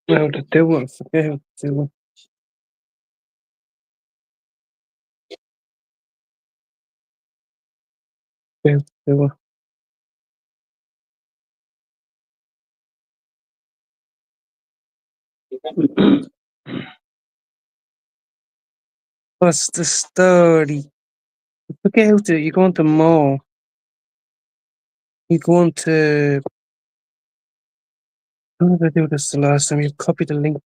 How to do it. I forget how to do it. How to do it. What's the story? I forget how to. You go into mall. You go into. How did I do this the last time? You copy the link.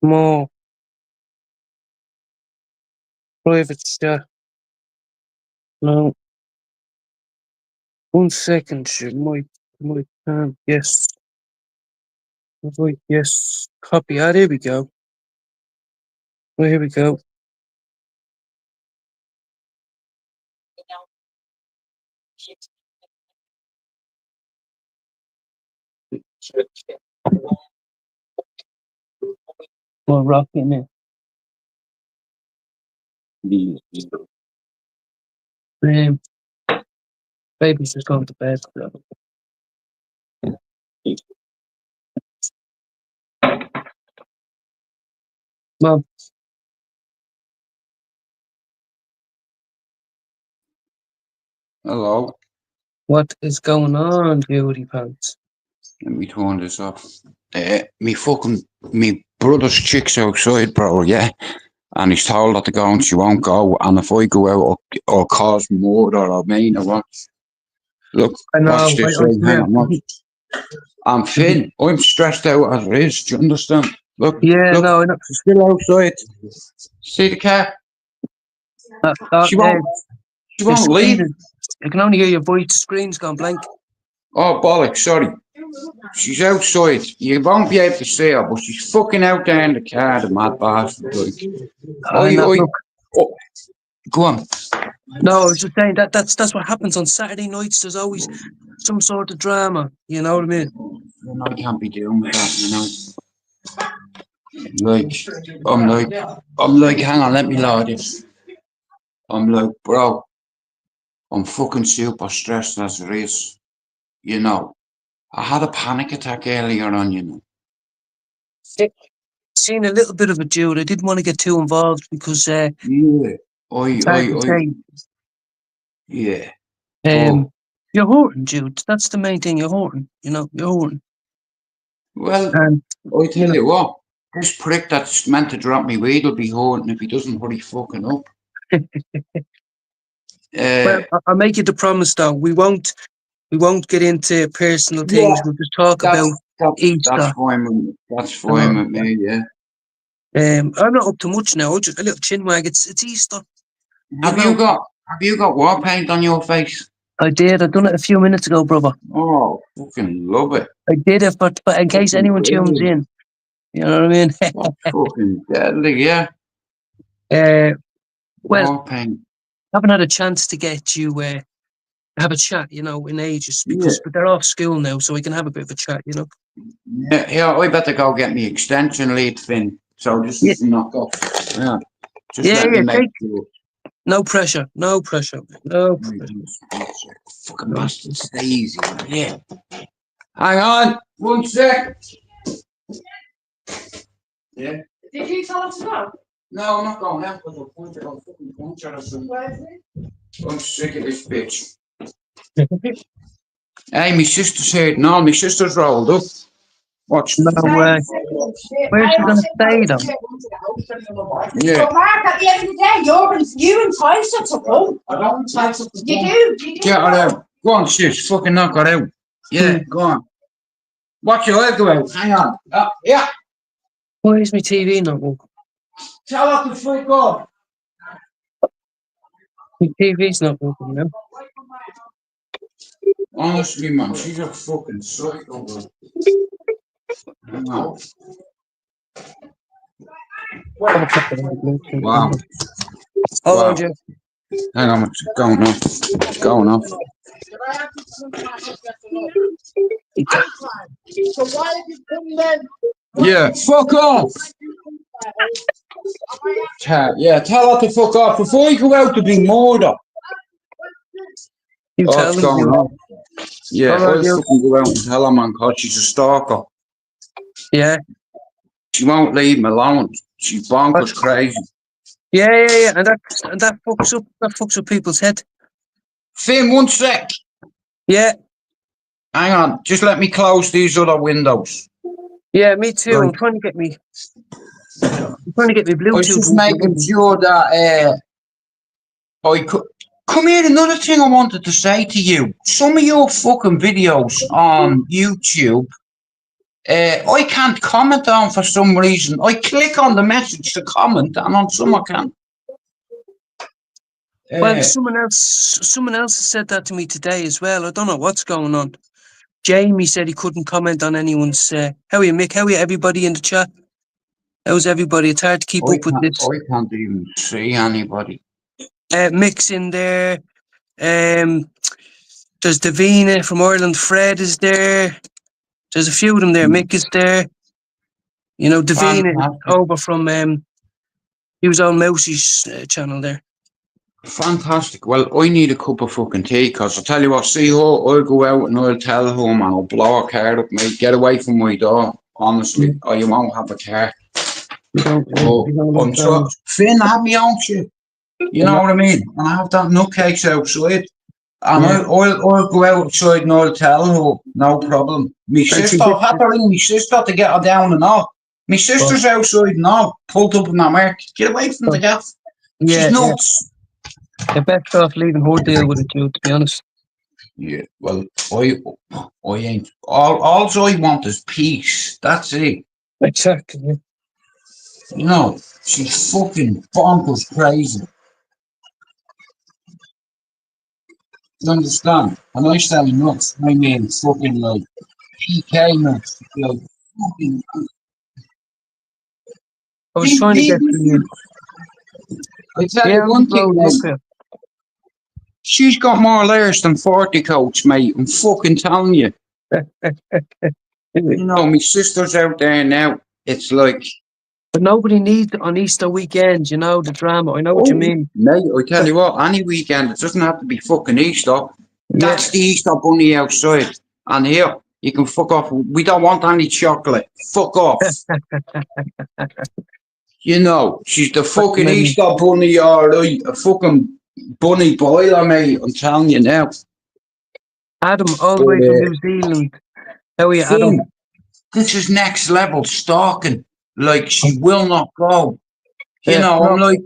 Mall. Private chat. No. 1 second, you might yes. Wait, yes. Copy. Ah, there we go. Oh, here we go. We're rocking it. Baby's just going to bed. Mom, Hello. what is going on, beauty pants? Let me turn this off. Me brother's chick's outside, bro, yeah? And he's told her to go and she won't go. And if I go out or cause murder or mean or what, look, I know, watch this. Hang on, I'm Finn. I'm stressed out as it is. Do you understand? Look, yeah, look, no, I know. she's still outside. See the cat? She won't leave. I can only hear your voice. The screen's gone blank. Oh, bollocks, sorry. She's outside. You won't be able to see her, but she's fucking out there in the car, the mad bastard. Look. Oh, go on. No, I was just saying that's what happens on Saturday nights. There's always some sort of drama. You know what I mean? I can't be doing with that, you know. I'm like, hang on, let me load this. I'm like, bro, I'm fucking super stressed as it is. You know, I had a panic attack earlier on, you know. Seen a little bit of it, Jude. I didn't want to get too involved because yeah, yeah. You're hurting, Jude. That's the main thing. You're hurting. You know, you're hurting. Well, I tell you what, this prick that's meant to drop me weed will be hurting if he doesn't hurry fucking up. Well, I'll make you the promise though. We won't get into personal things. We'll just talk about Easter. That's fine with me, yeah. I'm not up to much now. Just a little chinwag. It's Easter. Have you got war paint on your face? I did. I done it a few minutes ago, brother. Oh, fucking love it. I did it, but in case anyone tunes in, you know what I mean. That's fucking deadly, yeah. Well, war paint. Haven't had a chance to get you have a chat, you know, in ages because they're off school now, so we can have a bit of a chat, you know. Yeah, I better go get me extension lead, Finn. So just knock off. Yeah. Just let me make sure. No pressure. Fucking bastard, stay easy. Yeah. Hang on, 1 sec. Yeah. Did you tell us to go? No, I'm not going out because I'll point it on fucking puncture or something. Where is it? I'm sick of this bitch. Hey, my sister's here. No, my sister's rolled up. Watch. No way. Where's she going to stay, though? Yeah. But Mark, at the end of the day, you entice her to come. I don't entice her to come. You do. Get her out. Go on, sis. Fucking knock her out. Yeah, go on. Watch your leg go out. Hang on. Yeah. Why is my TV not working? Tell her to fuck off. My TV's not working now. Honestly, man, she's a fucking psycho. Hang on. Wow. Oh, wow. Hang on, it's going off. It's going off. So why have you come then? Yeah, fuck off. Yeah, tell her to fuck off before you go out to be murder. You tell What's them. going on? Yeah, All right, I'll you. fucking go out and tell her, man, cause she's a stalker. Yeah. She won't leave me alone. She's bonkers crazy. Yeah. And that fucks up people's head. Finn, one sec. Yeah. Hang on, just let me close these other windows. Yeah, me too. Right. I'm trying to get me I was Bluetooth. just making sure that I could. Come here, another thing I wanted to say to you. Some of your fucking videos on YouTube, I can't comment on for some reason. I click on the message to comment, and on some I can't. Well, someone else said that to me today as well. I don't know what's going on. Jamie said he couldn't comment on anyone's. How are you, Mick? How are you, everybody in the chat? How's everybody? It's hard to keep up with this. I can't even see anybody. Mick's in there. There's Davina from Ireland. Fred is there. There's a few of them there. Mick is there. You know, Davina over from he was on Mousie's channel there. Fantastic. Well, I need a cup of fucking tea, because I'll tell you what, see her, I'll go out and I'll tell her, and I'll blow her car up, mate. Get away from my door, honestly, or you won't have a car. I'm trying. Finn, I have my own shit. You know what I mean? And I have that nutcakes outside. And I'll go outside and I'll tell her, no problem. My sister, I had to ring my sister to get her down and all. My sister's outside and all, pulled up in that mark. Get away from the gaff. She's nuts. You're best off leaving her deal with it, too, to be honest. Yeah, well, I ain't. All I want is peace. That's it. Exactly. Yeah. You know, she's fucking bonkers crazy. You understand? And I say nuts, I mean fucking like PK nuts. Like fucking. I was trying to get to you. I tell you one thing, mate. Okay. She's got more layers than 40 coats, mate. I'm fucking telling you. You know, my sister's out there now. It's like. But nobody needs it on Easter weekend, you know, the drama. I know what you mean. Mate, I tell you what, any weekend, it doesn't have to be fucking Easter. That's the Easter bunny outside. And here, you can fuck off. We don't want any chocolate. Fuck off. You know, she's the fucking Easter bunny, alright. A fucking bunny boiler, mate. I'm telling you now. Adam, all the way from New Zealand. How are you, Adam? This is next level stalking. Like, she will not go. You know, I'm like,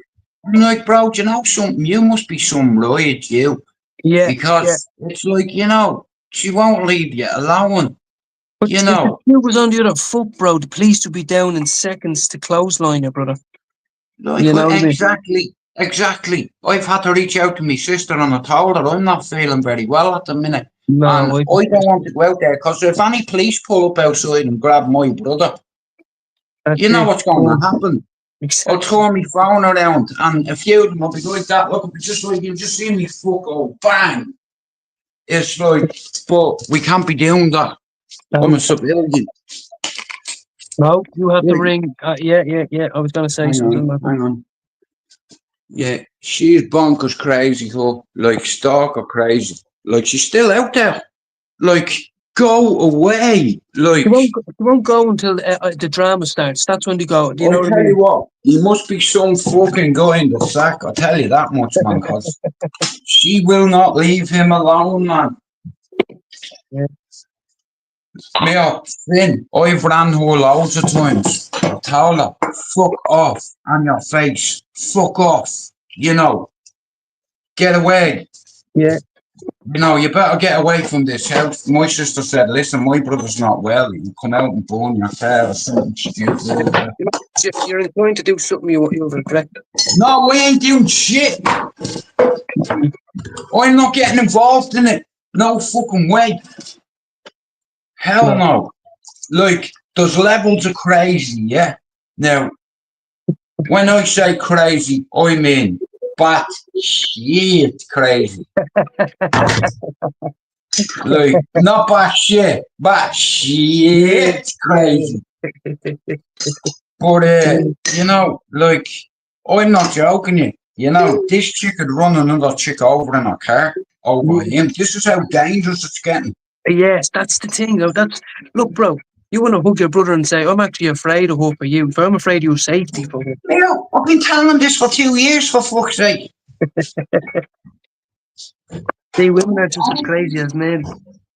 bro, do you know something? You must be some riot, you. Yeah. Because it's like, you know, she won't leave you alone. But you know. If you was on the other foot, bro, the police would be down in seconds to clothesline you, brother. Like, you know exactly. I've had to reach out to my sister and I told her I'm not feeling very well at the minute. No, and I don't want to go out there, because if any police pull up outside and grab my brother, you know what's going to happen. Exactly. I'll turn my phone around and a few of them will be like that. Look, just like you just see me fuck oh bang. It's like, but we can't be doing that. I'm a civilian. No, you have to ring. Yeah. I was going to say something. Hang on. Yeah, she's bonkers crazy, huh? Like stalker crazy. Like she's still out there. Like, go away. Like you won't go until the drama starts. That's when they go. Do you know what I mean? Tell you what, he must be some fucking guy in the sack. I'll tell you that much, man, because she will not leave him alone, man. Yeah. Mia, Finn, I've ran her loads of times. I told her, fuck off on your face. Fuck off. You know, get away. Yeah. You know, you better get away from this house. My sister said, listen, my brother's not well. You can come out and burn your car or something stupid. You're inclined to do something you'll regret. No, we ain't doing shit. I'm not getting involved in it. No fucking way. Hell no. Like, there's levels of crazy, yeah? Now, when I say crazy, I mean bat shit crazy. Like, not bad shit, but shit crazy. But, you know, like, I'm not joking you. You know, this chick could run another chick over in her car, over him. This is how dangerous it's getting. Yes, that's the thing. Though. Look, bro. You want to hug your brother and say, "I'm actually afraid of her for you. I'm afraid of your safety for her." Now, I've been telling him this for 2 years, for fuck's sake. See, women are just as crazy as men.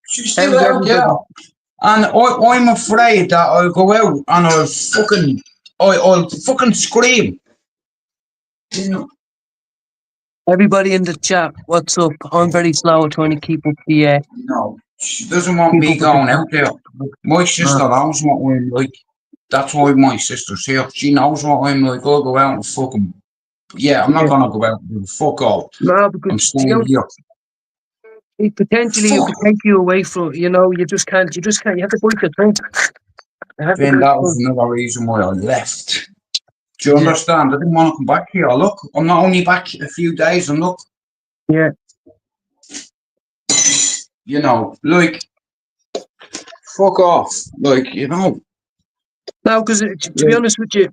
She's How's still out, yeah. everybody? And I'm afraid that I'll go out and I'll fucking scream. You know, Everybody in the chat, what's up? I'm very slow at trying to keep up the no, she doesn't want keep me up with the going out there. My sister knows what I'm like. That's why my sister's here. She knows what I'm like. I'll go out and fucking. Yeah, I'm not gonna go out and fuck all. No, I'm because you staying know, here. potentially it Fuck. could take you away from. You just can't. You just can't. You have to bite your tongue. You have to Then bite that your was tongue. another reason why I left. Do you Yeah, understand? I didn't want to come back here. Look, I'm not only back a few days, and look, yeah. you know, like, fuck off. Like, you know, No, because to be like, honest with you,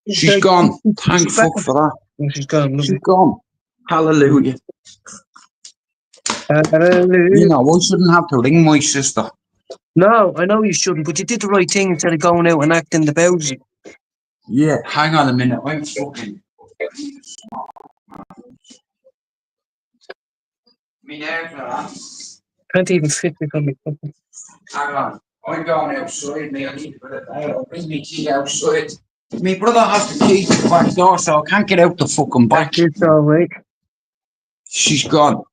she's gone. Thank she's back. fuck for that. Oh, she's gone. She's gone. Hallelujah. You know, I shouldn't have to ring my sister. No, I know you shouldn't, but you did the right thing instead of going out and acting the bowsy. Yeah, hang on a minute. I'm fucking. Me nerves are on. Can't even fit me on me. Hang on. I'm going outside, me. I need a bit of air. I'll bring me key outside. My brother has the key to the back door, so I can't get out the fucking back. It's all right. She's gone.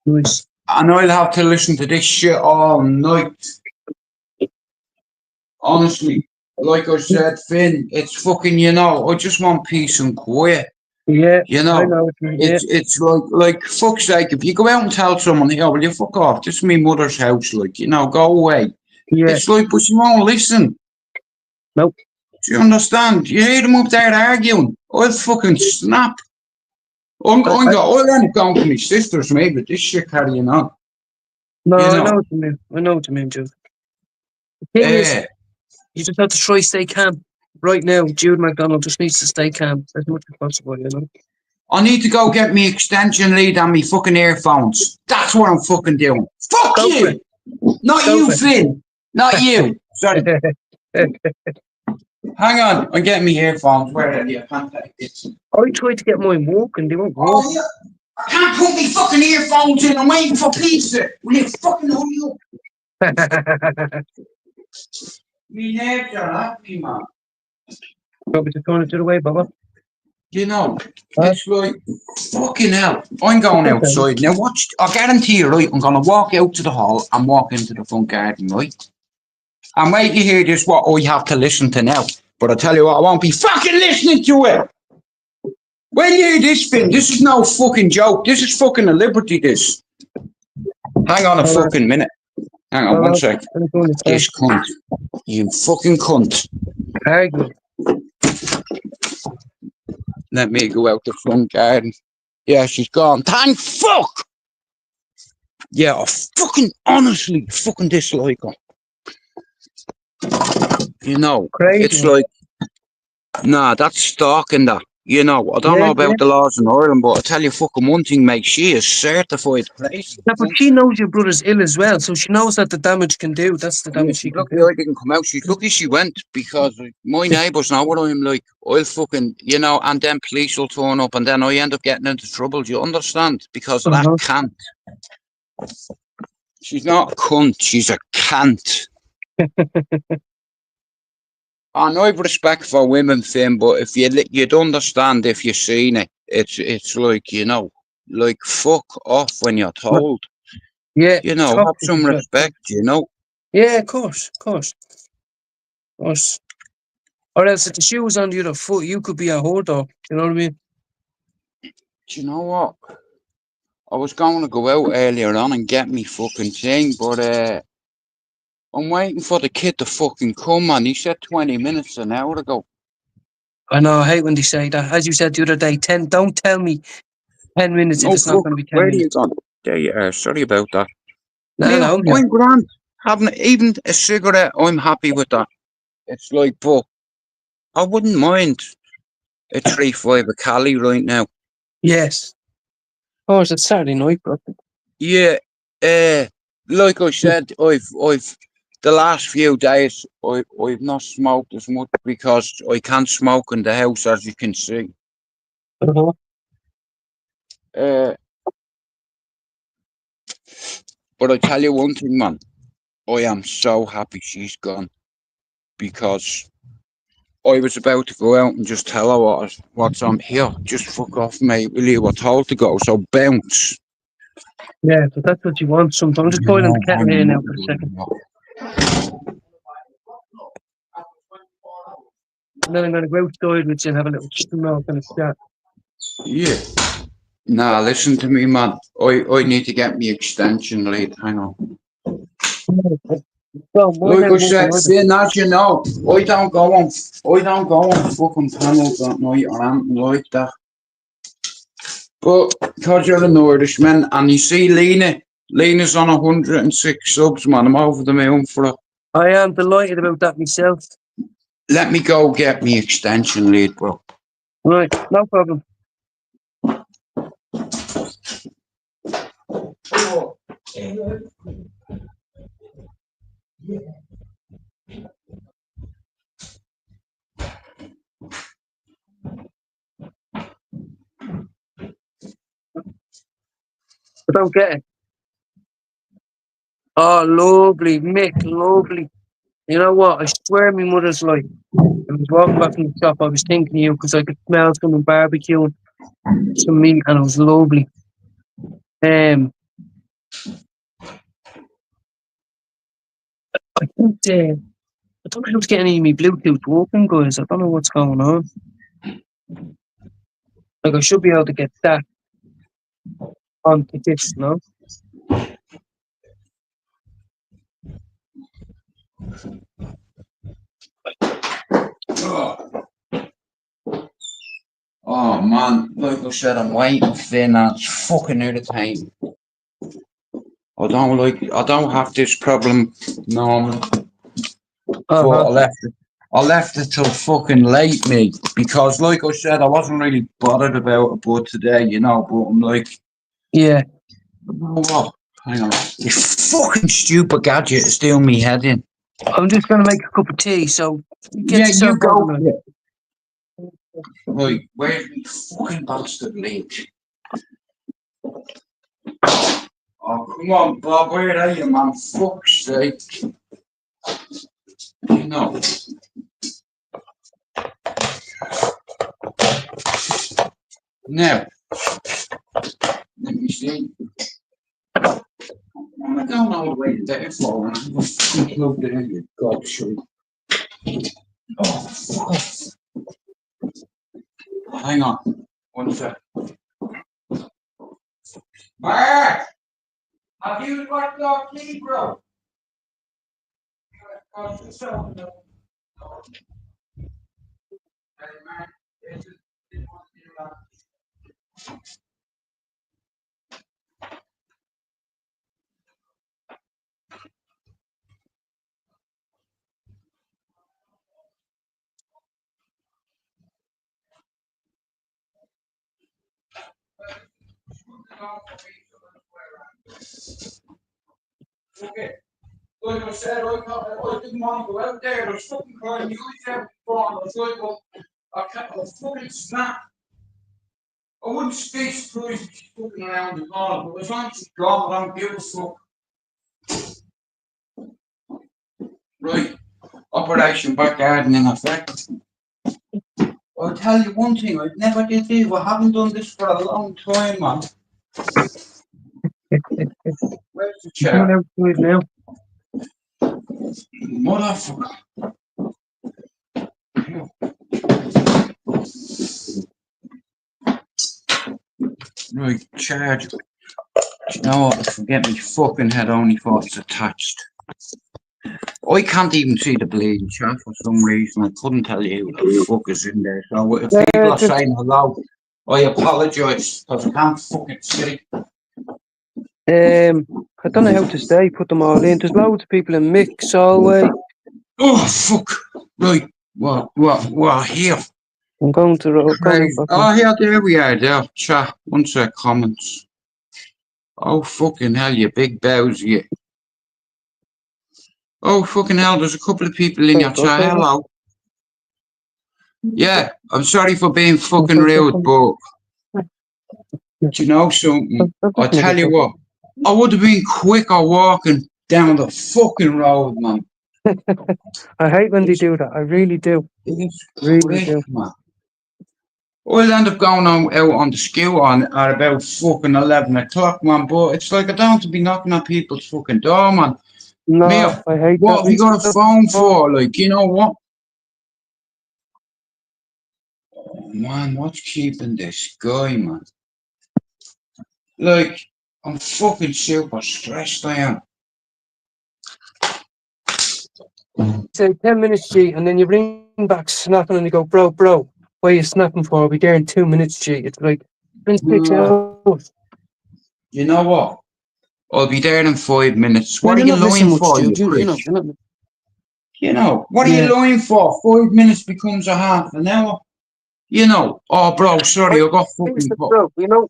Nice. And I'll have to listen to this shit all night. Honestly. Like I said, Finn, it's fucking, you know, I just want peace and quiet. Yeah, You I know, know what you mean. Yeah, it's like fuck's sake, if you go out and tell someone, oh, will you fuck off? This is my mother's house, like, you know, go away. yeah. It's like, but you won't listen. Nope. Do you understand? You hear them up there arguing. I'll fucking snap. I'll end up going to my sister's, maybe, but this shit carrying on. No, You I know. know what you mean. I know what you mean, Jude. The thing is, you just have to try stay calm. Right now, Jude McDonald just needs to stay calm as much as possible, you know. I need to go get me extension lead and me fucking earphones. That's what I'm fucking doing. Fuck Go for you! Not Go you, for it. Finn. Not you. Sorry. Hang on. I'm getting me earphones. Where are they? I can't take this. I tried to get mine working, they won't work. Oh, yeah. I can't put me fucking earphones in. I'm waiting for pizza. Will you fucking hurry up? Me nerves are happy, man. Probably just turn it to the way, Baba. You know, it's like, fucking hell. I'm going outside. Now, watch, I guarantee you, right, I'm going to walk out to the hall and walk into the front garden, right? And wait to hear this, what I have to listen to now. But I tell you what, I won't be fucking listening to it. When you hear this thing, this is no fucking joke. This is fucking a liberty, this. Hang on a fucking minute. Hang on 1 sec. This cunt. You fucking cunt. Very good. Let me go out the front garden. Yeah, she's gone. Thank fuck! Yeah, I fucking honestly fucking dislike her. You know, Crazy. it's like, nah, that's stalking that. You know, I don't know about the laws in Ireland, but I tell you fucking one thing, mate, she is certified crazy. Yeah, but she knows your brother's ill as well, so she knows that the damage can do. That's the damage she can Lucky do. I didn't come out. She's lucky she went, because my neighbours know what I'm like. I'll fucking, you know, and then police will turn up and then I end up getting into trouble. Do you understand? Because of that cant. She's not a cunt, she's a cant. I know I've respect for women, Finn, but if you'd understand if you've seen it, it's like, you know, like fuck off when you're told. Yeah. You know, have some respect, you know. Yeah, of course, of course. Of course. Or else if the shoe was on the other foot, you could be a whore dog. You know what I mean? Do you know what? I was going to go out earlier on and get me fucking thing, but I'm waiting for the kid to fucking come, man. He said 20 minutes an hour ago. I know, I hate when they say that. As you said the other day, don't tell me 10 minutes if it's not going to be 10 minutes. Where are you gone? There you are. Sorry about that. No, Yeah, no, yeah. I'm grand. Having even a cigarette, I'm happy with that. It's like, but I wouldn't mind a 3-5 of Cali right now. Yes. Oh, it's a Saturday night, bro. Yeah, like I said, I've the last few days I've not smoked as much because I can't smoke in the house, as you can see. Uh-huh. Uh, but I tell you one thing, man, I am so happy she's gone because I was about to go out and just tell her what's on here. Just fuck off, mate. Will you? We're told to go, so bounce. Yeah, but that's what you want sometimes. I'm just You boiling the know, kettle I'm here not now for a doing second. that. And then I'm going to go outside with you and have a little smoke and a chat. Yeah. Nah, listen to me, man. I need to get me extension lead. Hang on. So, mine Like ain't I said, working either. Finn, as you know, I don't go on fucking panels that night or anything like that. But because you're an Irishman and you see Lena's on 106 subs, man. I'm over the moon for her. I am delighted about that myself. Let me go get me extension lead, bro. Right, no problem. I don't get it. Oh, lovely, Mick, lovely. You know what? I swear my mother's like, I was walking back from the shop, I was thinking of you because I could smell someone barbecuing some meat and it was lovely. I think I don't know how to get any of my Bluetooth working, guys. I don't know what's going on. Like, I should be able to get that onto this, no? Oh, oh man, like I said, I'm waiting for Finn and it's fucking irritating. I don't have this problem normally. But Uh-huh. I left it till fucking late, mate. Because like I said, I wasn't really bothered about it, but today, you know, but I'm like, Yeah. you know what? Hang on. This fucking stupid gadget is doing me head in. I'm just going to make a cup of tea, so get Yeah, you yourself go organised. for it. Right, where's me fucking bastard link? Oh, come on, Bob, where are you, man? Fuck's sake. You know. Now, let me see. I don't know the way to get it for, and I'm fucking plugged it in, you gobshite. Oh, fuck off. Hang on. One sec. Mark! Have you got your key, bro? Okay. Like I said, I didn't want to go out there. There's fucking crying music out before. I was like, well, I fucking snap. I wouldn't be surprised if she's fucking around the corner, but as long as she's gone, I don't give a fuck. Right. Operation Back Garden in effect. I'll tell you one thing, I never did this. I haven't done this for a long time, man. Where's the I'm coming chair? out to it now. Motherfucker. Right, charge. Do you know what? Forget me fucking head only thought it's attached. I can't even see the bleeding chat for some reason. I couldn't tell you who the fuck is in there. So if people are Just, saying hello, I apologise because I can't fucking see. I don't know how to say. Put them all in. There's loads of people in Mix, Solway. Oh, fuck. Right. What, here? I'm going to Crazy. back Oh, here, there we are, there. Chat. One sec, comments. Oh, fucking hell, you big bows, you. Oh, fucking hell, there's a couple of people in your chat. Hello. Yeah, I'm sorry for being fucking rude, but do you know something? I tell you what, I would have been quicker walking down the fucking road, man. I hate when they do that. I really do. It's Really quick, do. man. I'll end up going out on the scooter at about fucking 11 o'clock, man, but it's like I don't want to be knocking on people's fucking door, man. No, Mate, I hate what that. have you got a phone for? Like, you know what? Oh, man, what's keeping this guy, man? Like, I'm fucking super stressed, I am. Say 10 minutes, G, and then you ring back snapping and you go, bro, what are you snapping for? I'll be there in 2 minutes, G. It's like, been 6 hours. You know what? I'll be there in 5 minutes. Well, What are you're you not missing lying much, for, dude. you You prick? know, you're not. You know, what are Yeah. you lying for? 5 minutes becomes a half an hour. You know, oh, bro, sorry, I got fucking caught. Bro, you know,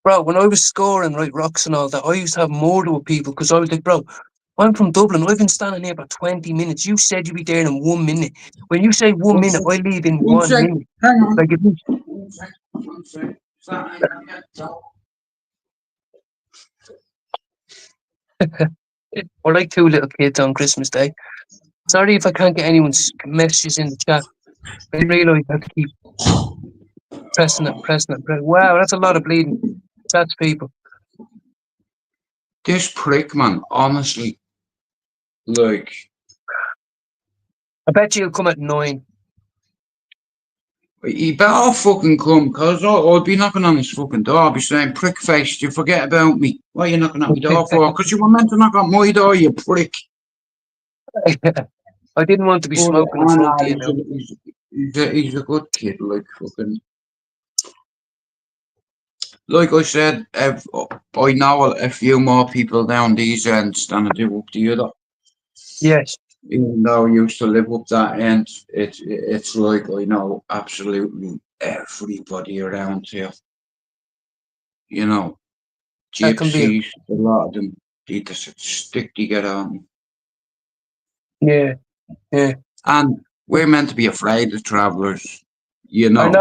bro, when I was scoring, right, rocks and all that, I used to have more with people because I was like, bro, I'm from Dublin. I've been standing here for 20 minutes. You said you'd be there in 1 minute. When you say 1 minute, I leave in 1 1 sec, minute. hang on. Like, if you, 1 sec, 1 sec. Is that hang on yet? No. we're like two little kids on Christmas Day. Sorry if I can't get anyone's messages in the chat. I realise I have to keep pressing it. Wow, that's a lot of bleeding. That's people. This prick, man, honestly, like, I bet you'll come at 9. he better fucking come, because I'll be knocking on his fucking door. I'll be saying, prick face, you forget about me. What are you knocking at my door for? Because you were meant to knock on my door, you prick. I didn't want to be But, smoking in front of you now. he's a good kid, like, fucking. Like I said, I know a few more people down these ends than I do up the other. Yes. Even though I used to live up that end, it's like I know absolutely everybody around here. You know, That can be. gypsies, a lot of them, they just stick together on me. Yeah. And we're meant to be afraid of travellers, you know.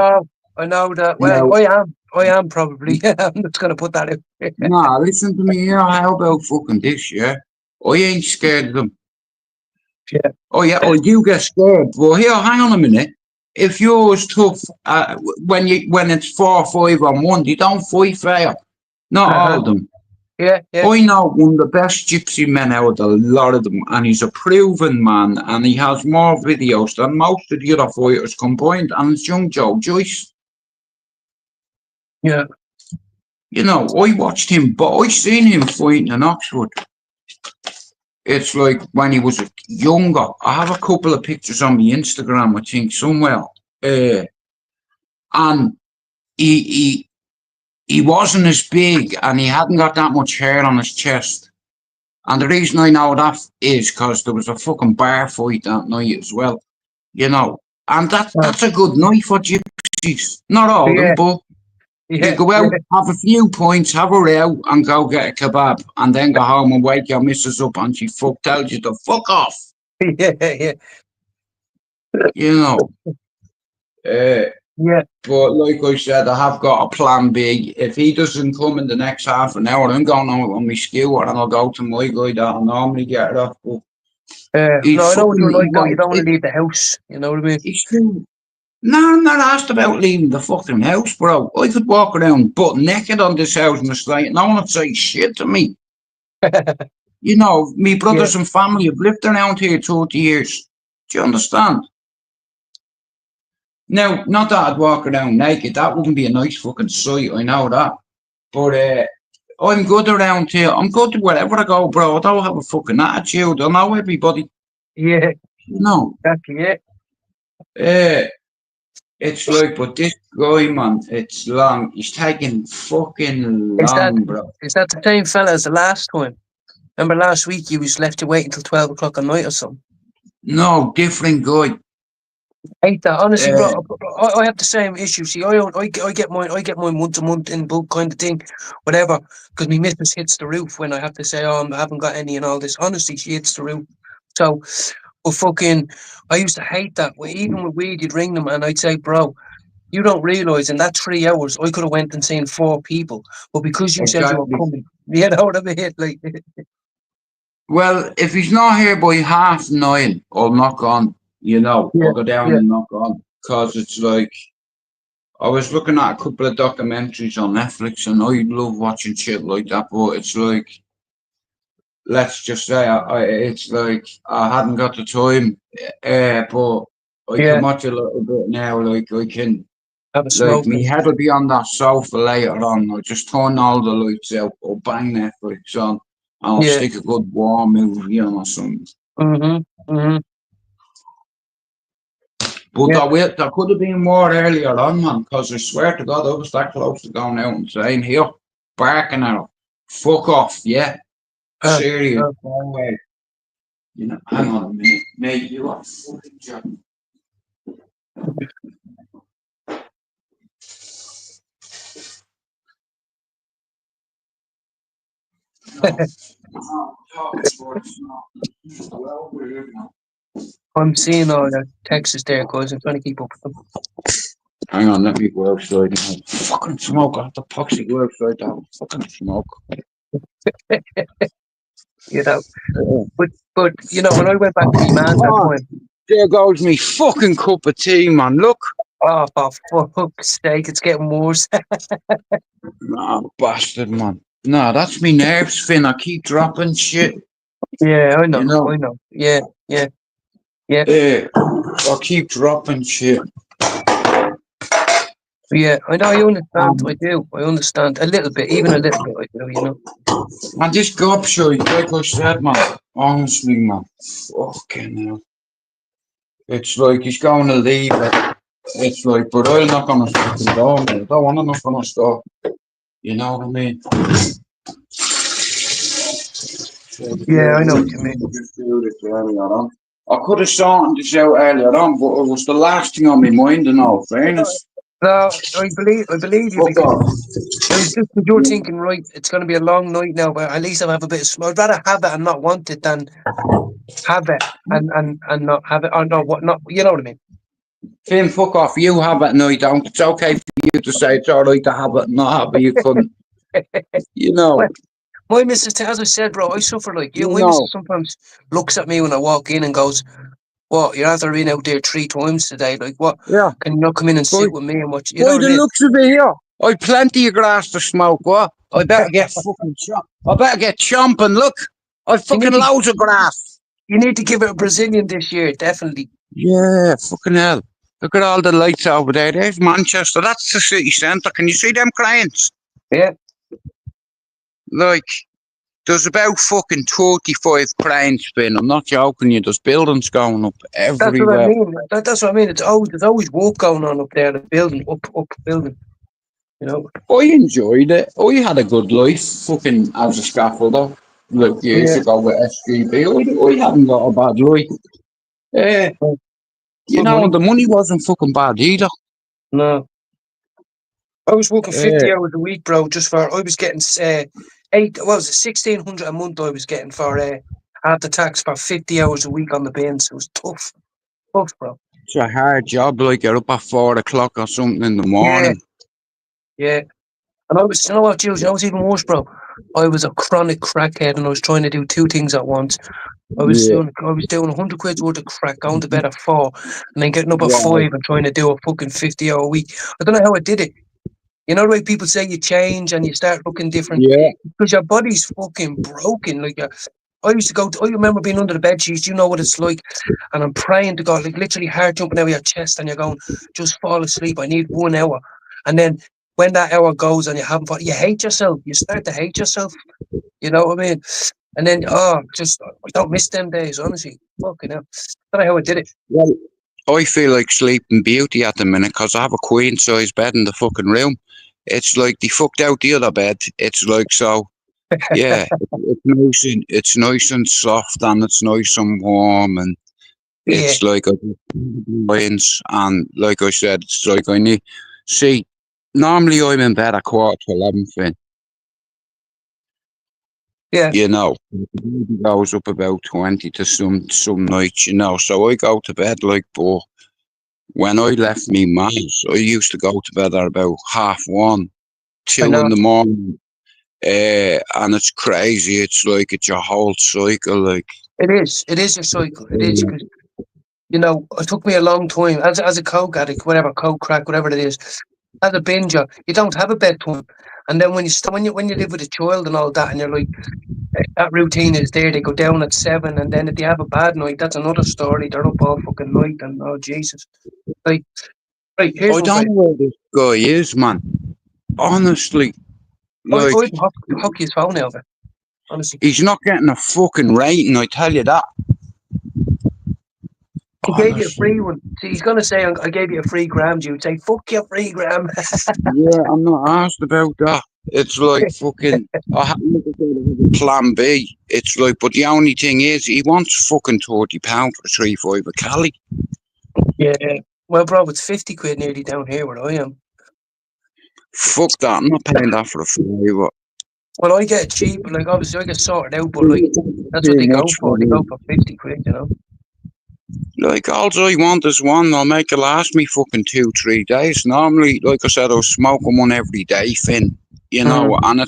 I know that. Well, Now, I am probably. I'm just going to put that in. nah, listen to me here. How about fucking this, yeah? I ain't scared of them. Yeah. Oh yeah, I do get scared. Well, here, hang on a minute. If yours tough, when it's 4 or 5 on 1, you don't fight fair. Not all of them. Yeah. I know one of the best gypsy men out of a lot of them, and he's a proven man, and he has more videos than most of the other fighters combined, and it's young Joe Joyce. Yeah. You know, I watched him, but I seen him fighting in Oxford. It's like when he was younger. I have a couple of pictures on my Instagram, I think, somewhere. And he wasn't as big, and he hadn't got that much hair on his chest. And the reason I know that is because there was a fucking bar fight that night as well, you know. And that's a good night for gypsies. Not all of them, but you go out, have a few points, have a row, and go get a kebab, and then go home and wake your missus up, and she tells you to fuck off. Yeah. You know. Yeah. But like I said, I have got a plan B. If he doesn't come in the next half an hour, I'm going on my scooter and I'll go to my guy that I normally get it off. But No, I know what you're like though. You don't want to leave the house. You know what I mean? He's still. No, I'm not asked about leaving the fucking house, bro. I could walk around butt naked on this house in the street. No one would say shit to me. You know, me brothers and family have lived around here 30 years. Do you understand? Now, not that I'd walk around naked. That wouldn't be a nice fucking sight. I know that. But I'm good around here. I'm good wherever I go, bro. I don't have a fucking attitude. I know everybody. Yeah. You know. Exactly. Yeah. It's like, but this guy, man, it's long. He's taking fucking Is that long, bro. is that the same fella as the last time? Remember last week you was left to wait until 12 o'clock at night or something? No, different guy. Hate that, honestly, Uh, bro. I have the same issue. See, I get mine once a month in bulk kind of thing, whatever. Because my missus hits the roof when I have to say, oh, I haven't got any and all this. Honestly, she hits the roof. So, but fucking, I used to hate that. Even with weed, you'd ring them and I'd say, bro, you don't realise in that 3 hours I could have went and seen 4 people, but because you said you were exactly. coming, you know what I mean? Like, Well, if he's not here by 9:30, I'll knock on. yeah, I'll go down yeah, and knock on. Cause it's like I was looking at a couple of documentaries on Netflix, and I love watching shit like that. But it's like, let's just say, it's like I hadn't got the time, but I can yeah. watch a little bit now. Like I can. Have a Like, smoke. me head will be on that sofa later on. I'll just turn all the lights out, or bang Netflix on, and I'll Yeah. stick a good war movie on or something. Mhm. Mhm. But Yeah. there could have been more earlier on, man, because I swear to God, I was that close to going out and saying, here, barking at her, fuck off, yeah, Uh, serious, uh, no way. Hang on a minute, mate, you are fucking joking. No, no, talking about it's not. Well, we're now. I'm seeing all the texts there, guys. I'm trying to keep up with them. Hang on, let me go outside now. Fucking smoke, I have to poxy go outside now. Fucking smoke. You know, Oh, but when I went back to me man that time, there goes me fucking cup of tea, man. Look. oh for fuck's sake, it's getting worse. Nah, bastard, man. Nah, that's me nerves, Finn. I keep dropping shit. Yeah, I You know, know, I know. Yeah, yeah, yeah, I keep dropping shit. yeah. I know. I understand. I Um, do. I understand a little bit, even a little bit. I do. and this gobshite, like I said, man. Honestly, man. Fucking hell. It's like he's going to leave it. It's like, but I'm not going to fucking go, man. I don't want to knock on a store. You know what I mean? So the Yeah, I girl know was what you mean. just do this earlier on. I could have sorted this out earlier on, but it was the last thing on my mind, in all fairness. No, I believe you Fuck because off. it was just that you're thinking, right, it's going to be a long night now, but at least I'll have a bit of smoke. I'd rather have it and not want it than have it and not have it or not what not. You know what I mean? Finn, fuck off. You have it, no, you don't. It's okay for you to say it's alright to have it and not have it. You couldn't. You Well, know. my missus, as I said, bro, I suffer like you. You My know. missus sometimes looks at me when I walk in and goes, "What? You're after being out there 3 times today? Like, what? Yeah. Can you not come in and By, sit with me and watch? You know by what I the mean? looks of it here, I plenty of grass to smoke, what? I better get fucking I better get chomping. Look. I You fucking need to loads of grass. you need to give it a Brazilian this year, definitely. Yeah, fucking hell. Look at all the lights over there. There's Manchester. That's the city centre. Can you see them cranes? Yeah, Like, there's about fucking 35 cranes spin. I'm not joking you. There's buildings going up that's what I everywhere. mean. That's what I mean. There's always work going on up there, the building, up building. You know? I enjoyed it. I had a good life fucking as a scaffolder. Like years Yeah. ago with SGB. I hadn't got a bad life. Uh, Good money. the money wasn't fucking bad either. No. I was working Uh, 50 hours a week, bro, I was getting what was it, 1,600 a month I was getting for after tax for 50 hours a week on the bins. It was tough, tough, bro. it's a hard job. Like, you're up at 4 o'clock or something in the Yeah, morning. yeah. And you know what, Jules, you know what's even worse, bro? I was a chronic crackhead and I was trying to do two things at once. Yeah. I was doing 100 quid's worth of crack, going to bed at 4, and then getting up at Wow. 5 and trying to do a fucking 50-hour week. I don't know how I did it. You know the way people say you change and you start looking different Yeah. because your body's fucking broken. Like I used to I remember being under the bed sheets. You know what it's like, and I'm praying to God, like literally heart jumping out of your chest, and you're going, just fall asleep. I need 1 hour, and then when that hour goes and you haven't, you hate yourself. You start to hate yourself. You know what I mean? And then just I don't miss them days, honestly. Fucking hell. I don't know how I did it. Well, I feel like Sleeping Beauty at the minute because I have a queen size bed in the fucking room. It's like they fucked out the other bed. It's like so. Yeah, it's nice and soft and it's nice and warm and Yeah, it's like a lines and like I said, it's like I need see. Normally I'm in bed at 11:15. Finn, yeah, you know, it goes up about 20 to some nights, you know. So I go to bed like, but when I left me ma's, I used to go to bed at about 1:30, I 2 in know. the morning. And it's crazy. It's like it's your whole cycle. Like, It is. It is a cycle. It is because it took me a long time as a coke addict, whatever coke crack, whatever it is. As a binger, you don't have a bedtime, and then when you live with a child and all that, and you're like that routine is there. They go down at 7, and then if they have a bad night, that's another story. They're up all fucking night, and oh Jesus! Like, right, here's I one for don't you. know where this guy is, man. Honestly, like, I hock his phone over. Honestly, he's not getting a fucking rating. I tell you that. he gave you a Honestly, free one. See, he's gonna say I gave you a free gram. You'd say fuck your free gram. yeah, I'm not asked about that. It's like fucking. I have a plan B. It's like, but the only thing is, he wants fucking £30 for a 3/5 of Cali. Yeah. Well, bro, it's 50 quid nearly down here where I am. Fuck that. I'm not paying that for a fiver. Well, I get cheap, like obviously I get sorted out, but like that's what Too they go much for for. They go me. for 50 quid. Like, all I want is one. I'll make it last me fucking 2, 3 days. Normally, like I said, I was smoking one every day, Finn. You Mm, know, and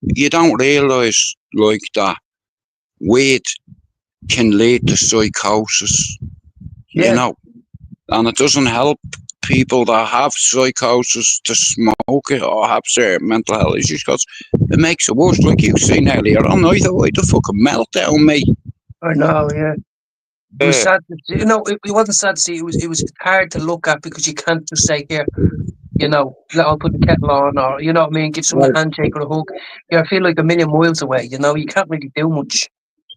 you don't realise, like, that weed can lead to psychosis, you yeah, know, and it doesn't help people that have psychosis to smoke it or have certain mental health issues because it makes it worse. Like you seen earlier on, I thought I had a fucking meltdown, mate. I know. Yeah, it was Yeah. sad. It wasn't sad to see. It was hard to look at because you can't just say here, I'll put the kettle on, or you know what I mean, give someone a Well, handshake or a hug. I feel like a million miles away. You can't really do much.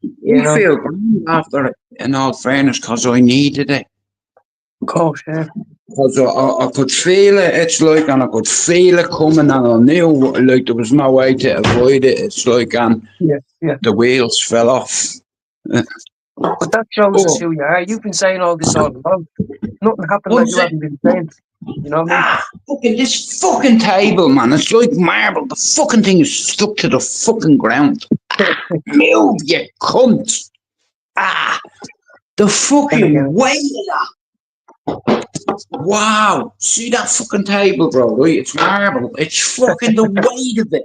You I know, feel grand after it, in all fairness, because I needed it. of course, yeah, Because I could feel it, it's like, and I could feel it coming, and I knew, like, there was no way to avoid it. It's like, and yeah, yeah. the wheels fell off. But that shows us Oh, who you are. You've been saying all this all along. Nothing happened one that you sec. haven't been saying. You know what I mean? Fucking this fucking table, man. It's like marble. The fucking thing is stuck to the fucking ground. Move, you cunt. Ah, the Then fucking again, weight of that. Wow. See that fucking table, bro, right? It's marble. It's fucking the weight of it.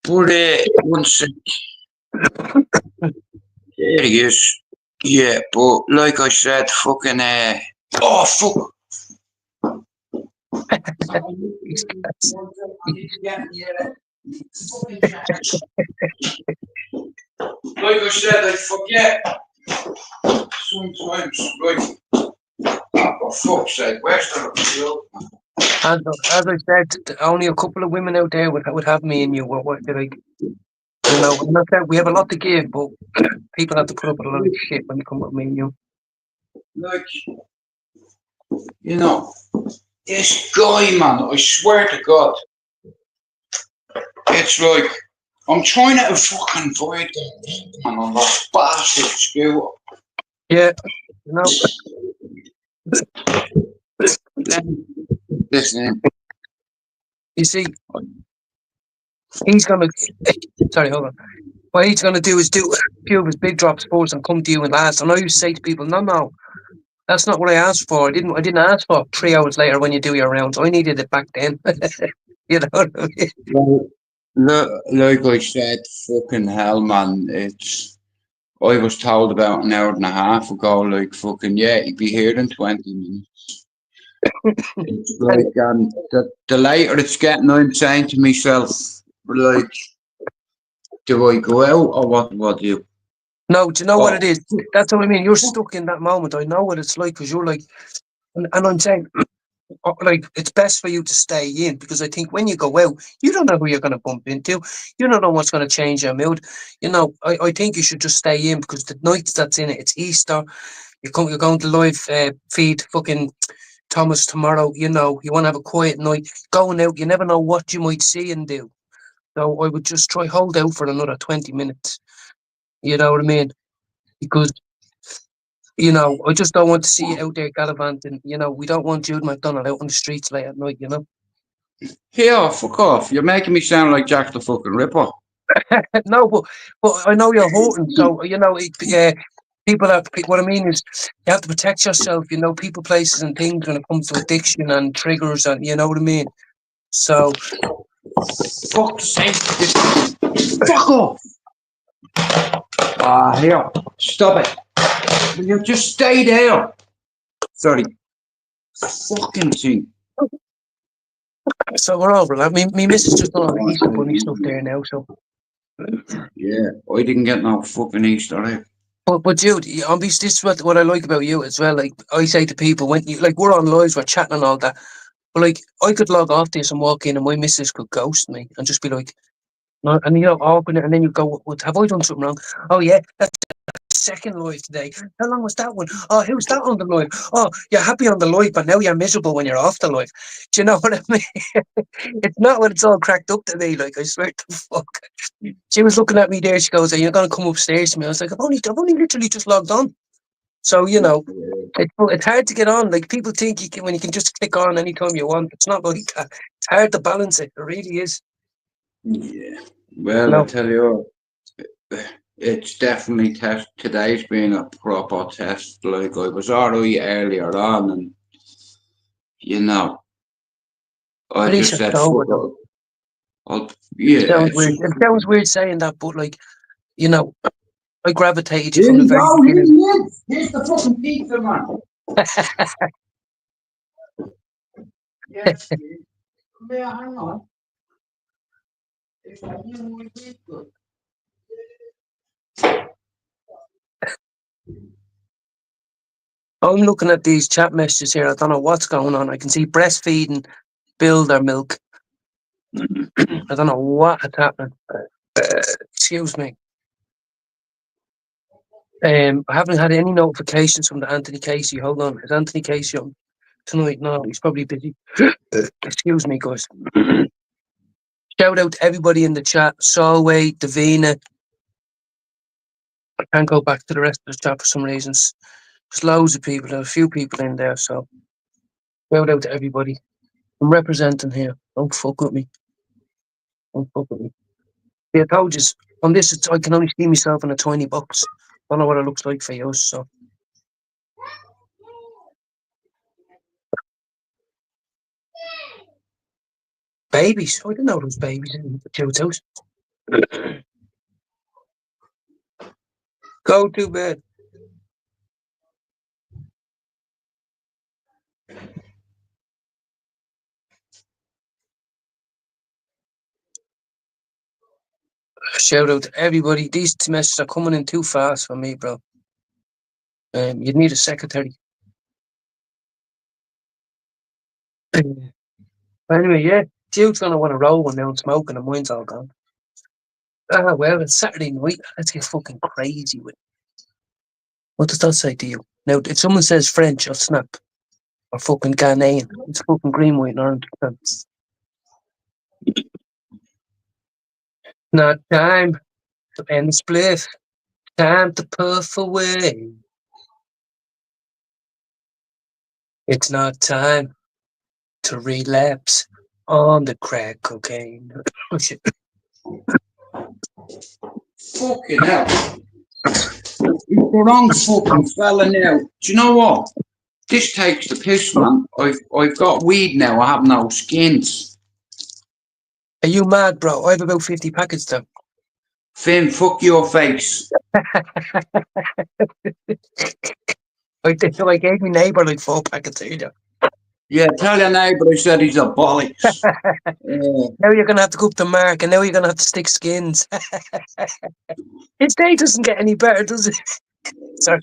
But, one sec. There he is. Yeah, but like I said, fucking, oh, fuck. these cats. Like I said, I forget sometimes. Right. Oh, for fuck's sake, where's the As I said, only a couple of women out there would have me and you. What they're like, I'm not saying we have a lot to give, but people have to put up with a lot of shit when they come with me and you. like, you know, this guy, man, I swear to God, it's like, I'm trying to fucking avoid that man on that bastard scooter. Yeah, Listen, you see, he's gonna. Sorry, hold on. What he's gonna do is do a few of his big drops first and come to you and last. And I used to say to people, no, that's not what I asked for. I didn't ask for 3 hours later when you do your rounds. I needed it back then. You know what I mean? well, like I said, fucking hell, man, it's. I was told about an hour and a half ago, like, fucking, yeah, you'd be here in 20 minutes. It's And like, the later it's getting, I'm saying to myself, like, do I go out or what do you? no, do you know what it Oh, is? That's what I mean. You're stuck in that moment. I know what it's like because you're like, and I'm saying, like, it's best for you to stay in because I think when you go out, you don't know who you're going to bump into. You don't know what's going to change your mood. I think you should just stay in because the nights that's in it, it's Easter. You're going to live feed fucking Thomas tomorrow. You know, you want to have a quiet night. Going out, you never know what you might see and do. So I would just try hold out for another 20 minutes. You know what I mean? Because, you know, I just don't want to see you out there gallivanting. You know, we don't want Jude McDonald out on the streets late at night, you know? Here, fuck off. You're making me sound like Jack the fucking Ripper. No, but I know you're hurting. So, you know, people have to, what I mean is you have to protect yourself, you know, people, places and things when it comes to addiction and triggers and, you know what I mean? So, Fuck's sake. Fuck off. Here. Stop it. Will you just stay there? Sorry. Fucking thing. so we're over that. Me missus just done all the Easter bunny stuff there now, so. Yeah, I didn't get no fucking Easter egg. But Jude, obviously this is what I like about you as well. Like I say to people, when you like we're on lives, we're chatting and all that. But like I could log off this and walk in, and my missus could ghost me and just be like, no, and you know, open it, and then you go, "What, have I done something wrong?" Oh yeah, that's the second live today. How long was that one? Oh, who's that on the live? Oh, you're happy on the live, but now you're miserable when you're off the live. Do you know what I mean? It's not what it's all cracked up to be. Like I swear to fuck. She was looking at me there. She goes, "Are you gonna come upstairs to me?" I was like, I've only literally just logged on." So you know, it's hard to get on. Like people think you can when you can just click on anytime you want. It's not like that. It's hard to balance it. It really is. Yeah. Well, I No, tell you, it's definitely today's been a proper test. Like I was alright earlier on, and you know, I at least just you're said sober fuck though. it. Yeah, Sounds it's weird. just. It sounds weird saying that, but like you know, I gravitated you Here from the you very go. Here beginning. he is. Here's the fucking pizza man. Yes. Yeah, hang on. It's like you know, it's good. I'm looking at these chat messages here. I don't know what's going on. I can see breastfeeding, build their milk. I don't know what is happening. Excuse me. I haven't had any notifications from the Anthony Casey. Hold on. Is Anthony Casey on tonight? No, he's probably busy. Excuse me, guys. Shout out to everybody in the chat. Solway, Davina. I can't go back to the rest of the chat for some reasons. There's loads of people. There's a few people in there. So shout out to everybody. I'm representing here. Don't fuck with me. Don't fuck with me. Yeah, I told you. On this, I can only see myself in a tiny box. Don't know what it looks like for you. So babies. I didn't know there was babies in Jude's house. Go to bed. Shout out to everybody. These messages are coming in too fast for me, bro. You'd need a secretary. Anyway, yeah, Jude's gonna want to roll one now and smoking, and mine's all gone. Ah, well, it's Saturday night. Let's get fucking crazy with it. What does that say to you? Now, if someone says French, I'll snap. Or fucking Ghanaian. It's fucking green, white, and orange. That's not time to end the split. Time to puff away. It's not time to relapse on the crack cocaine. Oh, shit. Fucking hell. It's the wrong fucking fella now. Do you know what? This takes the piss, man. I've got weed now. I have no skins. Are you mad, bro? I have about 50 packets though. Finn, fuck your face. I gave my neighbour like 4 packets earlier. Yeah, tell your neighbour I said he's a bollocks. Now you're gonna have to go up to Mark, and now you're gonna have to stick skins. His day doesn't get any better, does it? Sorry.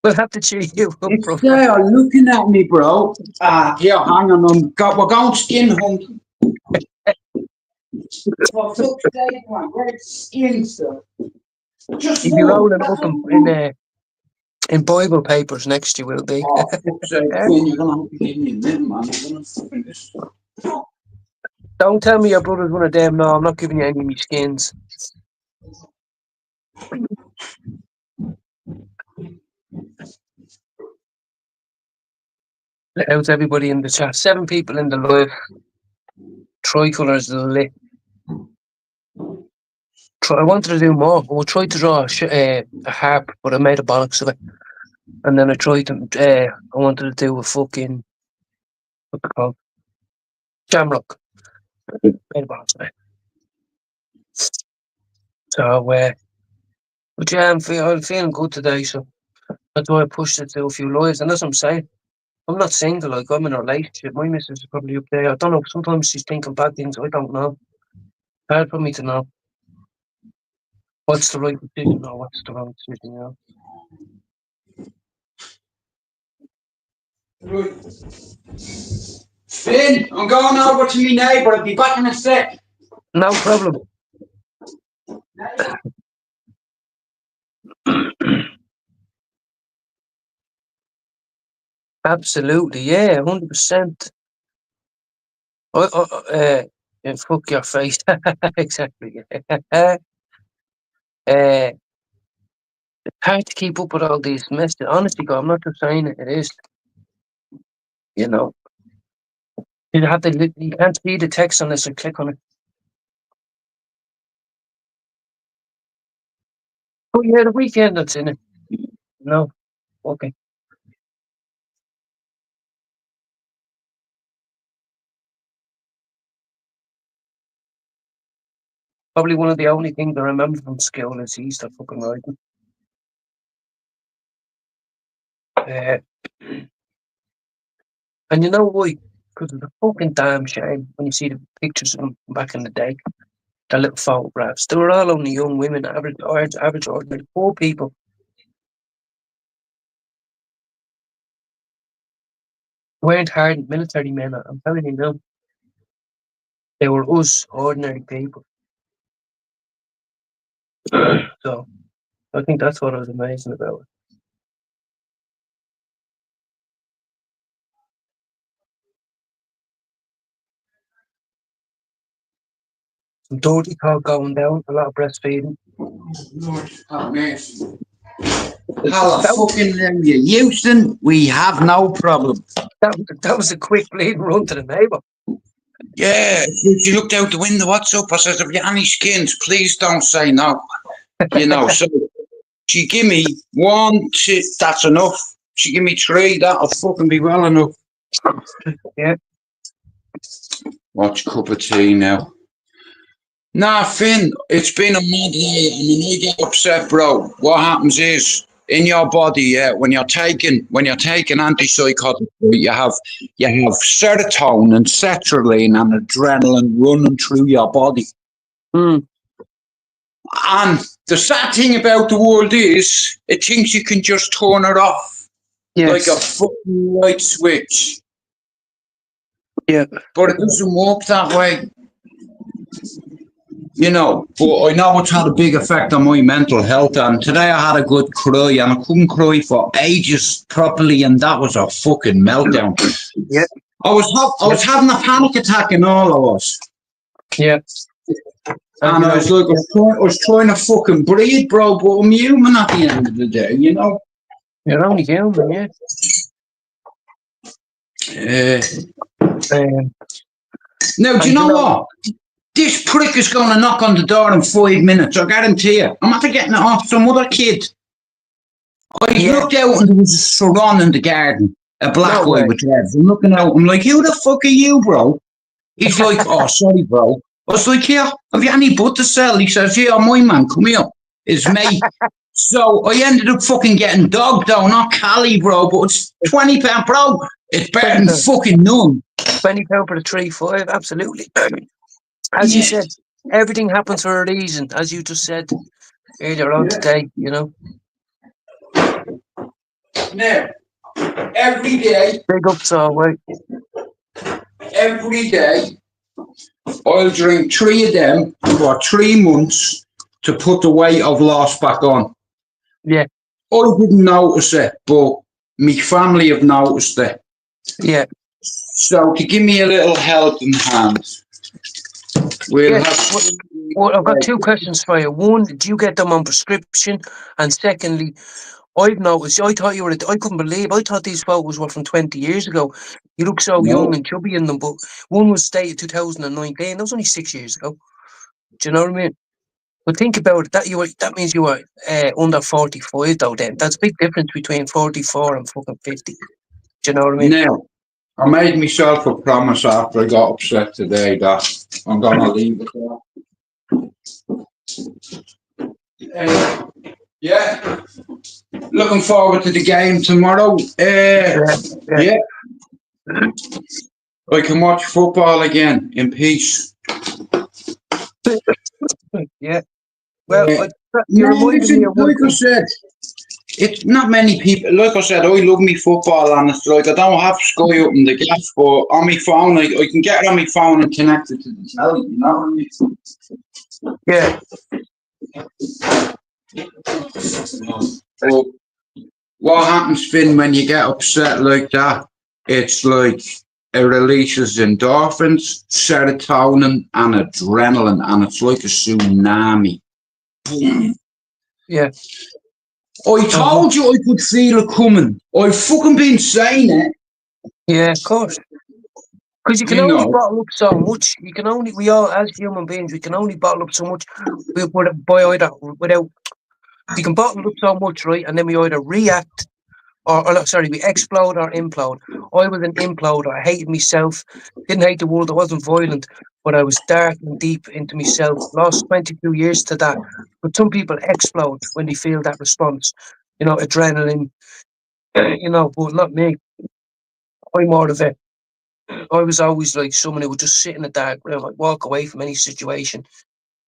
We'll have to cheer you up, It's bro. there looking at me, bro. Here, hang on. We're going skin hunting. For fuck's sake, man. Where's skin stuff? Just You'd be one. rolling That's up all in I want. In Bible papers next you will be. Oh, fuck's sake, Finn, you're gonna have to give me a minute, man. I'm gonna fucking this. Don't tell me your brother's one of them. No, I'm not giving you any of me skins. How's everybody in the chat? 7 people in the live. Tricolours lit. I wanted to do more. I tried to draw a harp, but I made a bollocks of it. And then I tried to, I wanted to do a fucking, what's it called? Jamrock. Made a bollocks of it. So, but yeah, I'm feeling good today, so that's why I pushed it to a few lives. And that's what I'm saying. I'm not single, like, I'm in a relationship. My missus is probably up there. I don't know, sometimes she's thinking bad things. I don't know. Hard for me to know what's the right decision or what's the wrong decision, you know. Right. Finn, I'm going over to my neighbour. I'll be back in a sec. No problem. Absolutely, yeah, 100%. Yeah, fuck your face. Exactly. It's hard to keep up with all these messages. Honestly, God, I'm not just saying it. It is, you know. You can't see the text unless you click on it. Oh yeah, the weekend that's in it. No, okay. Probably one of the only things I remember from school is Easter fucking writing. And you know why? Because it's a fucking damn shame when you see the pictures of them back in the day, the little photographs. They were all only young women, average, ordinary, poor people. Weren't hard military men, I'm telling you now. They were us, ordinary people. So, I think that's what was amazing about it. Some dirty talk going down, a lot of breastfeeding. Lord have mercy. Hallelujah. Houston, we have no problem. That was a quick bleed run to the neighbour. Yeah, she looked out the window. What's up? I said, "Have you any skins? Please don't say no." You know, so she give me 1, 2, that's enough. She give me 3, that'll fucking be well enough. Yeah. Watch cup of tea now. Nah, Finn, it's been a mad day, and when I get upset, bro, what happens is in your body, yeah, when you're taking antipsychotics, you have serotonin and sertraline and adrenaline running through your body. Mm. And the sad thing about the world is it thinks you can just turn it off like a fucking light switch. Yeah. But it doesn't work that way. You know, but I know it's had a big effect on my mental health. And today I had a good cry, and I couldn't cry for ages properly, and that was a fucking meltdown. Yeah. I was having a panic attack, and all I was. Yeah. And I was like, I was trying to fucking breathe, bro, but I'm human at the end of the day, you know. You're only human, yeah. Now, do you know what? This prick is going to knock on the door in 5 minutes, I guarantee you. I'm after getting it off some other kid. I looked out and there was a Saran in the garden, a black guy with dreads. I'm looking out, I'm like, who the fuck are you, bro? He's like, oh, sorry, bro. I was like, yeah, have you any butt to sell? He says, yeah, my man, come here. It's me. So I ended up fucking getting dog though, not Cali, bro, but it's £20, bro. It's better than fucking none. £20 for the 3-5, absolutely. As you said, everything happens for a reason, as you just said earlier on today, you know. Now, every day, big ups all right. Every day, I'll drink 3 of them for 3 months to put the weight I've lost back on. Yeah. I didn't notice it, but my family have noticed it. Yeah. So to give me a little helping hand, we'll Yeah. have. Well, I've got two questions for you. One, do you get them on prescription? And secondly, I've noticed. I thought you were. I couldn't believe. I thought these photos were from 20 years ago. You look so young No, and chubby in them. But one was dated 2019. That was only 6 years ago. Do you know what I mean? But think about it. That means you were under 45 though. Then that's a big difference between 44 and fucking 50. Do you know what I mean? now I made myself a promise after I got upset today that I'm gonna leave it there. Yeah, looking forward to the game tomorrow. Yeah. Yeah. Yeah, I can watch football again in peace. Yeah. Well, you No, reminded me listen, of one like I thing. said, it's not many people. Like I said, I love me football, and it's like I don't have Sky up in the gas, but on my phone, I can get it on my phone and connect it to the telly. You know what I mean? Yeah. But what happens, Finn, when you get upset like that? It's like it releases endorphins, serotonin, and adrenaline, and it's like a tsunami. Boom. Yeah. I Uh-huh. told you I could feel it coming. I've fucking been saying it, Yeah. Of course. Because you can you only know. bottle up so much. We all, as human beings, we can only bottle up so much by either without. You can bottle up so much, right? And then we either react or no, sorry, we explode or implode. I was an imploder. I hated myself. Didn't hate the world. I wasn't violent, but I was dark and deep into myself. Lost 22 years to that. But some people explode when they feel that response. Adrenaline. But not me. I'm more of it. I was always like someone who would just sit in the dark room, I'd walk away from any situation,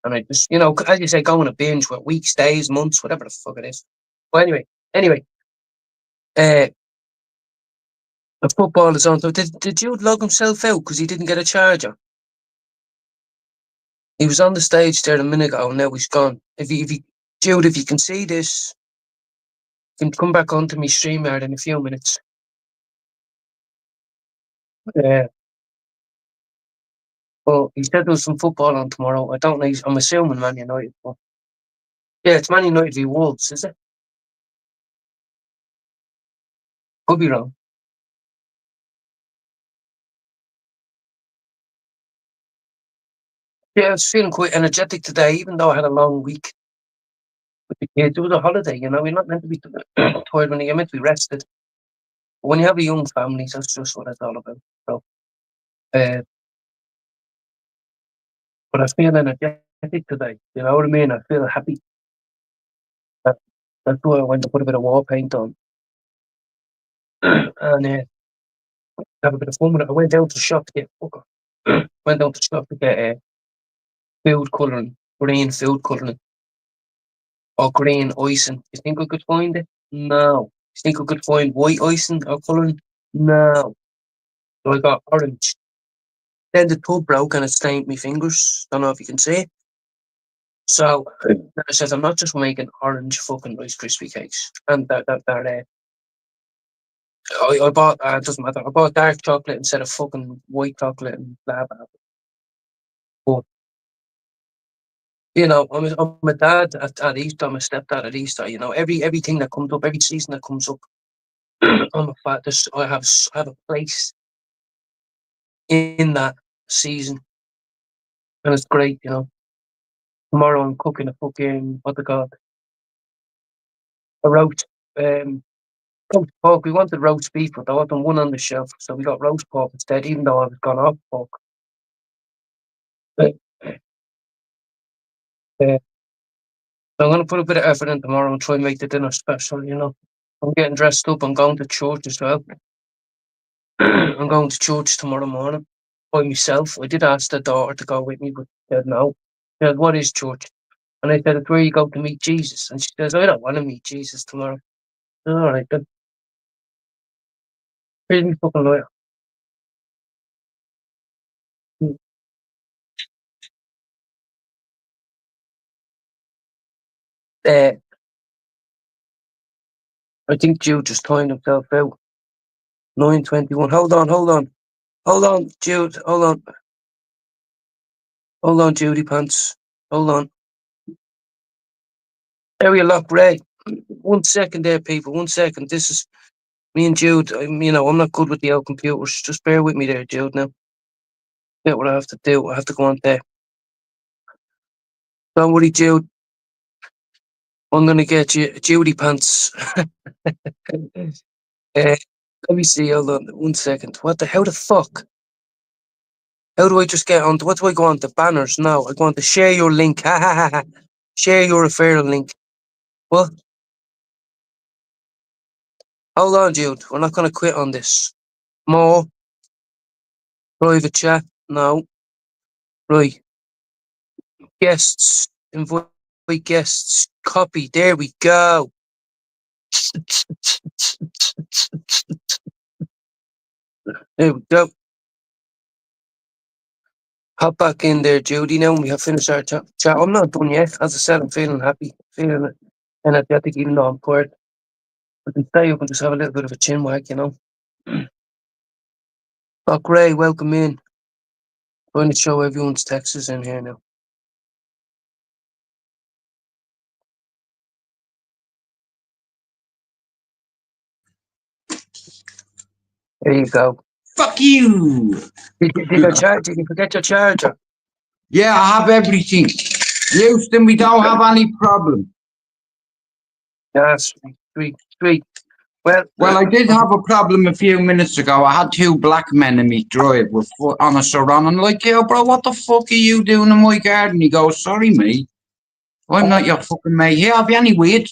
and I just, as you say, go on a binge for weeks, days, months, whatever the fuck it is. But anyway, uh, the football is on. So did Jude log himself out because he didn't get a charger? He was on the stage there a minute ago, and now he's gone. Jude, if you can see this, you can come back onto me StreamYard in a few minutes. Uh, well, he said there's some football on tomorrow. I don't know. I'm assuming Man United. But yeah, it's Man United v Wolves, is it? Could be wrong. Yeah, I was feeling quite energetic today, even though I had a long week with the kids. It was a holiday, you're not meant to be tired when you're meant to be rested. But when you have a young family, that's just what it's all about. So, uh, but I feel energetic today. You know what I mean? I feel happy. That, that's why I went to put a bit of war paint on and have a bit of fun with it. I went down to the shop to get went down to the shop to get food colouring, green food colouring, or green icing. You think I could find it? No. You think I could find white icing or colouring? No. So I got orange. Then the tub broke and it stained my fingers. Don't know if you can see it. So I said, I'm not just making orange fucking Rice Krispie cakes. And I bought, it doesn't matter, I bought dark chocolate instead of fucking white chocolate and blah, blah. But, I'm a dad at Easter, I'm a stepdad at Easter, everything that comes up, every season that comes up, I'm a father. I have a place in that season. And it's great. Tomorrow I'm cooking a fucking, what they call it, a roast. Roast pork. We wanted roast beef, but there wasn't one on the shelf, so we got roast pork instead. Even though I was gone off pork, but, uh, so I'm gonna put a bit of effort in tomorrow and try and make the dinner special. I'm getting dressed up. I'm going to church as well. I'm going to church tomorrow morning by myself. I did ask the daughter to go with me, but she said no. She said, "What is church?" And I said, "It's where you go to meet Jesus." And she says, "I don't want to meet Jesus tomorrow." All right, then. Here's me fucking lawyer. Uh, I think Jude just timed himself out. 9:21. Hold on, hold on. Hold on, Jude. Hold on. Hold on, Judy Pants. Hold on. Area lock Ray. 1 second there, people. 1 second. This is me and Jude. I'm not good with the old computers. Just bear with me there, Jude, now. Yeah, what I have to do. I have to go on there. Don't worry, Jude. I'm gonna get you Judy Pants. Let me see. Hold on. 1 second. How the fuck? How do I just get on? What do I go on? The banners? No, I go on to share your link. Ha ha ha ha. Share your referral link. What? Hold on, Jude. We're not going to quit on this. More. Private chat. No. Right. Guests. Invite guests. Copy. There we go. There we go. Hop back in there, Judy. Now we have finished our chat. I'm not done yet. As I said, I'm feeling happy. Feeling energetic, even though I'm tired. I can stay up and just have a little bit of a chin wag, Oh, Gray, welcome in. Going to show everyone's texts in here now. There you go. Fuck you! Did you forget your charger? Yeah, I have everything. Houston, we don't have any problem. Yes, sweet. Well, I did have a problem a few minutes ago. I had two black men in me drive with foot on a surround. I'm like, yo, bro, what the fuck are you doing in my garden? He goes, sorry, mate. I'm not your fucking mate. Here, have you any weed?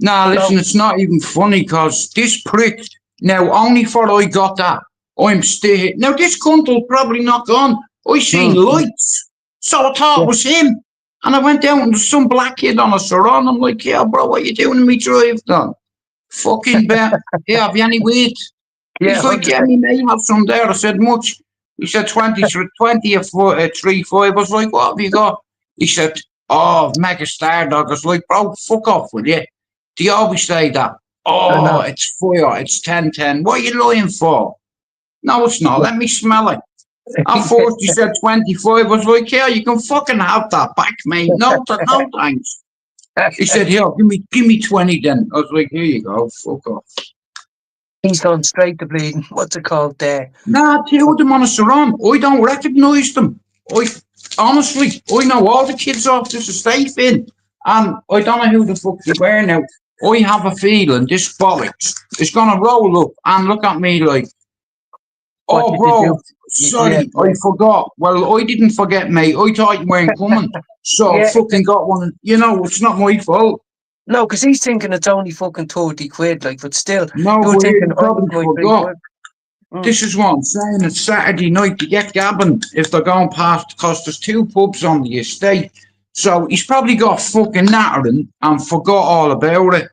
Nah, listen, it's not even funny because this prick, now, only for I got that, I'm still here. Now, this cunt will probably not gone. I seen lights, so I thought it was him. And I went down and there's some black kid on a surround. I'm like, yeah, bro, what you doing in me drive, then? Fucking bet. Yeah, have you any weed? He's like, yeah, me may have some there. I said, much? He said, 20 a foot, 3-5. I was like, what have you got? He said, oh, Mega Star Dog. I was like, bro, fuck off, will you? Do you always say that? Oh, it's fire. It's 10-10. What are you lying for? No, it's not. Let me smell it. At first, he said 25. I was like, yeah, you can fucking have that back, mate. No, no thanks. He said, here, give me 20 then. I was like, here you go. Fuck off. He's gone straight to bleeding. What's it called there? Nah, two of them on a surround. I don't recognise them. Honestly, I know all the kids off this estate in. And I don't know who the fuck they were now. I have a feeling this bollocks is going to roll up and look at me like, oh, bro, sorry, I forgot. Well, I didn't forget, mate. I thought you weren't coming. So fucking got one. It's not my fault. No, because he's thinking it's only fucking 30 quid, like, but still. No, you're but thinking, you probably forgot. This is what I'm saying. It's Saturday night to get gabbing if they're going past, because there's two pubs on the estate. So he's probably got fucking nattering and forgot all about it.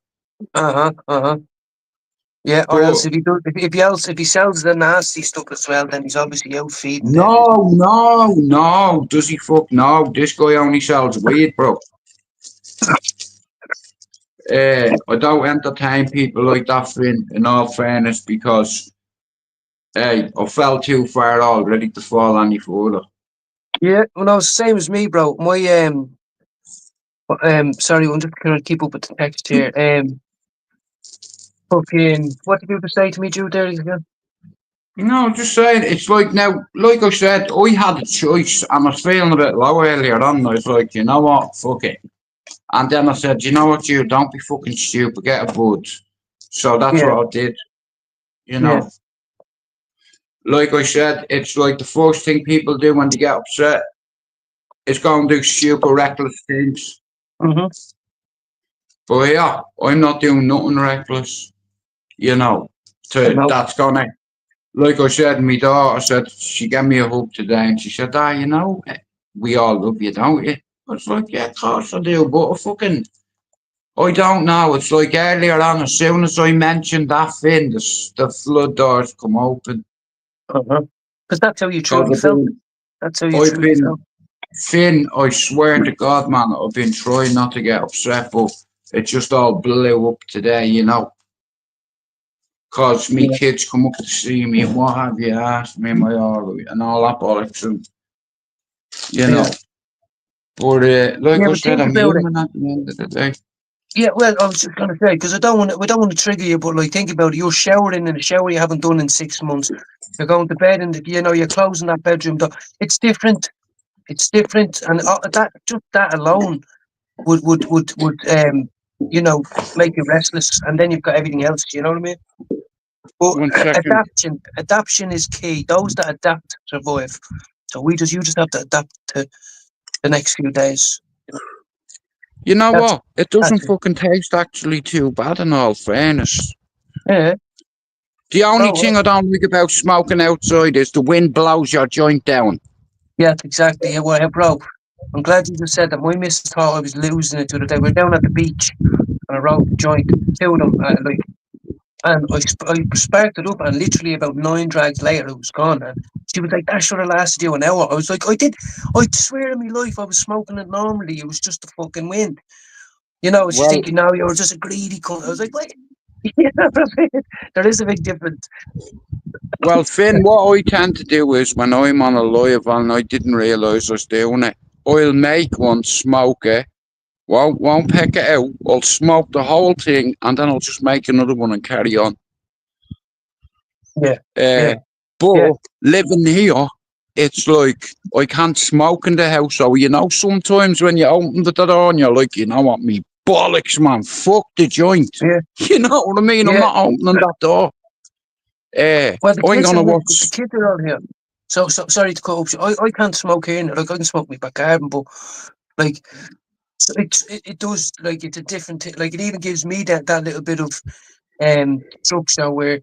Yeah, or else if he sells the nasty stuff as well, then he's obviously out feeding. No. Does he fuck no? This guy only sells weed, bro. I don't entertain people like that, Finn, in all fairness, because I fell too far already to fall any further. Yeah, well, no, it's the same as me, bro. My sorry, I'm just gonna keep up with the text here. Fucking, what did you say to me, Jude? There again. Just saying, it's like now, like I said, I had a choice and I was feeling a bit low earlier on. I was like, you know what, fuck it. And then I said, you know what, you don't be fucking stupid, get a bud. So that's what I did. Like I said, it's like the first thing people do when they get upset is go and do stupid, reckless things. But yeah, I'm not doing nothing reckless. That's gonna. Like I said, my daughter said, she gave me a hug today and she said, we all love you, don't you? I was like, yeah, of course I do, but I don't know. It's like earlier on, as soon as I mentioned that thing, the flood doors come open. Because that's how you truly felt. That's how you truly felt. Finn, I swear to God, man, I've been trying not to get upset, but it just all blew up today, you know. Cause me Yeah, kids come up to see me and what have you, asked me, am I alright, and all that bollocks, and you yeah, know. But like yeah. I But said, think I'm about it. human at the end of the day. Yeah, well, I was just gonna say because we don't want to trigger you, but like think about it. You're showering in a shower you haven't done in 6 months. You're going to bed and you're closing that bedroom door. It's different. It's different, and that just that alone would make you restless, and then you've got everything else. You know what I mean? But 1 second. adaptation is key. Those that adapt survive. So you just have to adapt to the next few days. You know, You know that's what? It doesn't that's it. fucking taste actually too bad in all fairness. Yeah, The only bro. thing I don't like about smoking outside is the wind blows your joint down. Yeah, exactly. Yeah, well, hey, bro, I'm glad you just said that. My missus thought I was losing it the other day. We are down at the beach and I rode the joint, two of them, and I sparked it up, and literally about 9 drags later, it was gone. And she was like, "That should have lasted you an hour." I was like, "I did. I swear in my life, I was smoking it normally. It was just the fucking wind." She's Well, thinking, "No, you're just a greedy cunt." I was like, "Wait." There is a big difference. well, Finn, what I tend to do is when I'm on a live and I didn't realise I was doing it, I'll make one, smoke it, won't pick it out, I'll smoke the whole thing, and then I'll just make another one and carry on. Yeah, Uh, yeah, yeah, but living here, it's like I can't smoke in the house. So sometimes when you open the door and you're like, you know what, me bollocks, man, fuck the joint. yeah, You know what I mean? I'm yeah. not opening that door. Well, the I'm kids are gonna here. The watch. kids are all here. So sorry to cut up. I can't smoke here. Like I can smoke in my back garden, but like it does like it's a different like it even gives me that little bit of structure where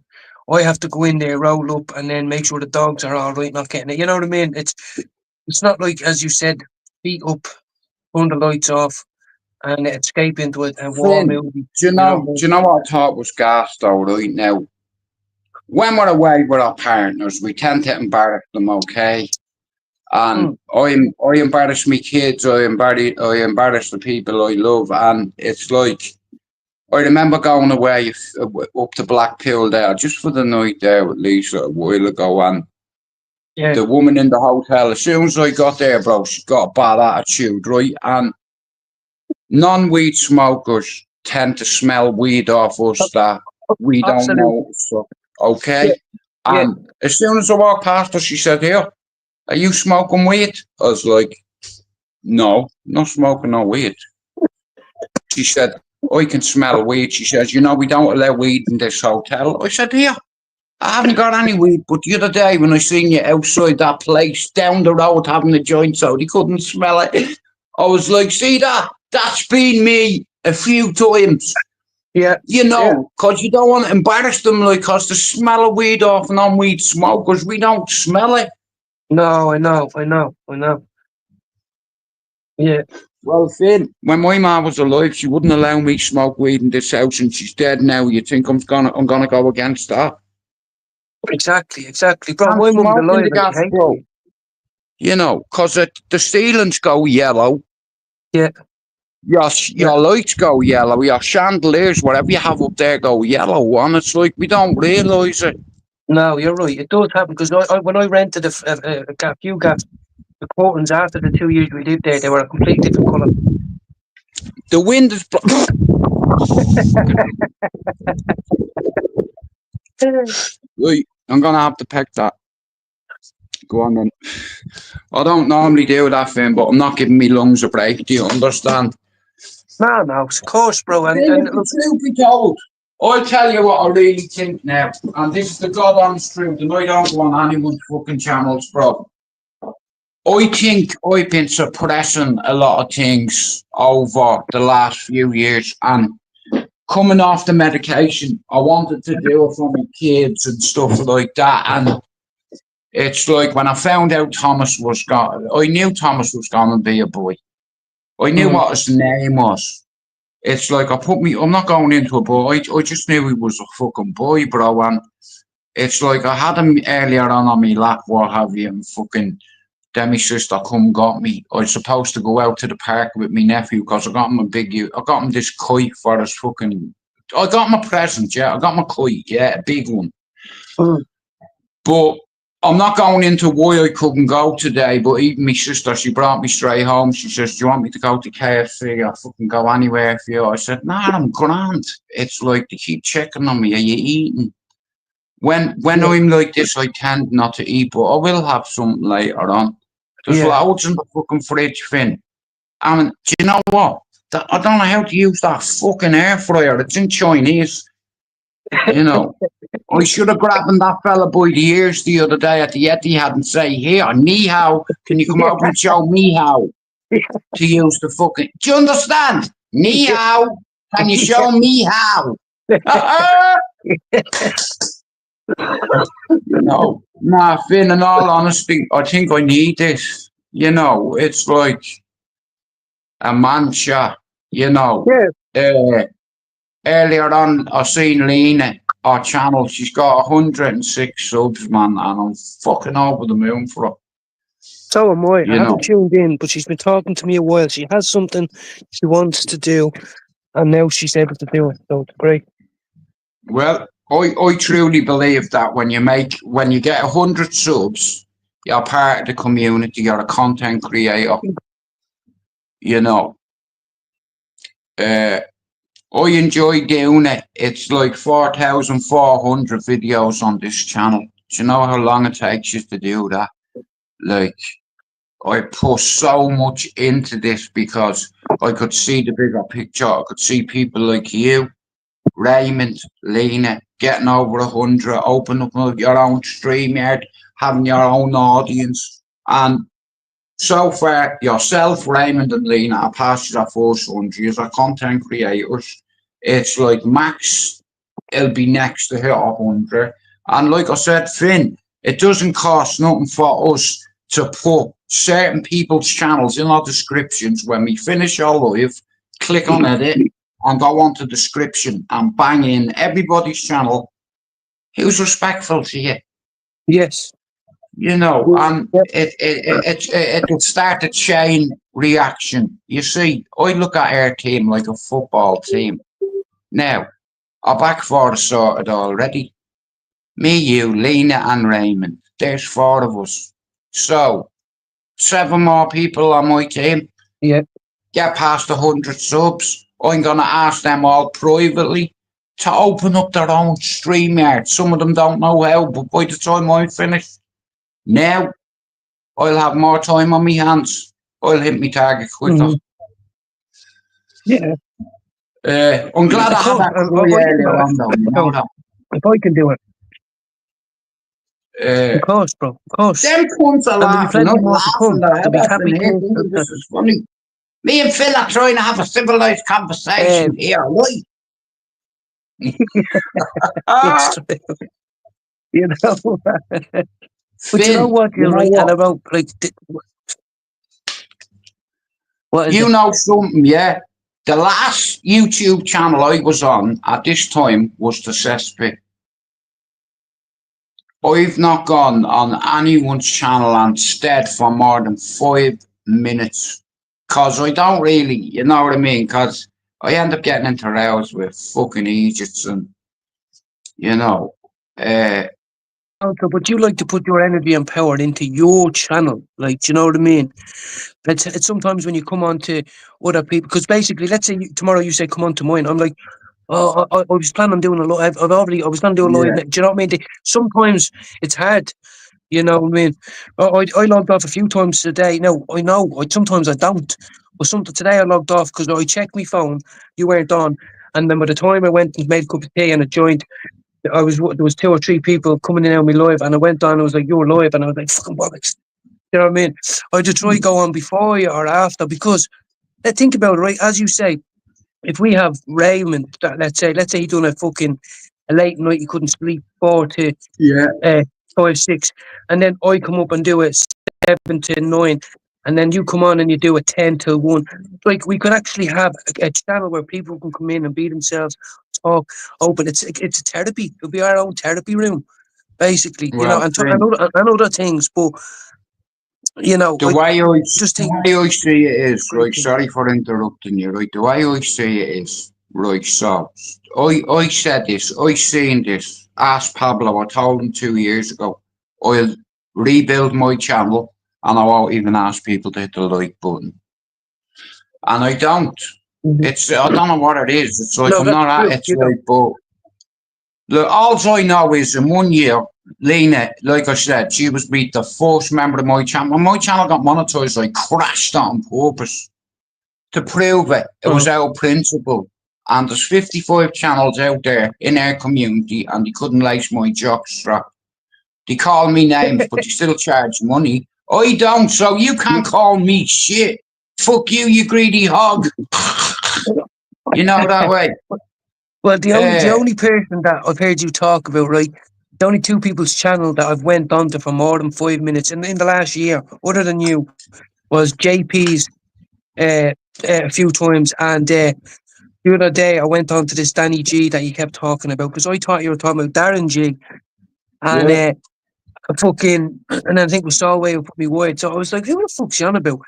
I have to go in there, roll up, and then make sure the dogs are all right, not getting it. You know what I mean? It's not like as you said, feet up, turn the lights off, and escape into a war Finn, movie. do you You know know? what I Do you know what I thought was gas though? Right now, when we're away with our partners, we tend to embarrass them. Okay. And mean? I embarrass me kids, I embarrass the people I love, and it's like I remember going away up to Blackpool there just for the night there with Lisa a while ago, and Yeah, the woman in the hotel, as soon as I got there, bro, she got a bad attitude, right? And non-weed smokers tend to smell weed off us that we don't absolutely. know. So, okay. Yeah, yeah. And as soon as I walked past her, she said, "Here, are you smoking weed?" I was like, "No, not smoking no weed." She said, "I can smell weed." She says, "We don't allow weed in this hotel." I said, "Here, I haven't got any weed, but the other day when I seen you outside that place down the road having a joint out, he couldn't smell it." I was like, "See that? That's been me a few times." Yeah, yeah. Because you don't want to embarrass them, like, because the smell of weed off non-weed smokers, we don't smell it. No, I know. Yeah. Well, Finn, when my mum was alive, she wouldn't allow me smoke weed in this house, and she's dead now. You think I'm gonna go against that? Exactly. Bro, Can't my mum's smoke in alive the and she gas, hates bro. me. Because the ceilings go yellow, Yeah, yeah. your lights go yellow, your chandeliers, whatever you have up there, go yellow, and it's like we don't realise it. No, you're right. It does happen because when I rented a few gaps, the curtains after the 2 years we lived there, they were a completely different colour. The wind is. Right, I'm gonna have to pick that. Go on then. I don't normally do that thing, but I'm not giving me lungs a break. Do you understand? No, of course, bro. And Then, if the look, truth be told, I'll tell you what I really think now, and this is the God honest truth, and I don't go on anyone's fucking channels, bro. I think I've been suppressing a lot of things over the last few years, and coming off the medication, I wanted to do it for my kids and stuff like that, and it's like when I found out Thomas was gone, I knew Thomas was going to be a boy. I knew mm, what his name was. It's like I'm not going into a boy. I just knew he was a fucking boy, bro. And it's like I had him earlier on my lap, what have you, and fucking Then my sister come got me. I was supposed to go out to the park with my nephew because I got him this kite for his fucking. I got him a present, yeah. I got him a kite, yeah, a big one. Mm. But I'm not going into why I couldn't go today. But even my sister, she brought me straight home. She says, "Do you want me to go to KFC? I'll fucking go anywhere for you." I said, "Nah, I'm grand." It's like they keep checking on me. Are you eating? When Yeah, I'm like this, I tend not to eat, but I will have something later on. There's yeah. loads in the fucking fridge, Finn. I mean, do you know what? I don't know how to use that fucking air fryer. It's in Chinese. You know, I should have grabbed that fella by the ears the other day at the Etihad and say, "Here, ni hao, can you come over and show me how to use the fucking? Do you understand? Ni hao, can you show me how?" You know, nah, Finn, in all honesty, I think I need this. You know, it's like a mantra, you know. Yeah. Uh, Earlier on, I seen Lena, our channel, she's got 106 subs, man, and I'm fucking over the moon for her, So am I. I you haven't know. tuned in, but she's been talking to me a while. She has something she wants to do, and now she's able to do it. So it's great. Well, I truly believe that when you get 100 subs, you're part of the community, you're a content creator, you know. Uh, I enjoy doing it. It's like 4,400 videos on this channel. Do you know how long it takes you to do that? Like, I put so much into this because I could see the bigger picture. I could see people like you, Raymond, Lena, getting over 100, open up your own stream yard, having your own audience. And so far, yourself, Raymond, and Lena are past your first 100. You're content creators. It's like Max, it'll be next to hit 100. And like I said, Finn, it doesn't cost nothing for us to put certain people's channels in our descriptions. When we finish our live, click on edit and go on to description and bang in everybody's channel who's respectful to you. Yes. You know, and Yeah. it'll start a chain reaction. You see, I look at our team like a football team. Now, our back four is sorted already. Me, you, Lena, and Raymond. There's four of us. So, seven more people on my team. Yeah. Get past 100 subs. I'm going to ask them all privately to open up their own StreamYard. Some of them don't know how, but by the time I finish, now I'll have more time on my hands. I'll hit my target quicker. Mm-hmm. Yeah. I'm glad Of I had course. that And cry I can earlier do on, though. You know it. If I can do it, that. of course, bro. Of course. Them cunts are And there'll be laughing. plenty I'm more to laughing come. their There'll head be off in happy here things. thinking this is funny. Me and Phil are trying to have a civilized conversation Um, here, right? it's true, you know. But you know Finn, what, you you're know right. And what? about like, what is You it? know something, yeah? The last YouTube channel I was on at this time was the cesspit. I've not gone on anyone's channel instead for more than 5 minutes. Because I don't really, you know what I mean? Because I end up getting into rows with fucking Egypts and, you know, uh, Also, but you like to put your energy and power into your channel, like, do you know what I mean? It's sometimes when you come on to other people, because basically, let's say tomorrow you say come on to mine, I'm like, oh, I was planning on doing a lot. I was going to do a live. yeah, Do you know what I mean? Sometimes it's hard. You know what I mean? I logged off a few times today. Now I know sometimes I don't, but something today I logged off because I checked my phone. You weren't on, and then by the time I went and made a cup of tea and it joined, there was two or three people coming in on me live, and I went on. I was like, "You're live," and I was like, "Fucking bollocks." You know what I mean? I just try go on before you or after because think about it, right? As you say, if we have Raymond, let's say he done a late night, he couldn't sleep 4 to yeah, 5, 6, and then I come up and do it 7 to 9, and then you come on and you do it 10 to 1. Like we could actually have a channel where people can come in and be themselves, talk, open. It's a therapy. It'll be our own therapy room, basically. You know, well, and Finn, other things. But You know, The I way I, just think, the way I see it is, great right, thing. sorry for interrupting you, right, the way I see it is, right, so, I said this, I seen this, ask Pablo, I told him 2 years ago, I'll rebuild my channel, and I won't even ask people to hit the like button. And I don't. Mhm. I don't know what it is, it's like, No, I'm that's not at, true. it's You know, like, but, look, all I know is in 1 year, Lena, like I said, she was beat the first member of my channel. When my channel got monetized, I crashed that on purpose to prove it. It uh, was our principle. And there's 55 channels out there in our community, and they couldn't lace my jockstrap. They call me names, but they still charge money. I don't, so you can't call me shit. Fuck you, you greedy hog. You know that way. well, the Uh, only person that I've heard you talk about, right? The only two people's channel that I've went onto for more than 5 minutes in the last year, other than you, was JP's uh, a few times, and the other day I went on to this Danny G that you kept talking about because I thought you were talking about Darren G, and yeah. fucking, and I think we saw away with me word, so I was like, who the fuck's she on about?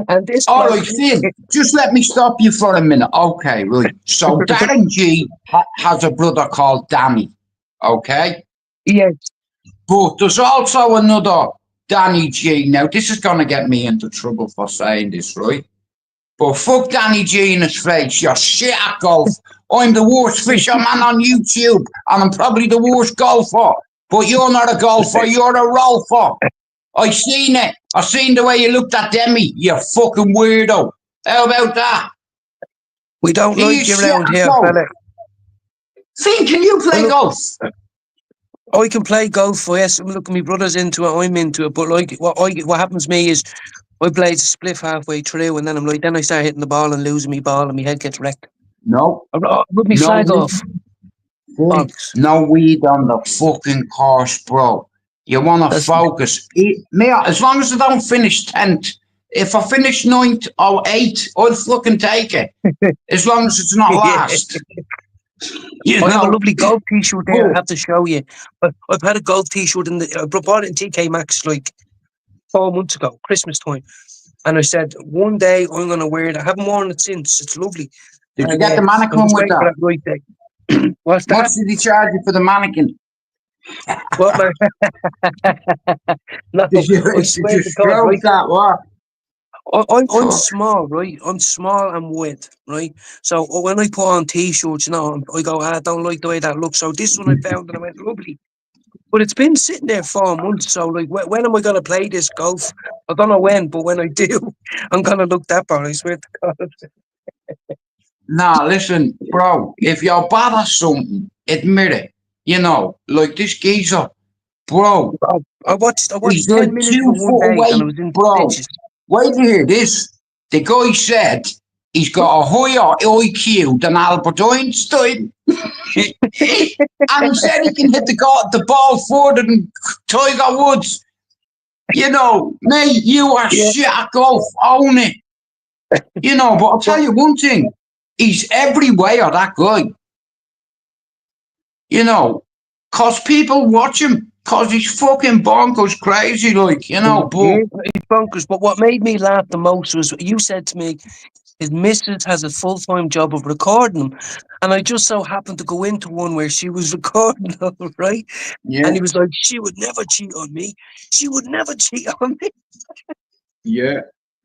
And this All bloke, right, Finn, just let me stop you for a minute. Okay, right. So Darren G has a brother called Danny. Okay, yeah, but there's also another Danny G. Now, this is going to get me into trouble for saying this, right? But fuck Danny G in his face. You're shit at golf. I'm the worst fisherman on YouTube, and I'm probably the worst golfer. But you're not a golfer, you're a rolfer. I seen it. I seen the way you looked at Demi, you fucking weirdo. How about that? we don't He like is you shit around at here, golf. fella. Finn, can you Well, play look, golf? I can play golf. Yes, look, my brother's into it. I'm into it. But like, what happens to me is my blades spliff halfway through, and then I'm like, then I start hitting the ball and losing my ball, and my head gets wrecked. No, I rub my no flag weed. off. Finn, Bollocks. no weed on the fucking course, bro. You want to That's focus. As long as I don't finish 10th. If I finish 9th or 8th, I'll fucking take it. As long as it's not yeah. last. You I have a know? lovely golf T-shirt there. I But have to show you. I've had a golf T-shirt I bought it in TK Maxx like 4 months ago, Christmas time, and I said one day I'm gonna wear it. I haven't worn it since. It's lovely, did you and get the I'm mannequin just with waiting for that? that right day. What's Much that? did he charge you for the mannequin? What man? No, Did you I did swear you to God, stroke right? that? What? I'm Fuck. small, right? I'm small and wet, right? So when I put on T-shirts, I go, I don't like the way that looks. So this one I found and I went, lovely. But it's been sitting there 4 months. So like, when am I going to play this golf? I don't know when, but when I do, I'm going to look that bad. I swear to God. Nah, listen, bro. If you're bad at something, admit it. Like this geezer, bro. I watched He's like 10 minutes of it one 2 foot day and I away, was in bro. stitches. Wait to hear this. The guy said he's got a higher IQ than Albert Einstein. And he said he can hit the ball further than Tiger Woods. Mate, you are Yeah, shit at golf. Own it. But I'll tell but you one thing. He's everywhere, that guy. Cause people watch him. Cause he's fucking bonkers crazy, yeah, but it's bonkers. But what made me laugh the most was you said to me, his missus has a full-time job of recording them. And I just so happened to go into one where she was recording them, right? yeah, And he was like, she would never cheat on me. She would never cheat on me. yeah.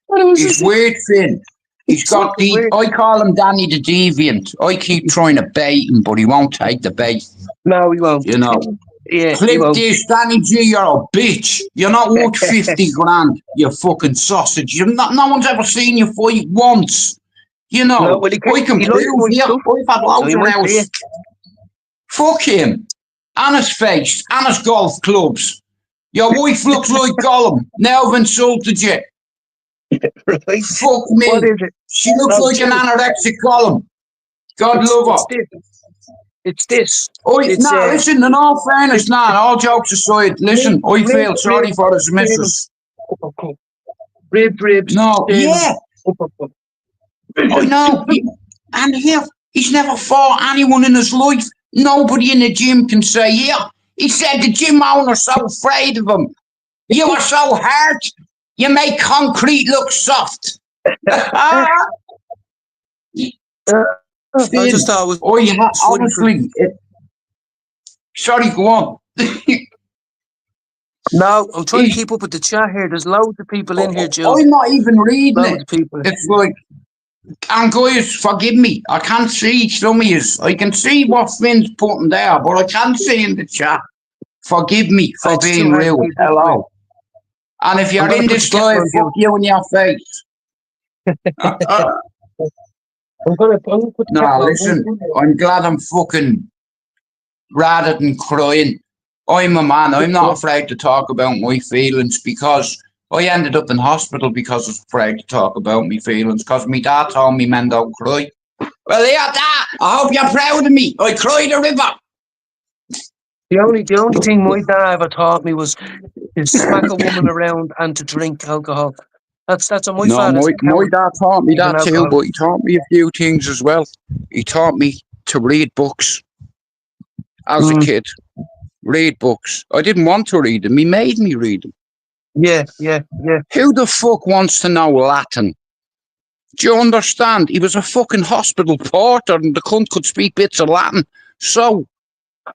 And it was He's just, weird, Finn. He's it's got fucking weird. I call him Danny the Deviant. I keep trying to bait him, but he won't take the bait. No, he won't. You know. Yeah, he Clip won't. this, Danny G, you're a bitch. You're not worth 50 grand, you fucking sausage. No one's ever seen you fight once. No, well, I can he likes prove my here. stuff, I've had so loads he of might see hours. Fuck him. And his face, and his golf clubs. Your wife looks like Gollum. Now I've insulted you. it, right? Fuck What me. is it? She looks No, like an Jimmy, anorexic Gollum. God it's love it's her. this. It's this. Oi, It's nah, listen, in all fairness, it's nah, all jokes aside, rib, listen, I rib, feel sorry rib, for his sternum, missus. uppercut. Ribs, No, sternum, yeah, uppercut. I know. And here, he's never fought anyone in his life. Nobody in the gym can say, yeah. He said the gym owner's so afraid of him. You are so hard. You make concrete look soft. I just Finn, thought it was oh, funny. honestly, sorry, go on. No, I'm trying to He's, keep up with the chat here. There's loads of people in here, Jill. I'm not even reading Loads it. of people. It's like, and guys, forgive me. I can't see some of yous. I can see what Finn's putting there, but I can't see in the chat. Forgive me for It's too being hard to rude. keep up with. Hello. And if I'm you're gonna in put the this kettle live, on, fuck Jill. you in your face. I'm gonna put the Nah, kettle listen, on. I'm glad I'm fucking, rather than crying, I'm a man. I'm not afraid to talk about my feelings because I ended up in hospital because I was afraid to talk about my feelings because my dad told me men don't cry. Well, yeah, Dad, I hope you're proud of me. I cried a river. The only thing my dad ever taught me was to smack a woman around and to drink alcohol. That's what my No, father's my accountant. dad taught me He's an that too, but alcoholic. he taught me a few things as well. He taught me to read books as a kid. Read books. I didn't want to read them. He made me read them. Yeah. Who the fuck wants to know Latin? Do you understand? He was a fucking hospital porter and the cunt could speak bits of Latin. So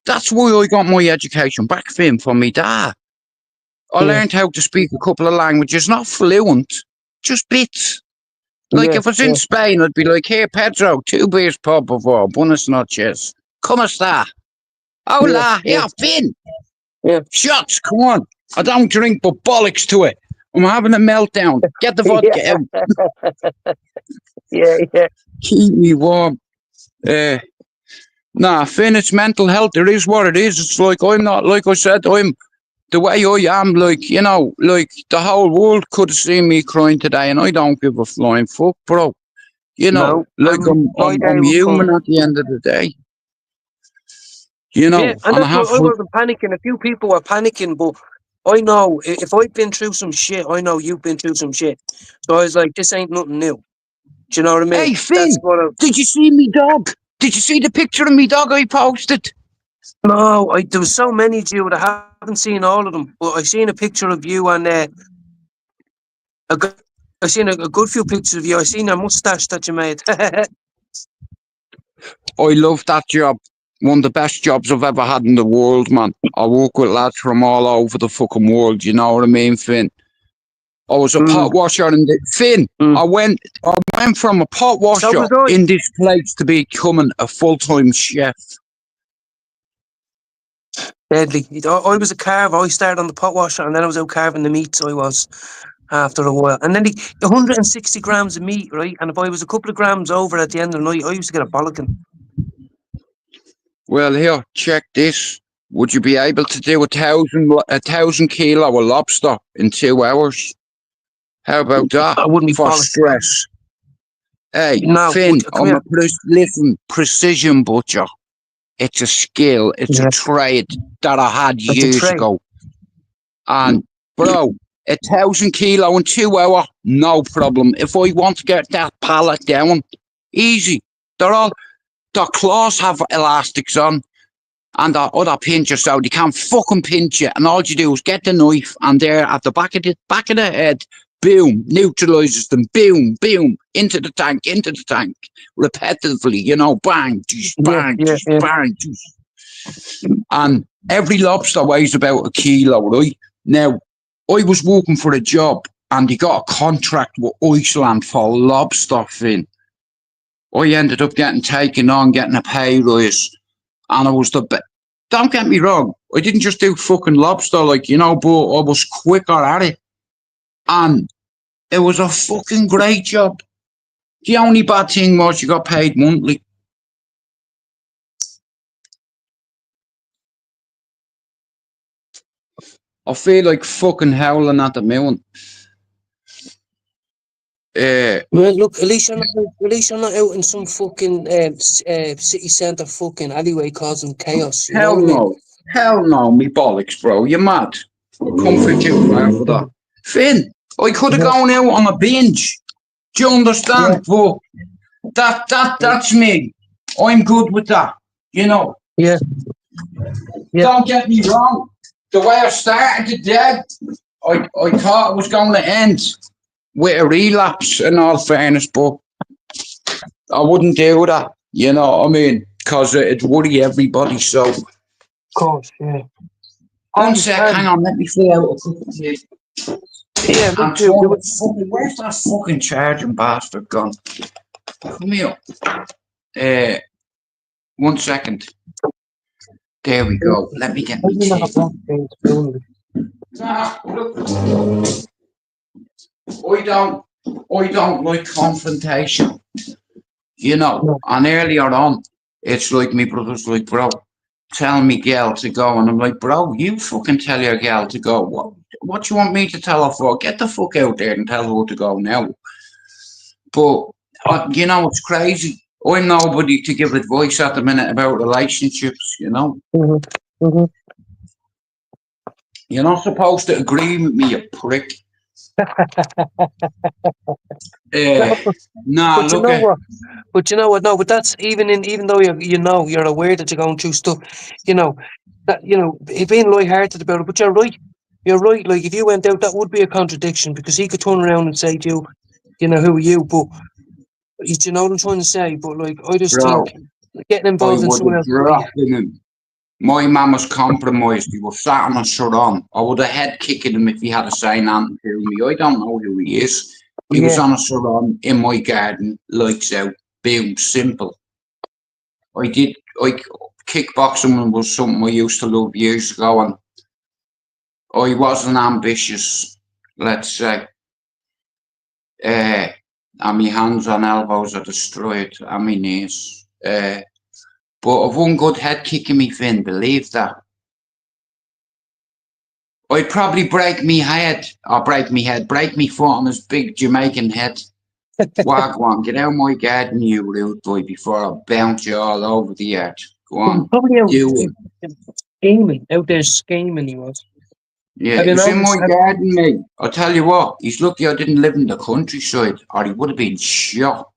that's why I got my education back from me dad. I learned how to speak a couple of languages, not fluent, just bits. Like if I was in Spain, I'd be like, "Here, Pedro, 2 beers, por favor, buenas noches. ¿Cómo está? Hola, yeah, Finn. Yeah. Shots, come on. I don't drink, but bollocks to it. I'm having a meltdown. Get the vodka out. Yeah. Keep me warm. Nah, Finn, it's mental health. It is what it is. It's like I'm not, like I said, I'm the way I am, like, you know, like the whole world could have seen me crying today and I don't give a flying fuck, bro. You know, like I'm human at the end of the day. You know, Yeah, and and that's why I wasn't panicking. A few people were panicking, but I know if I've been through some shit, I know you've been through some shit. So I was like, this ain't nothing new. Do you know what I mean? Hey, Finn, did you see me dog? Did you see the picture of me dog I posted? No, there was so many of you that I haven't seen all of them, but I seen a picture of you and I seen a good few pictures of you. I seen a mustache that you made. I love that job. One of the best jobs I've ever had in the world, man. I work with lads from all over the fucking world, you know what I mean, Finn? I was a pot washer in Finn, I went from a pot washer in this place to becoming a full-time chef. Deadly. I was a carver. I started on the pot washer and then I was out carving the meats. I was after a while. And then the 160 grams of meat, right? And if I was a couple of grams over at the end of the night, I used to get a bollocking. Well, here, check this. Would you be able to do 1,000 kilo of lobster in 2 hours? How about that? I wouldn't be for bollocks. stress. Hey, No, Finn, come I'm listen, precision butcher. It's a skill. It's a trade that I had years ago. And, bro, 1,000 kilo in 2 hours, no problem. If I want to get that pallet down, easy. Their claws have elastics on and the other pinchers, so they can't fucking pinch you. And all you do is get the knife and there at the back of the head, boom, neutralizes them, boom, boom, into the tank, repetitively, you know, bang, bang, bang. And every lobster weighs about 1 kilo, right? Now, I was working for a job and he got a contract with Iceland for lobster, Finn. I ended up getting taken on, getting a pay rise, and I was the best. Don't get me wrong, I didn't just do fucking lobster, like, you know, but I was quicker at it. And it was a fucking great job. The only bad thing was you got paid monthly. I feel like fucking howling at the moon. Well, look, at least you're not out in some fucking city centre fucking alleyway causing chaos. You know what I mean? Hell no, me bollocks, bro. You're mad. I'll come for you for that. Finn, I could have gone out on a binge. Do you understand? But that's me. I'm good with that. You know. Yeah. Don't get me wrong. The way I started the day, I thought it was going to end with a relapse, in all fairness, but I wouldn't do that. You know what I mean? Because it'd worry everybody. So, Of course, yeah. one sec, hang on, let me fill out a couple of things. Yeah, look, I'm trying to fucking, where's that fucking charging bastard gone? Come here. 1 second. There we go. Let me get me maybe not a tea. black thing, spoon. Look, I don't like confrontation. You know, No. and earlier on, it's like me brother's like, bro, tell me gal to go. And I'm like, bro, you fucking tell your gal to go. What you want me to tell her for? Get the fuck out there and tell her to go now. But, you know, it's crazy. I'm nobody to give advice at the minute about relationships, you know. Mm-hmm. Mm-hmm. You're not supposed to agree with me, you prick. Uh, nah, But you look know at, what? But you know what? No, but that's even though you're aware that you're going through stuff, you know that being light-hearted about it. But you're right. You're right. Like if you went out, that would be a contradiction because he could turn around and say to you, who are you? But you know what I'm trying to say. But like I just bro, think getting I involved in would someone have else's life. dropped him. My man was compromised. He was sat on a surround. I would have head kicked him if he had a sign on to me. I don't know who he is. He was Yeah, on a surround in my garden, lights out, boom, simple. I did, like, kickboxing was something I used to love years ago, and I wasn't ambitious, let's say. Uh, and my hands and elbows are destroyed, and my knees. But I've one good head kick in me fin, believe that. I'd probably break me head, or break me foot on his big Jamaican head. Wagwan, get out of my garden, you rude boy, before I bounce you all over the earth. Go he was on, probably out do it. scheming out there scheming. He was. Yeah, Have he you was in my noticed? garden, mate. I'll tell you what, he's lucky I didn't live in the countryside, or he would have been shot.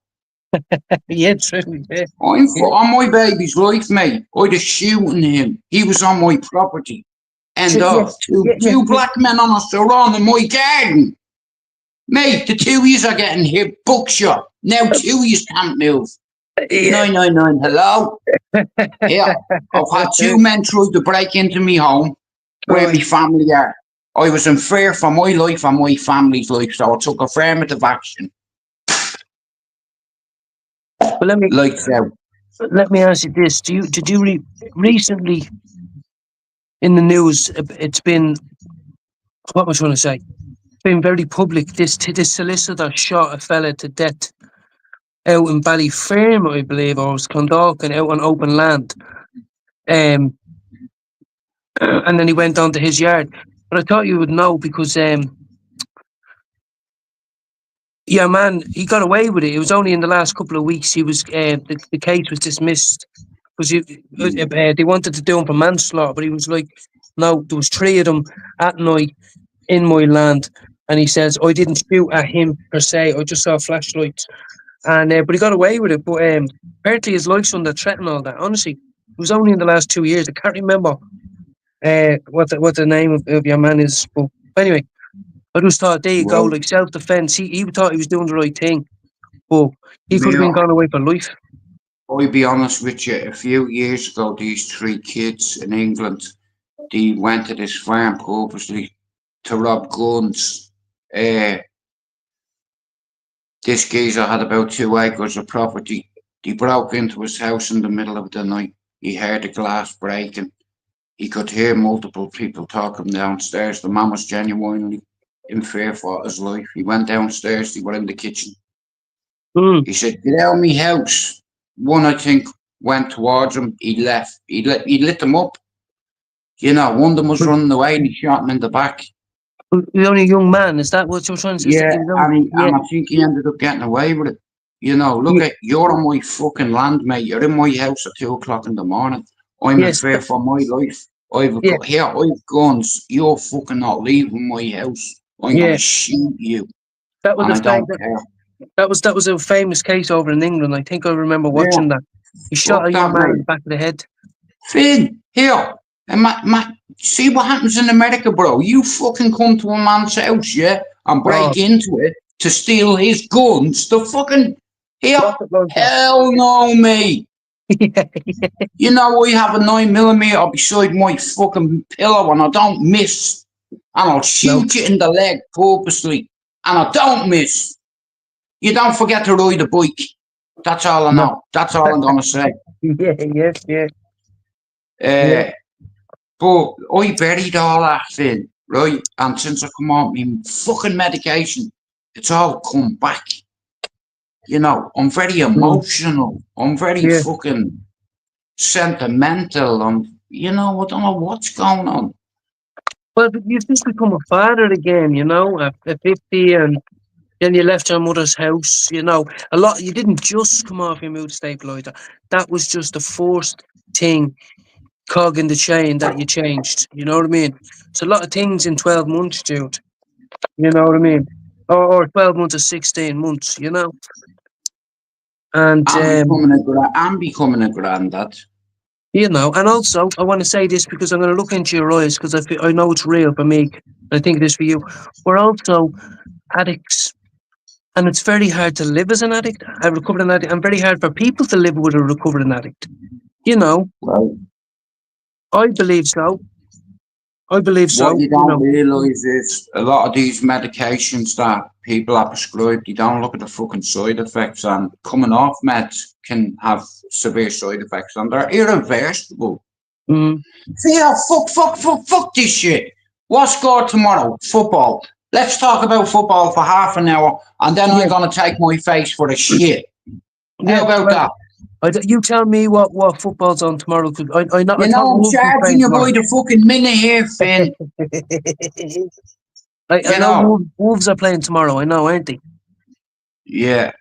Yeah, true. Yeah, I'm yeah, on my baby's life, mate. I'd have shooting him. He was on my property. End true, yeah, of. Two, yeah, yeah, two yeah. black men on a surround in my garden. Mate, the two yous are getting hit, buckshot. Now two yous can't move. Yeah. 999, hello? Here, I've had two men try to break into me home where me Right. family are. I was in fear for my life and my family's life, so I took affirmative action. But Like so. let me ask you this: did you recently in the news? It's been what was I trying to say? It's been very public. This solicitor shot a fella to death out in Ballyferm, I believe, or was Clondalkin, out on open land. Um, and then he went on to his yard. But I thought you would know because yeah, man, he got away with it. It was only in the last couple of weeks he was the case was dismissed because they wanted to do him for manslaughter, but he was like, no, there was three of them at night in my land, and he says I didn't shoot at him per se. I just saw flashlights, and but he got away with it. But apparently his life's under threat and all that. Honestly, it was only in the last 2 years. I can't remember what the name of your man is, but anyway. I just thought, there you go, Well, like self-defense. He thought he was doing the right thing, but he could have me, been gone away for life. I'll be honest with you, a few years ago, these three kids in England, they went to this farm purposely to rob guns. This geezer had about 2 acres of property. They broke into his house in the middle of the night. He heard the glass breaking. He could hear multiple people talking downstairs. The man was genuinely in fear for his life. He went downstairs. They were in the kitchen. Mm. He said, "Get out of my house." One, I think, went towards him. He left. He lit them up. You know, one of them was But running away and he shot him in the back. he was only a young man. Is that what you're trying to say? Yeah, He was only, yeah, and I think he ended up getting away with it. You know, look yeah, at you're on my fucking land, mate. You're in my house at 2 o'clock in the morning. I'm in yes, fear for my life. yeah, I've guns. You're fucking not leaving my house. I'm gonna yeah. shoot you, That was and a I don't care. that was a famous case over in England. I think I remember Yeah, watching that. He shot fuck a young that, man in the mate. back of the head. Finn, here. And see what happens in America, bro. You fucking come to a man's house, yeah, and Oh, break into it to steal his guns. The fucking here, rocket launcher. hell no, mate. Yeah, You know I have a 9mm beside my fucking pillow, and I don't miss. And I'll no. shoot you in the leg purposely, and I don't miss. You don't forget to ride a bike. That's all I No. know. That's all I'm gonna say. Yeah, yeah. Uh, but I buried all that, Finn, right? And since I come on my fucking medication, it's all come back. You know, I'm very Mm, emotional. I'm very yeah. fucking sentimental. I don't know what's going on. Well, but you've just become a father again, at 50, and then you left your mother's house, A lot, you didn't just come off your mood stabilizer. That was just the first thing, cog in the chain that you changed. You know what I mean? It's a lot of things in 12 months, dude. You know what I mean? Or 12 months or 16 months, And, I'm becoming a granddad. and also, I want to say this because I'm going to look into your eyes because I know it's real for me. I think it is for you. We're also addicts. And it's very hard to live as an addict, a recovering addict, and very hard for people to live with a recovering addict. Right. I believe so. I believe What so. you don't realise is a lot of these medications that people are prescribed, you don't look at the fucking side effects, and coming off meds can have severe side effects, and they're irreversible. Mm, Yeah, fuck this shit. What's score tomorrow? Football. Let's talk about football for half an hour, and then yeah, I'm gonna take my face for the shit. How yeah. about Well, that? you tell me what football's on tomorrow because I You thought know I'm Wolves was charging playing you tomorrow. by the fucking minute here, Finn. I You know know. Wolves are playing tomorrow. I know, aren't they? Yeah.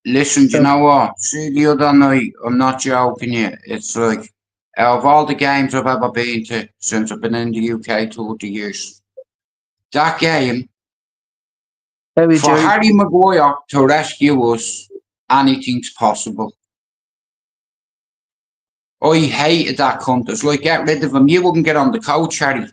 Listen, do you So know what? See the other night, I'm not joking you. It's like, out of all the games I've ever been to since I've been in the UK 20 years, that game, how are you, for Jerry? Harry Maguire to rescue us, anything's possible. I hated that cunt. It's like, get rid of him. You wouldn't get on the coach, Harry.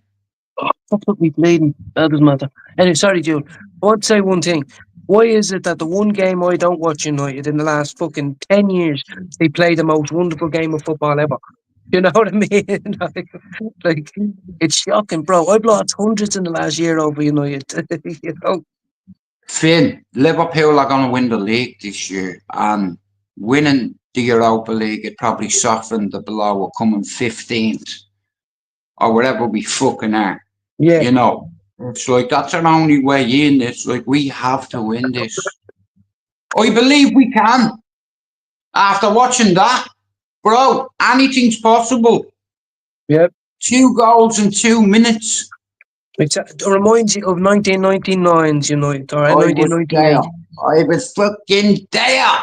Fuck up me bleeding. That doesn't matter. Anyway, sorry, dude. I want to say one thing. Why is it that the one game I don't watch United in the last fucking 10 years, they play the most wonderful game of football ever? You know what I mean? like, it's shocking, bro. I've lost hundreds in the last year over United. you know? Finn, Liverpool are going to win the league this year, and winning the Europa League, it probably softened the blow of coming 15th or wherever we fucking are. Yeah. You know, it's like that's our only way in. It's like we have to win this. I believe we can. After watching that, bro, anything's possible. Yep. 2 goals in 2 minutes. It reminds you of 1999's United or I was there. 1998. I was fucking there.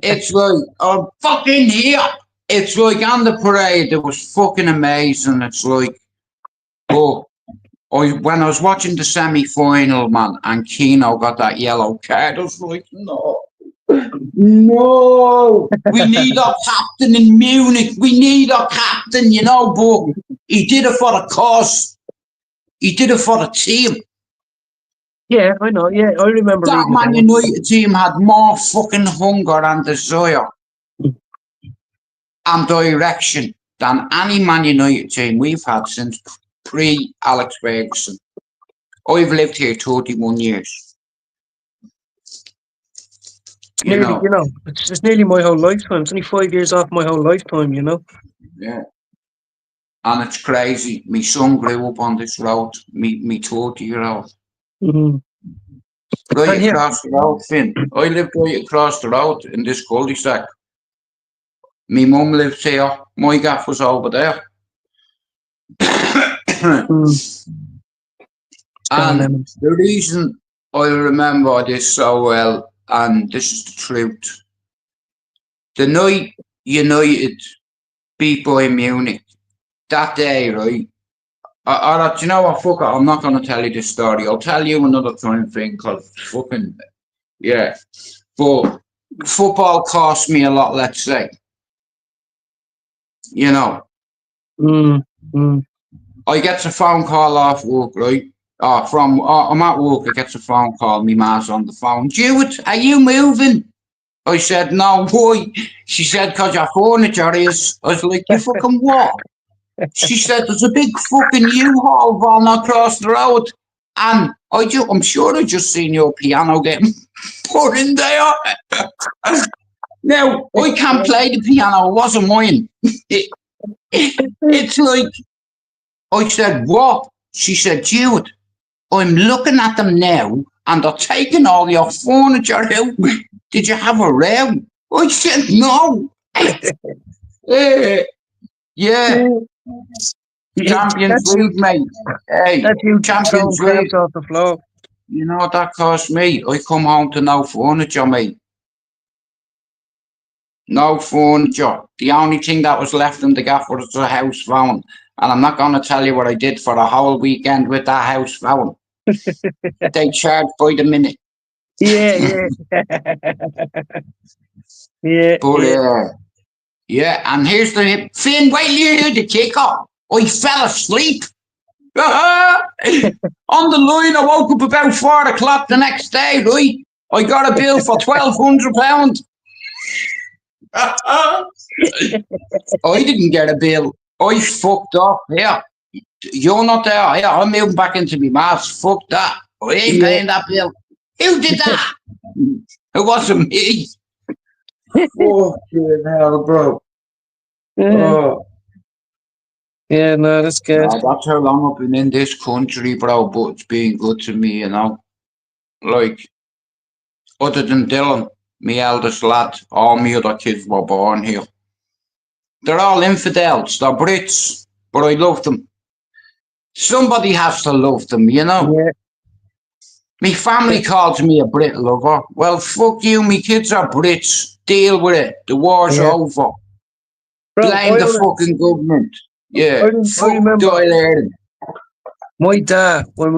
It's like, I'm fucking here. It's like on the parade, it was fucking amazing. It's like, oh, when I was watching the semi final, man, and Keno got that yellow card, I was like, no. No, we need our captain in Munich. We need our captain, but he did it for the cause. He did it for the team. Yeah, I know. Yeah, I remember That reading Man about it. United team had more fucking hunger and desire and direction than any Man United team we've had since pre-Alex Ferguson. I've lived here 31 years. You Nearly, know, it's nearly my whole lifetime. It's only 5 years off my whole lifetime. yeah. And it's crazy. My son grew up on this road, me 30-year-old. Mm-hmm. Right And here, across the road, Finn. I lived right across the road in this cul-de-sac. My mum lives here. My gaff was over there. it's gone, And Lemon. the reason I remember this so well, and this is the truth, the night United beat Bayern Munich, that day, right? Do you know what? Fuck it, I'm not going to tell you this story. I'll tell you another time thing because fucking, yeah. But football cost me a lot, let's say. You know, Mm. Mm. I gets a phone call off work, right? I'm at work. I gets a phone call. Me ma's on the phone. Jewett, are you moving? I said, no, why? She said, 'cause your furniture is. I was like, you fucking what? She said, there's a big fucking U-Haul van across the road. And I'm sure I just seen your piano getting put in there. Now, I can't play the piano. It wasn't mine. It's like, I said, what? She said, Jude, I'm looking at them now and they're taking all your furniture out. Did you have a row? I said, no. Yeah, Champions That's you. League, mate. Hey, That's you throwing Champions League. crabs off the floor. You know what that cost me? I come home to no furniture, mate. No furniture. The only thing that was left in the gaff was the house phone. And I'm not going to tell you what I did for a whole weekend with that house phone. They charge by the minute. Yeah, yeah, But yeah. yeah, and here's the Finn, wait till you hear the kicker. I fell asleep. On the line, I woke up about 4 o'clock the next day, right? I got a bill for £1,200. I didn't get a bill. I fucked up. Yeah, you're not there. Yeah, I'm moving back into my mask. Fuck that. I ain't Yeah. paying that bill. Who did that? It wasn't me. Fucking hell, bro. Oh. Yeah, no, that's good. That's how long I've been in this country, bro, but it's been good to me, you know. Like, other than Dylan, my eldest lad, all my other kids were born here. They're all infidels, they're Brits, but I love them. Somebody has to love them, you know. Yeah. My family calls me a Brit lover. Well, fuck you, my kids are Brits. Deal with it. The war's Yeah. over. Bro, Blame the fucking government. Yeah, I fuck remember Doyle Ireland. my dad, when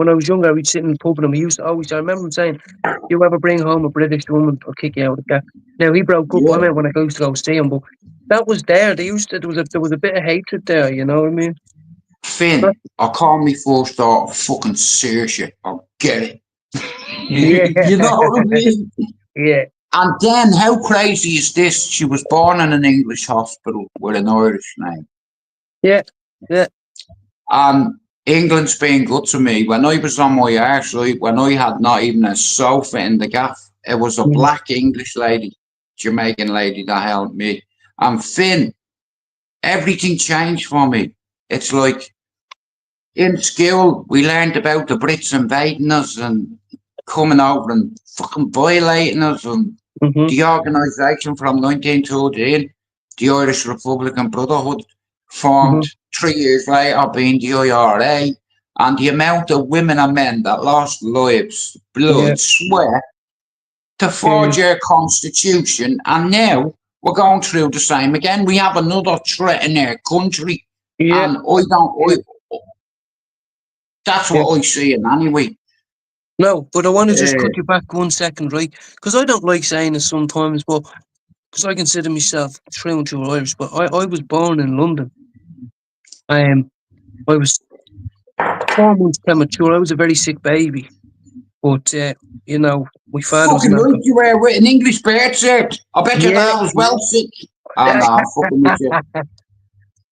I was younger, we'd sit in the pub with him. He used to always, I remember him saying, you ever bring home a British woman, I'll kick you out of that. Now, he broke up, I Yeah, mean, when I used to go see him, but that was there. There was a bit of hatred there, you know what I mean? Finn, I call me first thought, fucking serious shit. I'll get it. Yeah. You know what I mean? Yeah. And then, how crazy is this? She was born in an English hospital with an Irish name. Yeah. Yeah. And England's been good to me. When I was on my arse, right, when I had not even a sofa in the gaff, it was a Mm. black English lady, Jamaican lady that helped me. And Finn, everything changed for me. It's like in school, we learned about the Brits invading us and coming over and fucking violating us and Mm-hmm. the organisation from 1913, the Irish Republican Brotherhood, formed Mm-hmm. 3 years later being the IRA, and the amount of women and men that lost lives, blood, Yeah. sweat to forge our constitution, and now we're going through the same again. We have another threat in our country, Yeah. and that's what I see it anyway. No, but I want to just Uh, cut you back 1 second, right? Because I don't like saying this sometimes, but because I consider myself through and through Irish, but I was born in London. I was 4 months premature. I was a very sick baby, but you know, my father was Fucking an right, alcoholic. you were with an English birth cert. I bet your Yeah, dad was well sick. And I'm fucking with you.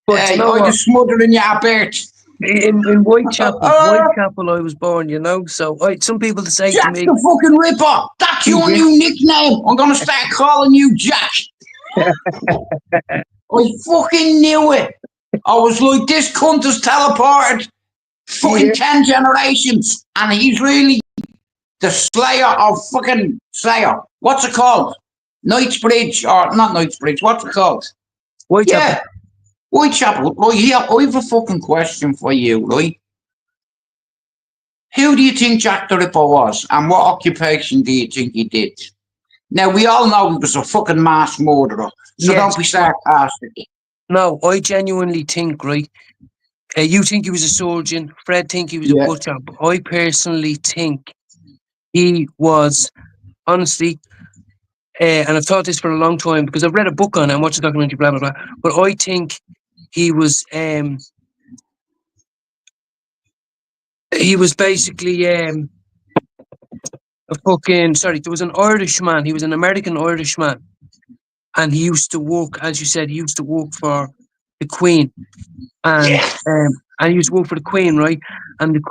but you Hey, know I what? just smothering your birth. In Whitechapel, I was born. You know, so some people say to Jack me, the fucking Ripper. That's your yeah, new nickname. I'm gonna start calling you Jack. I fucking knew it. I was like, this cunt has teleported fucking yeah, 10 generations. And he's really the slayer of fucking Slayer. What's it called? Knightsbridge, or not Knightsbridge, what's it called? Whitechapel. Yeah, Whitechapel. Right, here, I have a fucking question for you, right? Who do you think Jack the Ripper was, and what occupation do you think he did? Now, we all know he was a fucking mass murderer, so Yes, don't be sarcastic. no, I genuinely think, right? You think he was a surgeon. Fred think he was a Yeah, butcher. But I personally think he was, honestly, and I've thought this for a long time because I've read a book on it and watched a documentary, blah, blah, blah. But I think he was He was basically a fucking sorry. There was an Irishman. He was an American Irishman, and he used to work, as you said, he used to work for the Queen, and Yeah, he used to work for the Queen, right? And yes.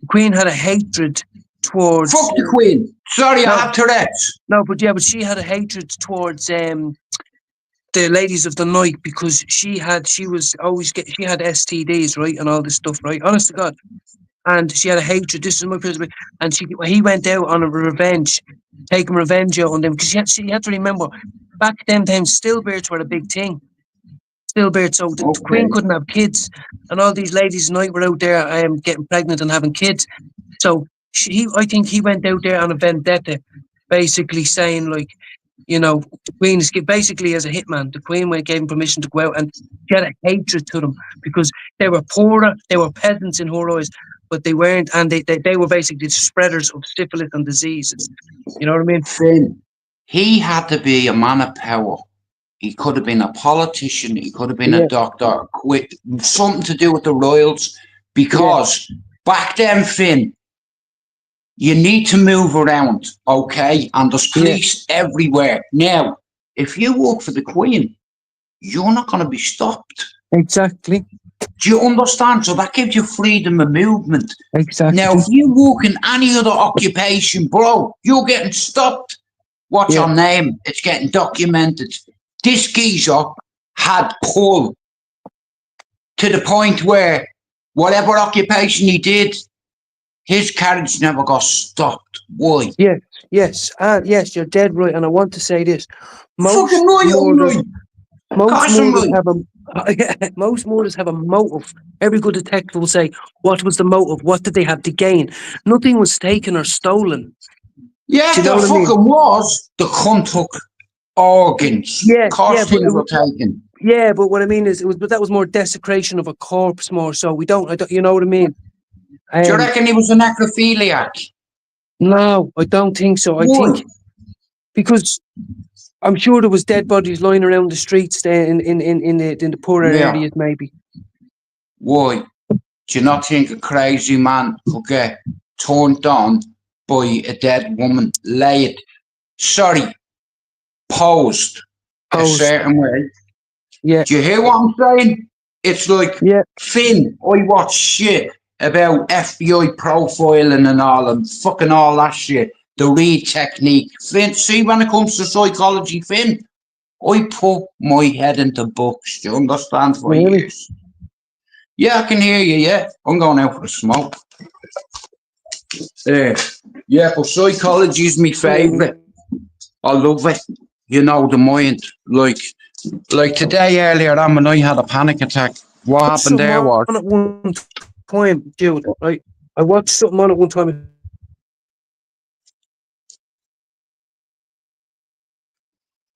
the Queen had a hatred Fuck towards the Queen. Sorry, I no, have Tourette's. no, but yeah, but she had a hatred towards the ladies of the night because she had STDs, right, and all this stuff, right? Honest to God, and she had a hatred. This is my personal, and he went out on a revenge, taking revenge out on them because she had to remember back then stillbirths were a big thing. Stillbirths, so the Queen Okay. couldn't have kids, and all these ladies at night were out there getting pregnant and having kids. So I think he went out there on a vendetta, basically saying like, the Queen is basically as a hitman. The Queen gave him permission to go out, and she had a hatred to them because they were poorer, they were peasants in her eyes, but they weren't, and they were basically the spreaders of syphilis and diseases. You know what I mean? Finn, he had to be a man of power. He could have been a politician. He could have been a Yeah, doctor. With something to do with the royals, yeah, because back then, Finn, you need to move around, okay? And there's yeah, police everywhere. Now, if you work for the Queen, you're not going to be stopped. exactly, Do you understand? So that gives you freedom of movement. Now, exactly. if you work in any other occupation, bro, you're getting stopped. What's Yeah, your name? It's getting documented. This geezer had pull to the point where whatever occupation he did, his carriage never got stopped. Why? yes, yes, and yes, you're dead right. And I want to say this: Fucking most right, I'm murders, right. most Gosh, I'm murders right. have a most murders have a motive. Every good detective will say, "What was the motive? What did they have to gain?" Nothing was taken or stolen. Do Yeah, you know the what I mean? fucking was. The cunt took organs. Yeah, yeah, Cost but things were taken. yeah, but what I mean is, but that was more desecration of a corpse, more so. I don't, you know what I mean? Do you Um, reckon he was a necrophiliac? no, I don't think so. I Why? think because I'm sure there was dead bodies lying around the streets there in the poorer Yeah. areas, maybe. Why? Do you not think a crazy man could get turned on by a dead woman laid, sorry, posed a Posed. certain way? Yeah, Do you hear what I'm saying? It's like, yeah, Finn, I watch shit about FBI profiling and all and fucking all that shit. The read technique. Finn, see when it comes to psychology, Finn, I put my head into books. Do you understand? For really. years. Yeah, I can hear you. Yeah, I'm going out for a smoke. Uh, yeah, but psychology is my favourite. I love it. You know, the mind. Like today earlier on when I had a panic attack, what Watched happened something there was, on at one time, dude. Right, I watched something on at one time,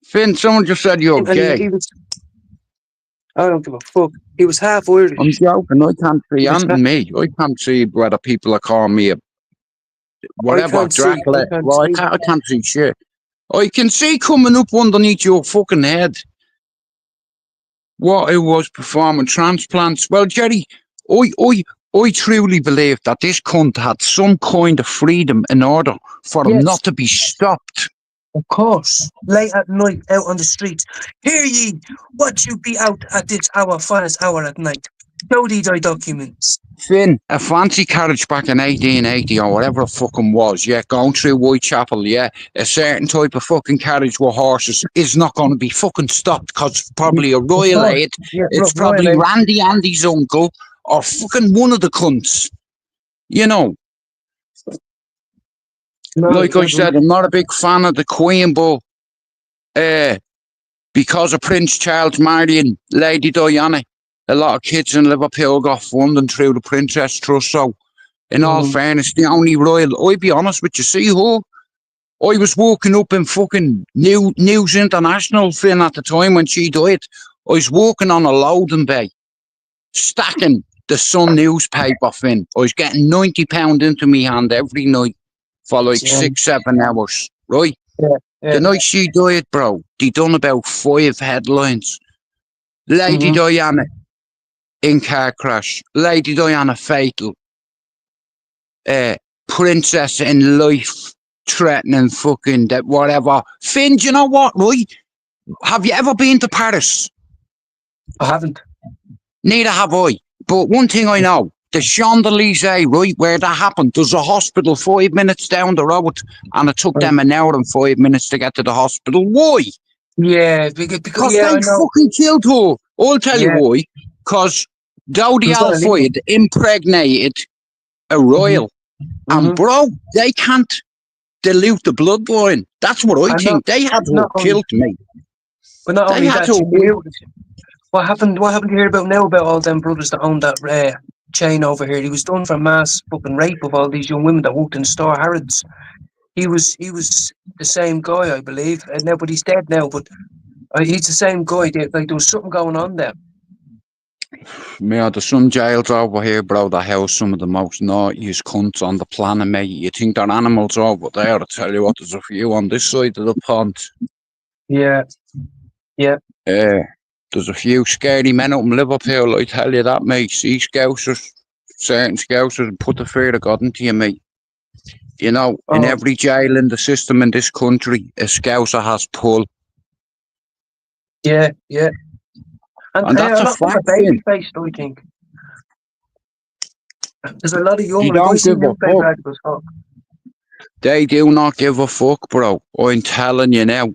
Finn, someone just said you're and gay. he was. I don't give a fuck. He was half I'm Irish. joking. I can't He see was. anything me. I can't see whether people are calling me a I whatever, can't see. I Dracula. can't Well, see. I can't see shit. I can see coming up underneath your fucking head what it was performing transplants. Well, Jerry, I, I, I truly believe that this cunt had some kind of freedom in order for him Yes, not to be stopped. of course. Late at night, out on the streets. Hear ye, what you be out at this hour, finest hour at night? Show thee thy documents. Finn, a fancy carriage back in 1880 or whatever it fucking was, yeah, going through Whitechapel, yeah, a certain type of fucking carriage with horses is not going to be fucking stopped because it's probably a Of royal course. aide, Yeah, it's Royal probably Randy Andy's uncle or fucking one of the cunts. You know, No, like I exactly. said, I'm not a big fan of the Queen, but uh, because of Prince Charles marrying Lady Diana, a lot of kids in Liverpool got funding through the Princess Trust, so in all Mm-hmm. fairness, the only royal, I'll be honest with you, see her, I was walking up in fucking News International, Finn, at the time when she died. I was walking on a loading bay, stacking the Sun newspaper, Finn. I was getting £90 into me hand every night for like Yeah, 6, 7 hours, right? yeah, yeah. The night she died, bro, they done about 5 headlines. Lady Mm-hmm. Diana in car crash. Lady Diana fatal. princess in life threatening fucking that whatever. Finn, do you know what, right? Have you ever been to Paris? I haven't. Neither have I. But one thing I know, the Champs-Elysees, right, where that happened, there's a hospital 5 minutes down the road, and it took them an hour and 5 minutes to get to the hospital. Why? Yeah, because Because yeah, they I know. fucking killed her. I'll tell you Yeah, why. Because it Dodi was illegal. Al-Fayed impregnated a royal. And Mm-hmm. bro, they can't dilute the bloodline. That's what I And think. They had to not have killed me. but not They only had that, to she have. knew what happened. What happened to hear about now about all them brothers that owned that chain over here? He was done for mass fucking rape of all these young women that worked in the store. Harrods. He was the same guy, I believe. And now, but he's dead now. But he's the same guy. Like there was something going on there. Yeah, there's some jails over here, bro, that house some of the most naughtiest cunts on the planet, mate. You think they're animals over there? I tell you what, there's a few on this side of the pond. Yeah, yeah. There's a few scary men up in Liverpool, I tell you that, mate. See Scousers, certain Scousers, put the fear of God into you, mate. You know, in Oh, every jail in the system in this country, a Scouser has pull. yeah, yeah. And And that's a a lot of them are fact, baby Finn. faced, I think. There's a lot of young, They like I don't see give a newspaper fuck. articles. Oh, They do not give a fuck, bro. I'm telling you now.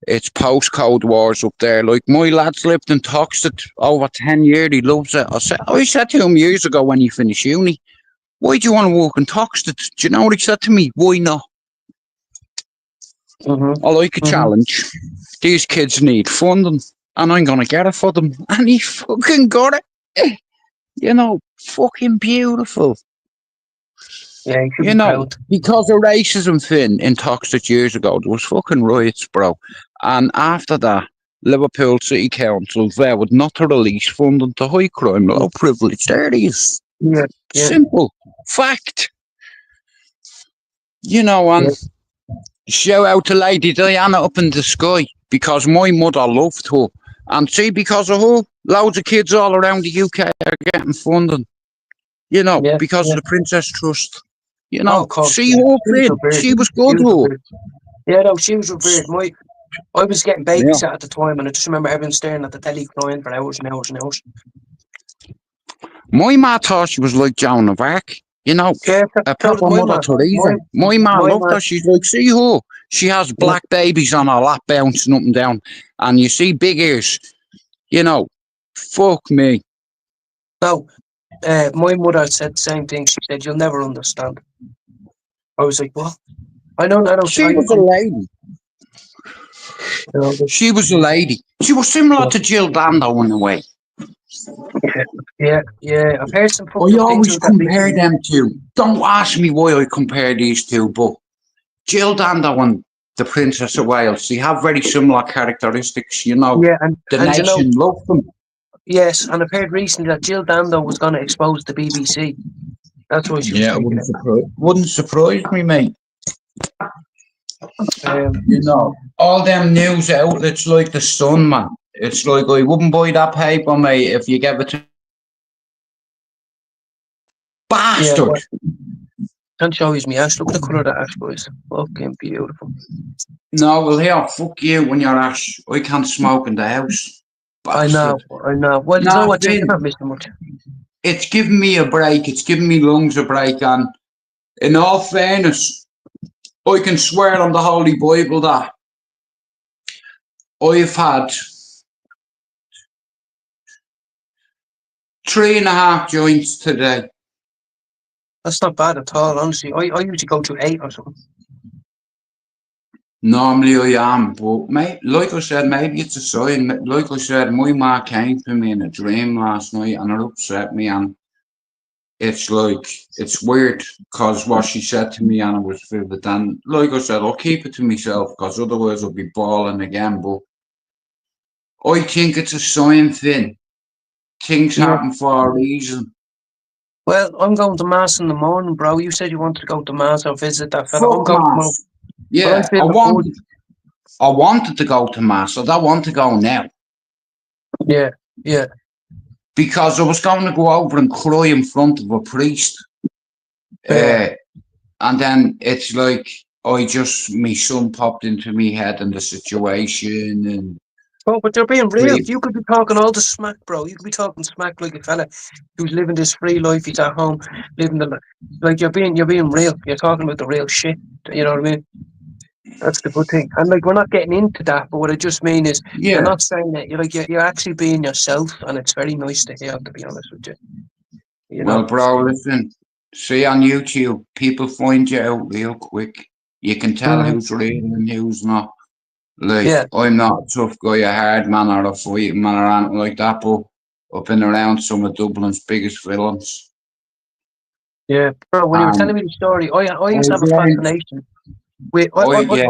It's postcode wars up there. Like, my lad's lived in Toxteth over 10 years. He loves it. I said to him years ago when he finished uni, why do you want to work in Toxteth? Do you know what he said to me? Why not? I like a challenge. These kids need funding, and I'm going to get it for them. And he fucking got it. You know, fucking beautiful. yeah, he should You be know, proud. because of racism, Finn, in Toxteth years ago, there was fucking riots, bro. And after that, Liverpool City Council vowed not to release funding to high crime, low privileged areas. Yeah, yeah, Simple. Fact. You know, yeah, and shout out to Lady Diana up in the sky, because my mother loved her. And see, because of her, loads of kids all around the UK are getting funding. You know, yeah, because yeah. of the Princess Trust. You Oh, know, of course, see yeah. her, She was Finn. revered. She was She good, was her. revered. Yeah, no, she was revered. I was getting Yeah. babysat at the time, and I just remember everyone staring at the telly crying for hours and hours and hours. My ma thought she was like Joan of Arc, you know, Yeah, a so did proper my Mother man. Teresa. My ma My loved man. her. She's like, see her. She has Yeah, black babies on her lap bouncing up and down. And you see big ears, you know, fuck me. no, my mother said the same thing. She said, "You'll never understand." I was like, "What?" I know. I don't. She I, was a lady. you know, She was a lady. She was similar to Jill Dando in a way. yeah, yeah, yeah. I've heard some fucked I up things always like that compare recently. them two. Don't ask me why I compare these two, but Jill Dando and the Princess of Wales, they have very similar characteristics, you know. Yeah, The and you know, nation loved them. yes, and I've heard recently that Jill Dando was going to expose the BBC. That's why she was Yeah, it taking it. wouldn't surprise me, mate. Um, You know, all them news outlets like the Sun, man. It's like I wouldn't buy that paper, mate, if you gave it to yeah, bastard. well, can't show you me ash. Look at the colour of that ash, boys. Fucking beautiful. No, well here, fuck you when you're Ash. I can't smoke in the house. I know, Bastard. I know. Well, you know Nah, what, Jay, you're Finn, not missing much. it's giving me a break. It's giving me lungs a break, and in all fairness, I can swear on the Holy Bible that I've had 3.5 joints today. That's not bad at all, honestly. I usually go to 8 or something. Normally I am, but mate, like I said, maybe it's a sign. Like I said, my ma came to me in a dream last night and it upset me, and it's like, it's weird because what she said to me and it was vivid. And like I said, I'll keep it to myself because otherwise I'll be bawling again. But I think it's a sign, Finn. Things Yeah. happen for a reason. Well, I'm going to mass in the morning, bro. You said you wanted to go to mass or visit that fella. I'm Fuck going tomorrow, mass. but I'm Yeah, feeling good. I wanted to go to mass. I don't want to go now Yeah, yeah. because I was going to go over and cry in front of a priest. Yeah. And then it's like my son popped into me head and the situation and Oh, but they're being real. pre- You could be talking all the smack, bro. You could be talking smack like a fella who's living this free life. He's at home living like you're being real. You're talking about the real shit. You know what I mean? That's the good thing. And like we're not getting into that, but what I just mean is you're yeah. not saying that. You're actually being yourself, and it's very nice to hear. To be honest with you, you Well, know. bro, listen. See on YouTube, people find you out real quick. You can tell Mm, who's real and who's not. Like, yeah, I'm not a tough guy, a hard man or a fighting man or anything like that, but I've been around some of Dublin's biggest villains. yeah, bro. When you were telling And me the story, I used to I've have a learned, fascination with yeah,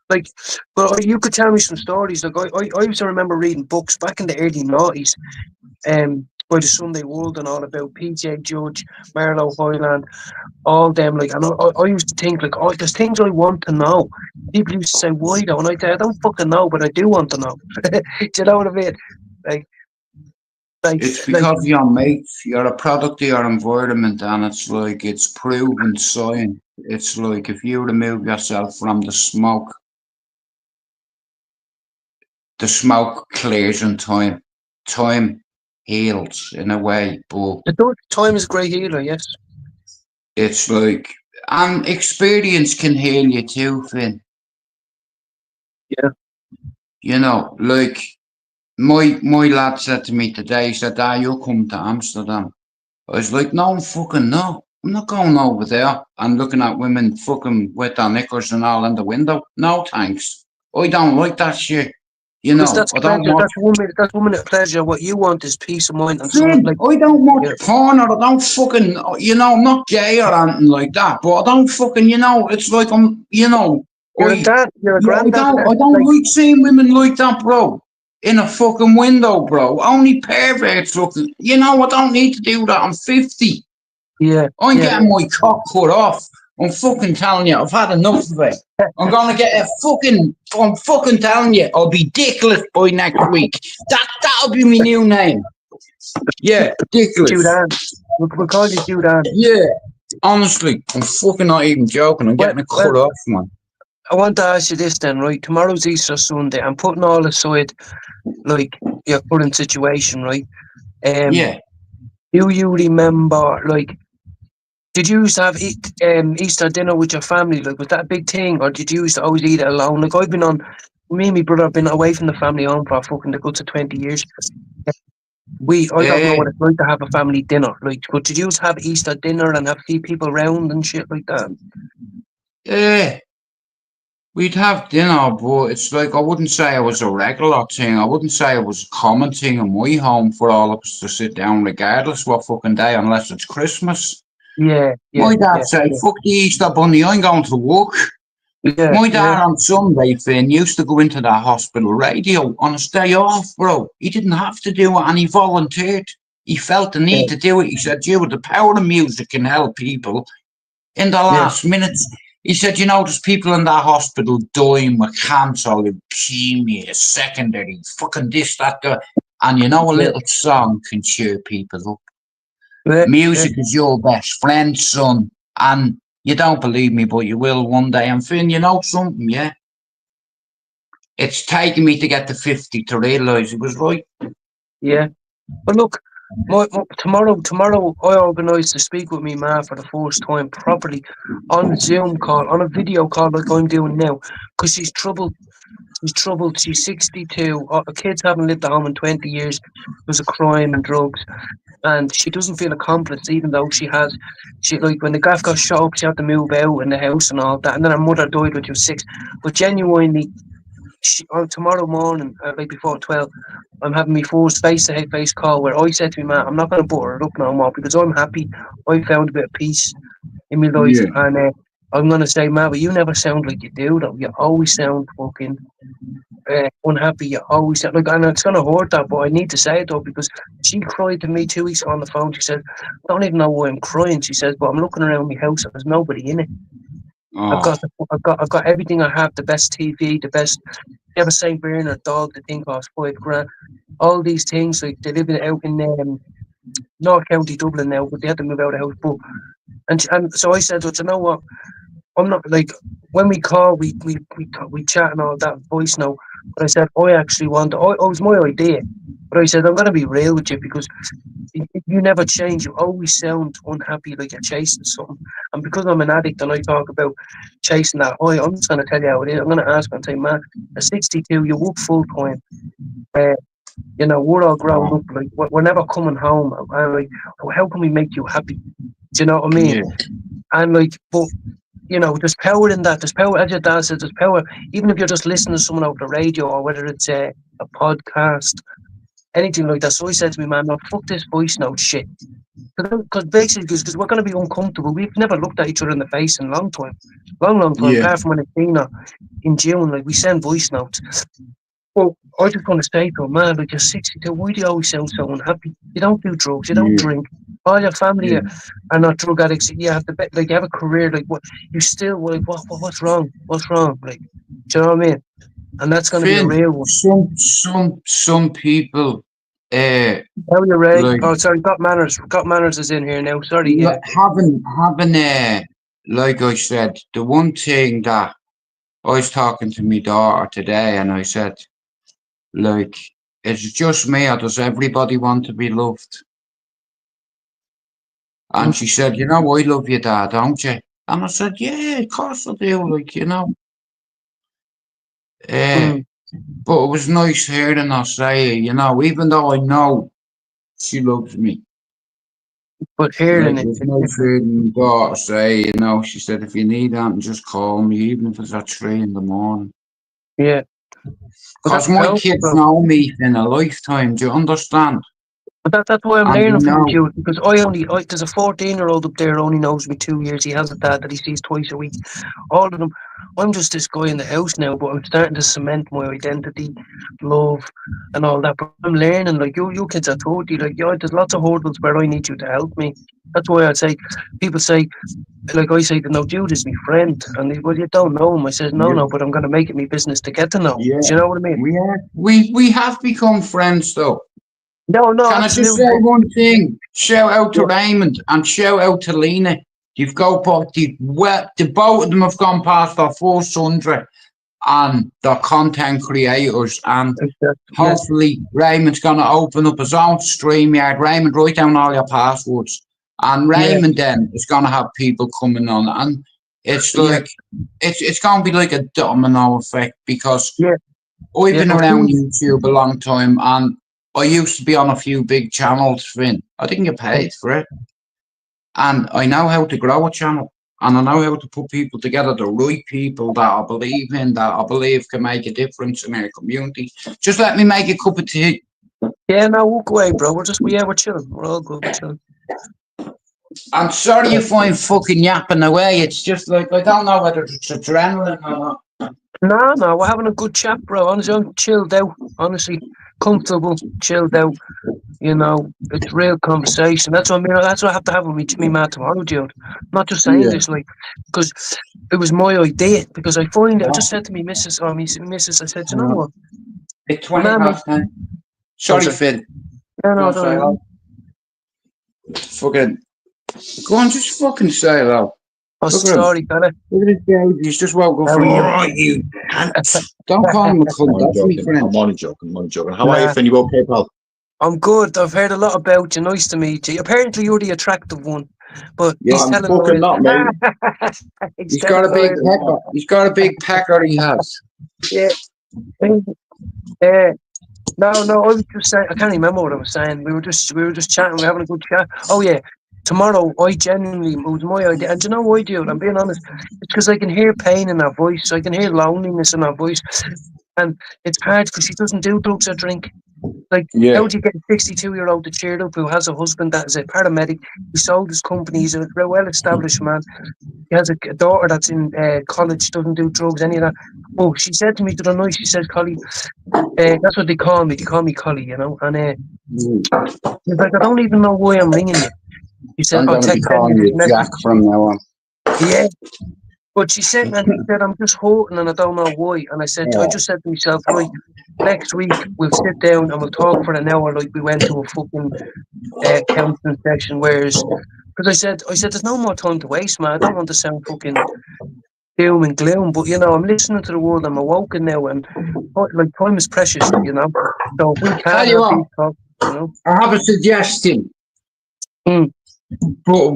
like, but you could tell me some stories. Like I used to remember reading books back in the early noughties, by the Sunday World and all about PJ Judge, Marlowe Hoyland, all them. Like, and I used to think like, oh, there's things I want to know. People used to say, why though? And I say, I don't fucking know, but I do want to know. Do you know what I mean? Like, like, it's like. because you're mates, you're a product of your environment, and it's like it's proven science. It's like if you remove yourself from the smoke clears in time. Time heals in a way, but The third time is a great healer, yes. it's like, and experience can heal you too, Finn. Yeah. You know, like my lad said to me today, he said, "Ah, you'll come to Amsterdam." I was like, "No, fucking no. I'm not going over there and looking at women fucking with their knickers and all in the window. No, thanks. I don't like that shit. You Because know, that's I don't pleasure. watch That's one minute pleasure. What you want is peace of mind and someone Finn, like, I don't watch yeah, porn or I don't fucking, I'm not gay or anything like that, but I don't fucking, it's like you're a I granddad don't, then. I don't Like, like seeing women like that, bro. In a fucking window, bro. Only perverts looking. I don't need to do that. I'm 50. yeah, I'm yeah. getting my cock cut off. I'm fucking telling you, I've had enough of it. I'm fucking telling you, I'll be dickless by next week. That'll be my new name. Yeah, dickless. Judan. We'll call you Judan. Yeah, honestly, I'm fucking not even joking. I'm Well, getting it well, cut off, man. I want to ask you this then, right? Tomorrow's Easter Sunday. I'm putting all aside, like, your current situation, right? Um, Yeah. do you remember, like, did you used to have Easter dinner with your family? Like, was that a big thing, or did you used to always eat it alone? Like, me and my brother have been away from the family home for fucking the guts of 20 years. I don't know Uh, what it's like to have a family dinner. Like, but did you used to have Easter dinner and have few people around and shit like that? uh, we'd have dinner, but it's like I wouldn't say it was a regular thing. I wouldn't say it was a common thing in my home for all of us to sit down regardless what fucking day, unless it's Christmas. Yeah, My yeah, dad yeah, say, yeah, fuck the Easter bunny, I'm going to work. yeah, My yeah, dad on Sunday, Finn, used to go into that hospital radio on his day off, bro. He didn't have to do it and he volunteered. He felt the yeah, need to do it. He said, with the power of music can help people in the yeah, last minutes. He said, there's people in that hospital dying with cancer, leukemia, secondary, fucking this, that, that. And a yeah, little song can cheer people up. yeah, yeah, Music is your best friend, son. And you don't believe me, but you will one day. And Finn, you know something, yeah? It's taken me to get to 50 to realise he was right. yeah. But look, tomorrow, I organised to speak with me ma for the first time properly on a Zoom call, on a video call like I'm doing now, because she's troubled. She's troubled. She's 62. Her kids haven't lived at home in 20 years because of crime and drugs, and she doesn't feel accomplished, even though she has. She like when the gaff got shot up, she had to move out in the house and all that, and then her mother died when she was 6. But genuinely, on tomorrow morning, like before 12, I'm having my first face-to-face call where I said to my man, I'm not going to put her up no more because I'm happy. I found a bit of peace in my life, Yeah. and I'm going to say, man, but you never sound like you do, though. You always sound fucking unhappy. You always sound like, and it's going to hurt that, but I need to say it though because she cried to me 2 weeks on the phone. She said, I don't even know why I'm crying. She says, but I'm looking around my house and there's nobody in it. Oh, I've got everything I have, the best TV, the best. You have a Saint Bernard dog, the thing costs 5 grand. All these things, like they live out in North County Dublin now, but they had to move out of the house. But And so I said, well, you know what? I'm not like when we call, we chat and all that voice note. But I said I actually want. Oh, it was my idea. But I said I'm gonna be real with you because you never change. You always sound unhappy, like you're chasing something. And because I'm an addict and I talk about chasing that high, I'm just gonna tell you how it is. I'm gonna ask and say, man, at 62, you work full time. Uh, you know, we're all grown up. Like we're never coming home. And like, how can we make you happy? Do you know what I mean? Yeah. And like, but you know, there's power in that. There's power, as your dad said, there's power. Even if you're just listening to someone over the radio or whether it's a podcast, anything like that. So he said to me, man, no, fuck this voice note shit. Because basically, because we're going to be uncomfortable. We've never looked at each other in the face in a long time. Long time. Yeah. Apart from when it's been in June, like we send voice notes. Well, I just want to say to him, man, like you're 62, why do you always sound so unhappy? You don't do drugs, you don't Yeah. drink. All your family Yeah. are not drug addicts. You have to like you have a career. Like what you still like? What's wrong? What's wrong? Like, do you know what I mean? And that's going to be a Finn, real one. some people, How are you, Ray? like Oh, sorry, got manners. Got manners is in here now. Sorry, yeah. having like I said, the one thing that I was talking to my daughter today, and I said, like, it's just me, or does everybody want to be loved? And she said, you know, I love you, Dad, don't you? And I said, yeah, of course I do. Like, you know, uh, Mm. but it was nice hearing her say, you know, even though I know she loves me. But Like, hearing it it, was it's nice different. hearing my daughter say, you know, she said, if you need anything, just call me, even if it's at 3 in the morning. Yeah, but Because that's my powerful, kids bro. know me in a lifetime, do you understand? But that's why I'm And they learning from know, you because there's a 14-year-old up there who only knows me 2 years. He has a dad that he sees twice a week. All of them. I'm just this guy in the house now, but I'm starting to cement my identity, love, and all that. But I'm learning. Like you kids are totally like, yeah, there's lots of hurdles where I need you to help me. That's why I'd say, people say, like I say, no, Jude is my friend, and they, well, you don't know him. I says, no, yeah, no, but I'm going to make it my business to get to know him. yeah, Do you know what I mean? we have become friends though. No, no, Can I just absolutely. say But one thing? Shout out to yeah, Raymond and shout out to Lena. You've got the both of them have gone past their first 100 and they're content creators. And exactly. Yeah, hopefully Raymond's going to open up his own StreamYard. Raymond, write down all your passwords. And yeah, Raymond then is going to have people coming on. And it's yeah, like, it's going to be like a domino effect because yeah, I've yeah. been But around YouTube a long time and I used to be on a few big channels, Finn. I didn't get paid for it. And I know how to grow a channel. And I know how to put people together, the right people that I believe in, that I believe can make a difference in our community. Just let me make a cup of tea. yeah, no, walk away, bro. We're chilling. We're all good. We're chilling. I'm sorry if I'm fucking yapping away. It's just like, I don't know whether it's adrenaline or not. No, no, we're having a good chat, bro. Honestly, I'm chilled out. Honestly, comfortable, chilled out. You know, it's real conversation. That's what I mean. That's what I have to have with me man tomorrow, dude. I'm not just saying Yeah. this like because it was my idea. Because I find it. I just said to me, Mrs. or me, Mrs. I said, you know what, It's a 20 man makes. past 10. Oh, Sorry, sorry. Finn. No, Go no, on, say don't. hello. Fucking. Go on, just fucking say hello. Oh, Look at him. sorry, fella. Look at this guy. He's just woke up How are from, you? all right, you cunt. Don't call him a cunt. I'm That's my joking. friend. I'm only joking. I'm only joking. How are you, Nah, Finn? You okay, pal? I'm good. I've heard a lot about you. Nice to meet you. Apparently, you're the attractive one, but Yeah. he's I'm telling fucking lies. not, mate. He's He's got telling a big lies. Fucking not. pecker. He's got a big pecker, he has. Yeah. Uh, no, no. I was just saying. I can't remember what I was saying. We were just chatting. We were having a good chat. Oh yeah. Tomorrow, I genuinely, it was my idea. And do you know why, dude? I'm being honest. It's because I can hear pain in her voice. I can hear loneliness in her voice. And it's hard because she doesn't do drugs or drink. Like, Yeah. how do you get a 62-year-old to cheer up who has a husband that is a paramedic? He sold his company. He's a well-established man. He has a daughter that's in college, doesn't do drugs, any of that. Oh, she said to me the other night, she said, Collie, that's what they call me. They call me Collie, you know. And she's like, I don't even know why I'm ringing you. She said, I'm I'll going to be send you calling this you Jack message. from now on. Yeah. But she said, man, she said, I'm just hurting and I don't know why. And I just said to myself, right, next week we'll sit down and we'll talk for an hour like we went to a fucking counseling session. Whereas Because I said, there's no more time to waste, man. I don't want to sound fucking doom and gloom, but you know, I'm listening to the world. I'm awoken now, and like time is precious, you know. So if we Tell can you have what, these talks, you know. I have a suggestion, Mm. but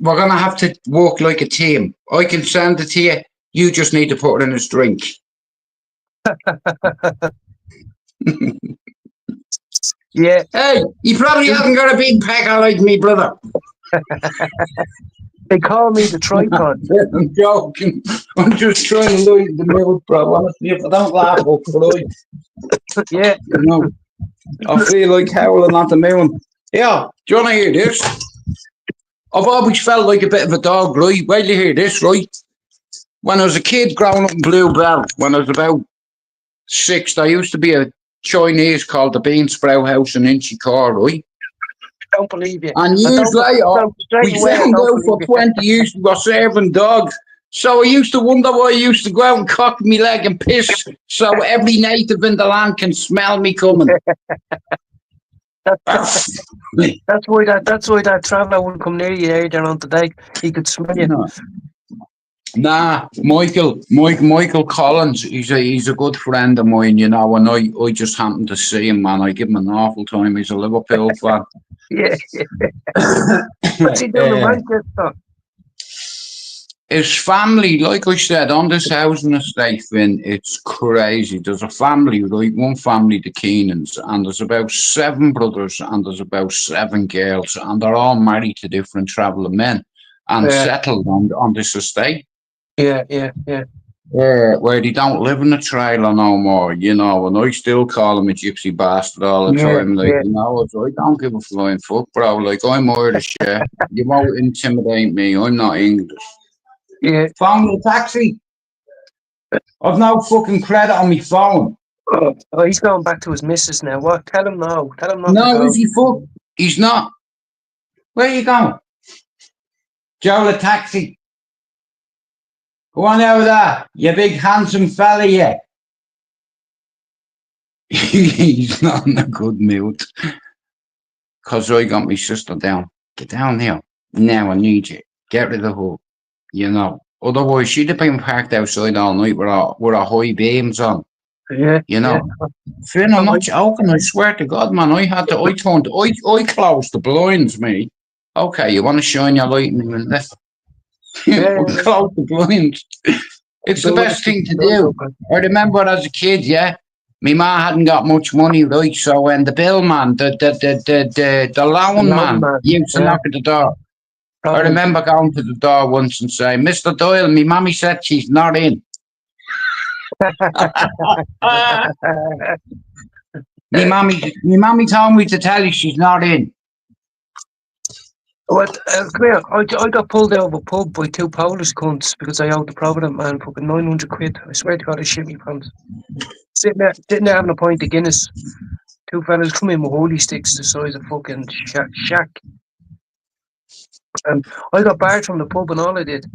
we're gonna have to work like a team. I can send it to you. You just need to put it in his drink. Yeah, Hey, he probably hasn't got a big pecker like me, brother. they call me the tripod. I'm joking. I'm just trying to lighten the mood, bro. Honestly, if I don't laugh, I'll cry. Yeah, You know, I feel like howling at the moon. Yeah, do you want to hear this? I've always felt like a bit of a dog, right? Wait till you hear this, right? When I was a kid growing up in Bluebell, when I was about 6, there used to be a Chinese called the Bean Sprout House in Inchicore, right? I don't believe you. And I years don't. later, No, straight we away, I found don't out believe for you. 20 years we were serving dogs. So I used to wonder why I used to go out and cock me leg and piss so every native in the land can smell me coming. That's why that traveller wouldn't come near you there on the day. He could smell you. No. Nah, Michael Collins, he's a good friend of mine, you know, and I just happened to see him, man. I give him an awful time. He's a Liverpool fan. Yeah. What's he doing in Manchester? His family, like I said, on this housing estate, Finn, it's crazy. There's a family, right? One family, the Keenans, and there's about 7 brothers and there's about 7 girls, and they're all married to different travelling men and Yeah, settled on this estate. yeah. Yeah, where they don't live in a trailer no more, you know, and I still call him a gypsy bastard all the Yeah, time. Like, yeah, you know, I don't give a flying fuck, bro. Like, I'm Irish, yeah. You won't intimidate me. I'm not English. yeah. Phone me a taxi. I've no fucking credit on my phone. Oh, he's going back to his missus now. What? Tell him no. Tell him not to No, is go. he fuck? He's not. Where are you going? Joe, the taxi. Go on over there, you big handsome fella, yeah. He's not in a good mood. Because I got my sister down. Get down here. Now I need you. Get rid of her. You know. Otherwise, she'd have been parked outside all night with her high beams on. Yeah, You yeah. know. Finn, I'm not joking. I swear to God, man. I closed the blinds, me. Okay, you want to shine your light in the left? Yeah, Close the blinds. It's the best thing to do. I remember as a kid, yeah. My ma hadn't got much money, right? So when the bill man, the loan man, used to Yeah, knock at the door. I probably. remember going to the door once and saying, "Mr. Doyle, my mommy said she's not in." My mommy told me to tell you she's not in. What? Come here. I got pulled out of a pub by 2 Polish cunts because I owed the Provident man fucking 900 quid. I swear to God, I shit me pants. Sitting there having a pint of Guinness. 2 fellas come in with holy sticks the size of fucking shack. And I got barred from the pub, and all I did,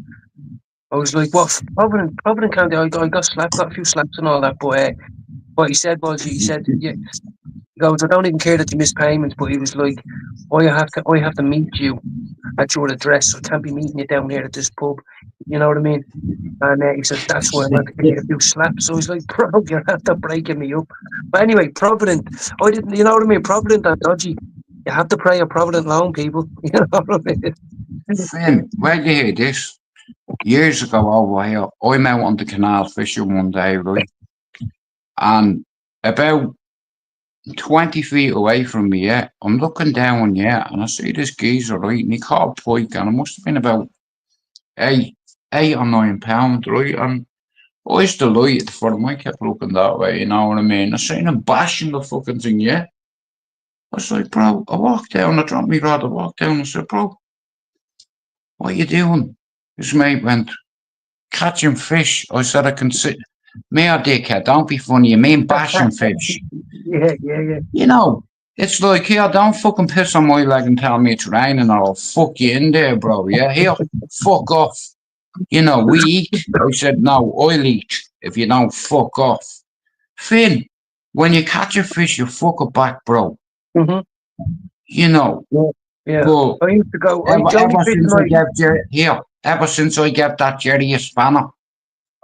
I was like, "What? Provident can't do." I got slapped, got a few slaps and all that. But what he said was, he said, "Yeah." He goes, "I don't even care that you missed payments," but he was like, I have to meet you at your address, so I can't be meeting you down here at this pub." You know what I mean? And he said, "That's why I'm to give you a few slaps." So I was like, "Bro, you're after breaking me up." But anyway, Provident, I didn't, you know what I mean? Provident are dodgy. You have to pray a Provident loan, people. You know what I mean? Finn, where do you hear this? Years ago over here, I'm out on the canal fishing one day, right? And about 20 feet away from me, yeah, I'm looking down, yeah, and I see this geezer, right? And he caught a pike, and it must have been about 8 or 9 pounds, right? And I was delighted for him. I kept looking that way, you know what I mean? I seen him bashing the fucking thing, yeah. I was like, "Bro," I walked down, I dropped me rod, I walked down, I said, "Bro, what are you doing?" His mate went, "Catching fish." I said, "I can sit." Me or dickhead, don't be funny. You mean bashing fish? Yeah. You know, it's like, here, don't fucking piss on my leg and tell me it's raining or I'll fuck you in there, bro. Yeah, here, fuck off. You know, we eat. I said, "No, I'll eat if you don't fuck off." Finn, when you catch a fish, you fuck it back, bro. Mm-hmm. You know, Yeah. Yeah. But I used to go. I only ever fish since I my. gave ever since I gave that Jerry a spanner,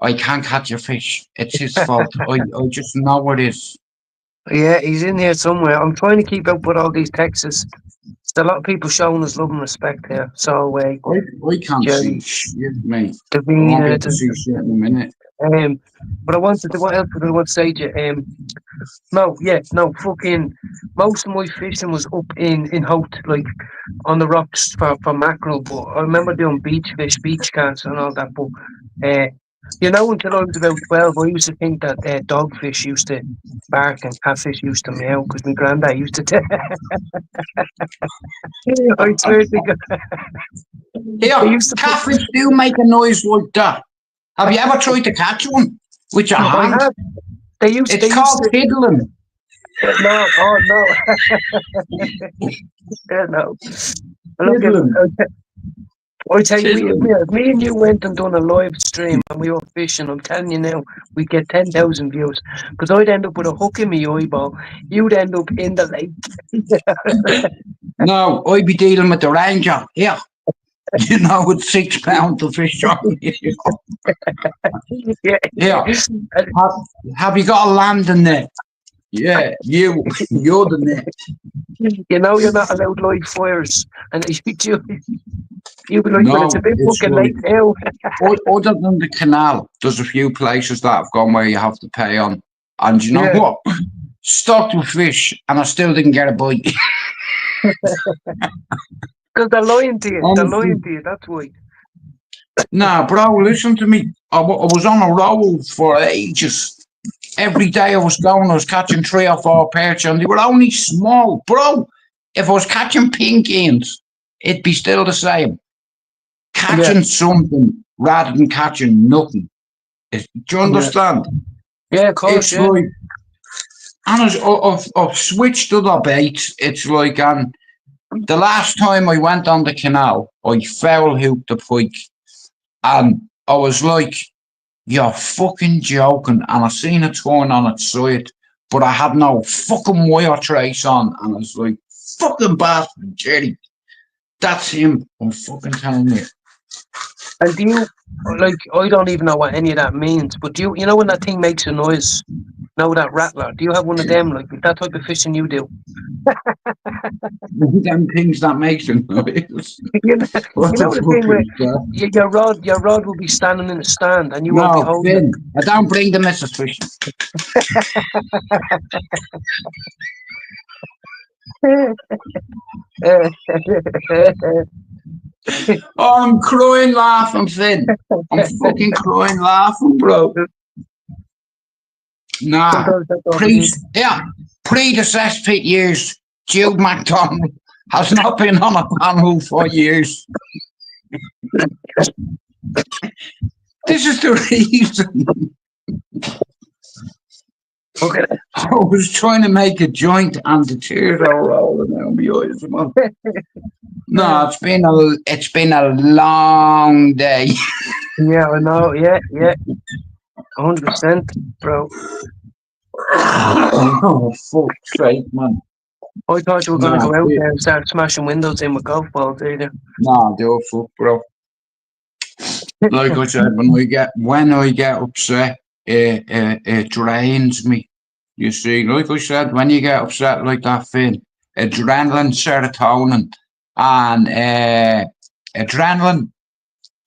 I can't catch a fish. It's his fault. I just know it is. Yeah, he's in here somewhere. I'm trying to keep up with all these texts. There's a lot of people showing us love and respect here. So, I can't see Jerry, shit, mate. I won't be Davina, able to see shit in a minute. but I wanted to. What else did I want to say to you? No, yeah, no, fucking. Most of my fishing was up in Hout, like on the rocks for mackerel. But I remember doing beach fish, beach cats, and all that. But until I was about 12, I used to think that dogfish used to bark and catfish used to meow because my granddad used to. I swear to God, they Here, used to put. catfish do make a noise like that. Have you ever tried to catch one with your I hand? had. They used. It's They used called to. fiddling. No, oh no, no. Look at. Fiddling. I tell you, Fiddling. me and you went and done a live stream and we were fishing. I'm telling you now, we'd get 10,000 views because I'd end up with a hook in my eyeball. You'd end up in the lake. No, I'd be dealing with the ranger. Here, with 6 pounds to fish on you. Yeah. Here, have you got a landing net? Yeah, you're the net. You know you're not allowed live fires, and you'd be like, "Well, it's a No, bit it's fucking like late now." other than the canal, there's a few places that have gone where you have to pay on. And you know Yeah, what? Stocked with fish, and I still didn't get a bite. because they're lying to you. They're Honestly. lying to you. That's why. Nah, bro, listen to me. I was on a roll for ages. Every day I was catching 3 or 4 perch, and they were only small. Bro, if I was catching pinkies, it'd be still the same. Yeah, Catching something rather than catching nothing. Do you yeah, understand? yeah. Of course, It's yeah. like, and I've switched other baits. It's like, the last time I went on the canal, I foul hooped the pike, and I was like, "You're fucking joking." And I seen it turn on its side, but I had no fucking wire trace on, and I was like, "Fucking bastard, Jerry. That's him." I'm fucking telling you. And do you like? I don't even know what any of that means. But do you know when that thing makes a noise? Know that rattler? Do you have one of them? Like that type of fishing you do? Them things that makes a noise. you know, What you the know the thing fuck where is that? your rod will be standing in a stand and you won't be No, holding it. Finn, I don't bring the missus fishing. Oh, I'm crying laughing, Finn. I'm fucking crying laughing, bro. Nah, Sometimes that's all we need. predecessor Pete years. Jude McDonald has not been on a panel for years. This is the reason. Okay. I was trying to make a joint and the tears are rolling down my eyes, man. No, it's been a long day. Yeah, I know. Yeah, 100%, bro. Oh, fuck's sake, man. I thought you were gonna Nah, go out there and start smashing windows in with golf balls either. do a fuck, bro. Like I said, when I get upset, it drains me. You see, like I said, when you get upset like that, Finn, adrenaline, and adrenaline,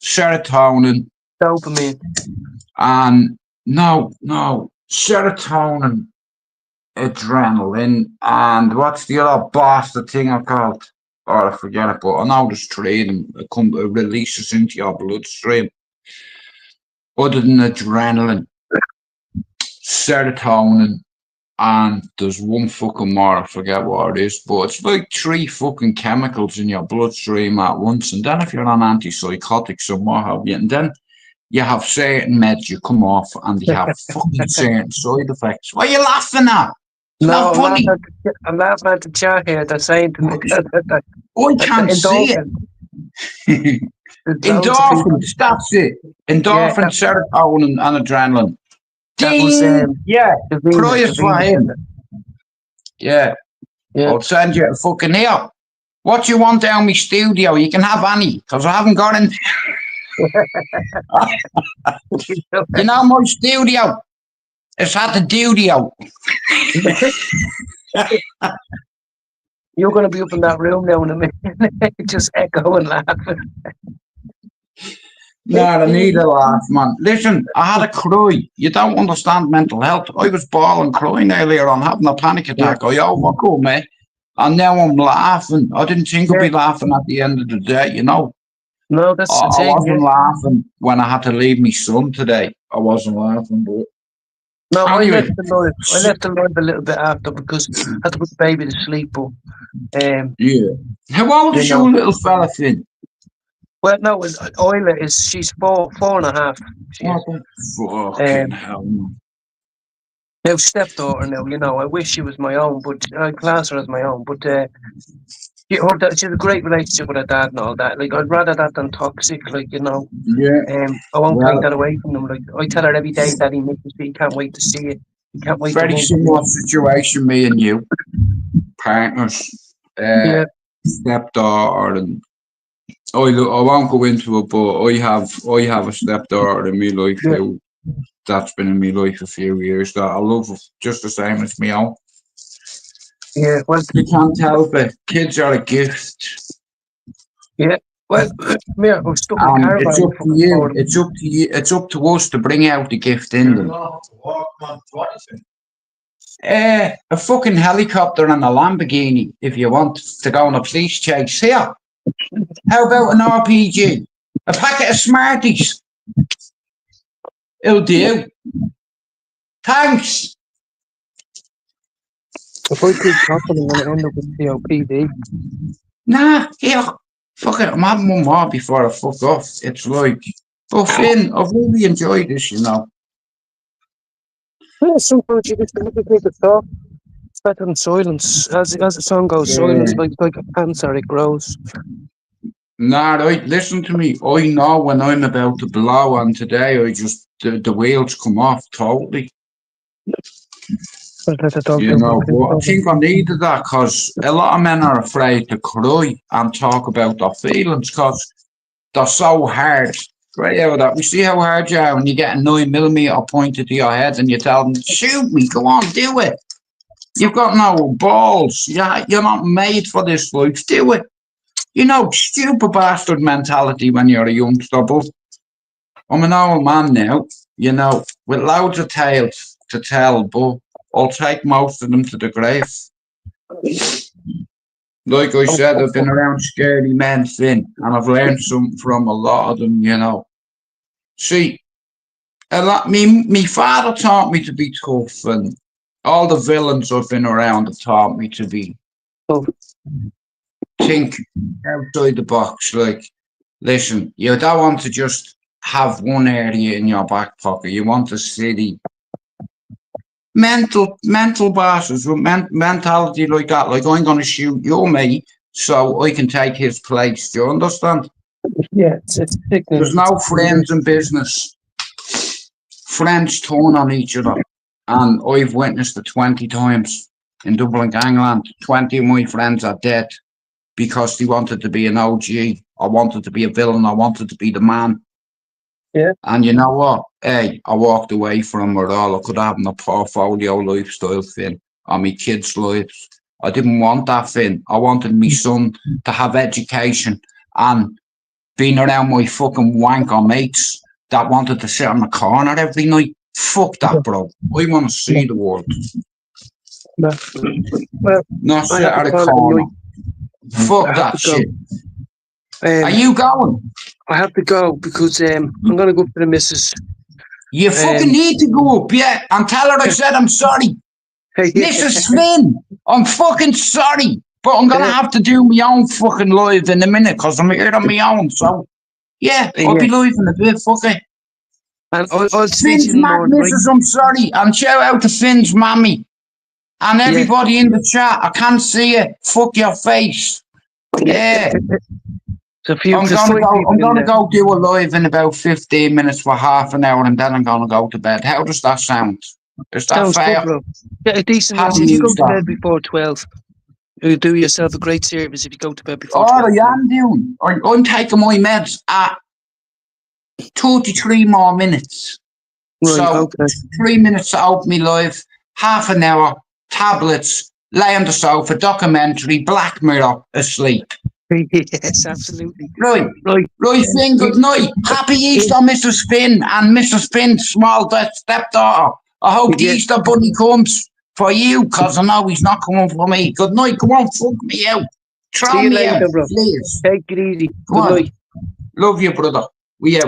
serotonin, Dopamine. and serotonin, adrenaline, and what's the other bastard thing I called? Oh, I forget it, but I know there's three of them. It releases into your bloodstream. Other than adrenaline, serotonin, and there's one fucking more, I forget what it is, but it's like 3 fucking chemicals in your bloodstream at once. And then if you're on antipsychotics or what have you, and then you have certain meds you come off and they have fucking certain side effects. What are you laughing at? It's No, not funny. I'm laughing at the chat here. They're saying to me that I can't see it. endorphin. There's loads of people. Endorphins, that's it. Yeah, Endorphin, serotonin, and adrenaline. that was Ding! Yeah, prize for Davina said him. that. Yeah, Yeah. I'll send you a fucking here. What do you want down my studio? You can have any, because I haven't got any. You know my studio? It's at the studio. You're going to be up in that room now in a minute, just echoing laughing. No, I need a laugh, man. Listen, I had a cry. You don't understand mental health. I was bawling, crying earlier on, having a panic attack. I overcome me. And now I'm laughing. I didn't think I'd be laughing at the end of the day, you know. No, that's I the thing. wasn't laughing when I had to leave my son today. I wasn't laughing, but No, anyway. I left the live a little bit after because I had to put the baby to sleep. But yeah. How old is your little fella, Finn? well, no, Euler she's 4.5. She is. Fucking hell. Now stepdaughter. Now you know, I wish she was my own, but I class her as my own. But she has a great relationship with her dad and all that. Like I'd rather that than toxic. Like you know. Yeah. I won't take that away from them. Like I tell her every day that he misses me. He can't wait to see it. He can't wait. Very similar situation, me and you, partners, stepdaughter, and I won't go into it, but I have a stepdaughter in my life who that's been in my life a few years that I love just the same as my own. Yeah, well, you can't help it. Kids are a gift. Yeah. Well, yeah, I was stuck in a caravan. It's up to you. It's up to you. It's up to us to bring out the gift in them. A fucking helicopter and a Lamborghini if you want to go on a police chase. Here. How about an RPG? A packet of Smarties. It'll do. Thanks. If I keep talking, I'm going to end up with COPD. Nah, here. Fuck it, I'm having one more before I fuck off. It's like, but Finn, I've really enjoyed this, you know. Yeah, sometimes you just need to talk. It's better than silence. As the song goes, silence like a cancer, it grows. Nah, right, listen to me. I know when I'm about to blow, and today I just, the wheels come off totally. You know, but I think I needed that because a lot of men are afraid to cry and talk about their feelings because they're so hard. Right out of that. We see how hard you are when you get a 9mm pointed to your head and you tell them, shoot me, go on, do it. You've got no balls. You're not made for this life, do it. You know, stupid bastard mentality when you're a youngster, but I'm an old man now, you know, with loads of tales to tell, but I'll take most of them to the grave. Like I said, I've been around scary men, Finn, and I've learned something from a lot of them, you know. See, me father taught me to be tough, and all the villains I've been around have taught me to be think outside the box. Like, listen, you don't want to just have one area in your back pocket. You want a city. Mental bosses with mentality like that. Like, I'm going to shoot your mate so I can take his place. Do you understand? Yeah, it's sickening. There's no friends in business. Friends turn on each other. And I've witnessed it 20 times in Dublin gangland. 20 of my friends are dead because they wanted to be an OG. I wanted to be a villain. I wanted to be the man. Yeah. And you know what? Hey, I walked away from it all. I could have a portfolio lifestyle, Finn, on my kids' lives. I didn't want that, Finn. I wanted my son to have education and being around my fucking wanker mates that wanted to sit on the corner every night. Fuck that, bro. I want to see the world. No. Well, not sit at a corner. Fuck that shit. Are you going? I have to go because I'm going to go up to the missus. You fucking need to go up, yeah, and tell her I said I'm sorry. Mrs. Flynn, I'm fucking sorry, but I'm going to have to do my own fucking live in a minute because I'm here on my own, so yeah, I'll be live in a bit, fuck it. And I'll Finn's mad, Mrs. I'm sorry, and shout out to Finn's mammy and everybody in the chat. I can't see it. Fuck your face. Yeah. I'm gonna go do a live in about 15 minutes for half an hour, and then I'm gonna go to bed. How does that sound? Is that fair? Good, bro. Get a decent rest. You go to bed before 12. You do yourself a great service if you go to bed before All 12. I am doing, I'm taking my meds at 33 more minutes. Right, So okay. 3 minutes to open me live, half an hour, tablets, lay on the sofa, documentary, Black Mirror, asleep. Yes, absolutely. Right, Right. right, Finn, good night. Happy Easter, Mrs. Finn, and Mrs. Finn's small stepdaughter. I hope the Yeah. Easter bunny comes for you, because I know he's not coming for me. Good night, come on, fuck me out. See Throw you me out, later, bro. please. Take it easy. Come Good on. night. Love you, brother. We out.